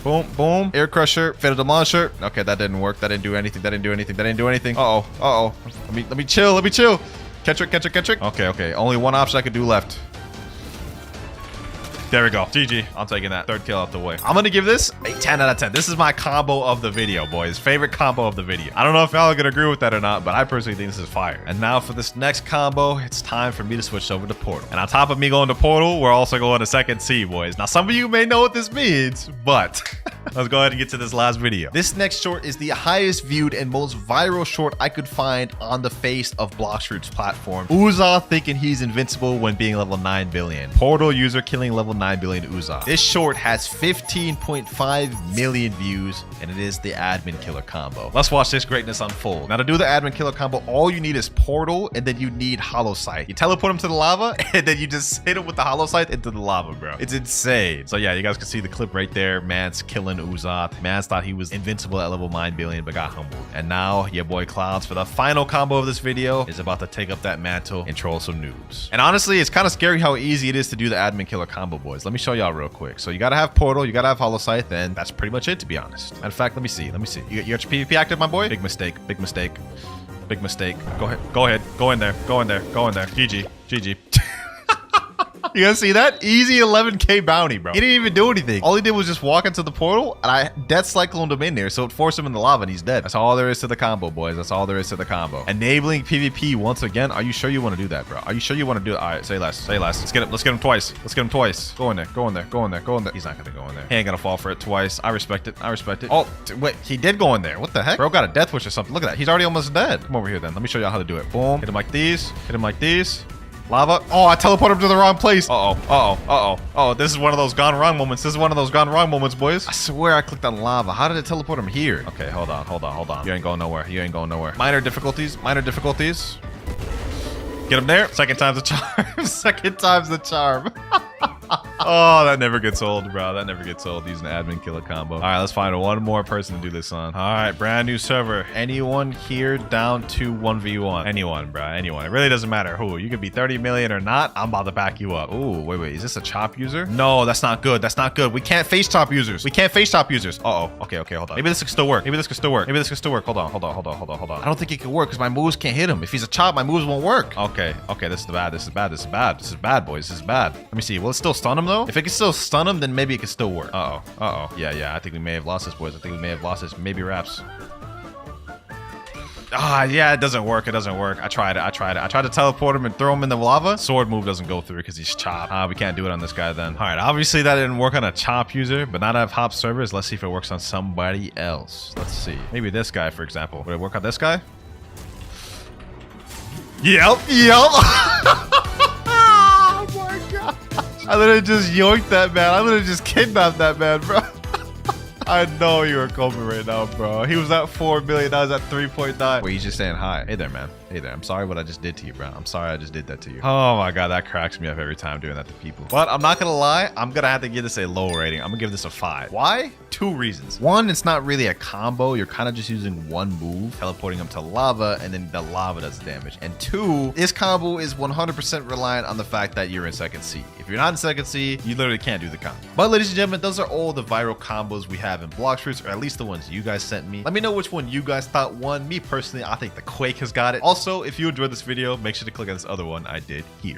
Boom, boom. Air Crusher, Fatal Demolisher. Okay, that didn't work. That didn't do anything. Uh-oh. Let me chill. Catch it. Okay. Only one option I could do left. There we go. GG. I'm taking that. Third kill out the way. I'm going to give this a 10 out of 10. This is my combo of the video, boys. Favorite combo of the video. I don't know if y'all are going to agree with that or not, but I personally think this is fire. And now for this next combo, it's time for me to switch over to Portal. And on top of me going to Portal, we're also going to Second C, boys. Now, some of you may know what this means, but let's go ahead and get to this last video. This next short is the highest viewed and most viral short I could find on the face of Blox's platform. Uzoth thinking he's invincible when being level 9 billion. Portal user killing level 9 billion Uzoth. This short has 15.5 million views, and it is the admin killer combo. Let's watch this greatness unfold. Now, to do the admin killer combo, all you need is Portal, and then you need Hollow Sight. You teleport him to the lava, and then you just hit him with the Hollow Sight into the lava, bro. It's insane. So yeah, you guys can see the clip right there. Man's killing Uzoth. Mans thought he was invincible at level 9 billion, but got humbled. And now, your boy Clouds, for the final combo of this video, is about to take up that mantle and troll some noobs. And honestly, it's kind of scary how easy it is to do the admin killer combo, boys. Let me show y'all real quick. So you gotta have Portal, you gotta have Hollow Sight, then that's pretty much it, to be honest. Matter of fact, let me see. You got your PvP active, my boy? Big mistake. Go in there. GG. You guys see that? Easy 11k bounty, bro. He didn't even do anything. All he did was just walk into the portal, and I death cycloned him in there, so it forced him in the lava, and he's dead. That's all there is to the combo, boys. That's all there is to the combo. Enabling PvP once again. Are you sure you want to do that, bro? Are you sure you want to do it? All right, say less. Let's get him twice. Go in there. He's not gonna go in there. He ain't gonna fall for it twice. I respect it. Oh, wait, he did go in there. What the heck? Bro got a death wish or something. Look at that. He's already almost dead. Come over here, then. Let me show y'all how to do it. Boom. Hit him like these. Lava. Oh, I teleported him to the wrong place. Oh, this is one of those gone wrong moments. Boys. I swear I clicked on lava. How did it teleport him here? Okay, hold on. You ain't going nowhere. Minor difficulties. Get him there. Second time's the charm. Oh, that never gets old, bro. That never gets old using admin killer combo. All right, let's find one more person to do this on. All right, brand new server. Anyone here down to 1v1? Anyone, bro. Anyone. It really doesn't matter who. You could be 30 million or not. I'm about to back you up. Ooh, wait. Is this a chop user? No, that's not good. That's not good. We can't face chop users. We can't face chop users. Uh-oh. Okay, hold on. Maybe this could still work. Maybe this could still work. Hold on. I don't think it could work because my moves can't hit him. If he's a chop, my moves won't work. Okay. This is bad. This is bad, boys. This is bad. Let me see. Will it still stun him, though? If it can still stun him, then maybe it can still work. Uh-oh. Yeah. I think we may have lost this, boys. Maybe wraps. Yeah, it doesn't work. I tried to teleport him and throw him in the lava. Sword move doesn't go through because he's chopped. We can't do it on this guy then. All right, obviously that didn't work on a chop user, but now that I have hop servers, let's see if it works on somebody else. Let's see. Maybe this guy, for example. Would it work on this guy? Yep. Oh my god. I literally just yoinked that man. I literally just kidnapped that man, bro. I know you were coping right now, bro. He was at 4 million. I was at 3.9. Wait, he's just saying hi. Hey there, man. Hey there. I'm sorry what I just did to you, bro. I'm sorry I just did that to you. Oh my god, that cracks me up every time doing that to people. But I'm not gonna lie. I'm gonna have to give this a low rating. I'm gonna give this a 5. Why? 2 reasons. One, it's not really a combo. You're kind of just using one move, teleporting him to lava, and then the lava does damage. And 2, this combo is 100% reliant on the fact that you're in second C. If you're not in second C, you literally can't do the combo. But ladies and gentlemen, those are all the viral combos we have in Blox Fruits, or at least the ones you guys sent me. Let me know which one you guys thought won. Me personally, I think the Quake has got it. Also, if you enjoyed this video, make sure to click on this other one I did here.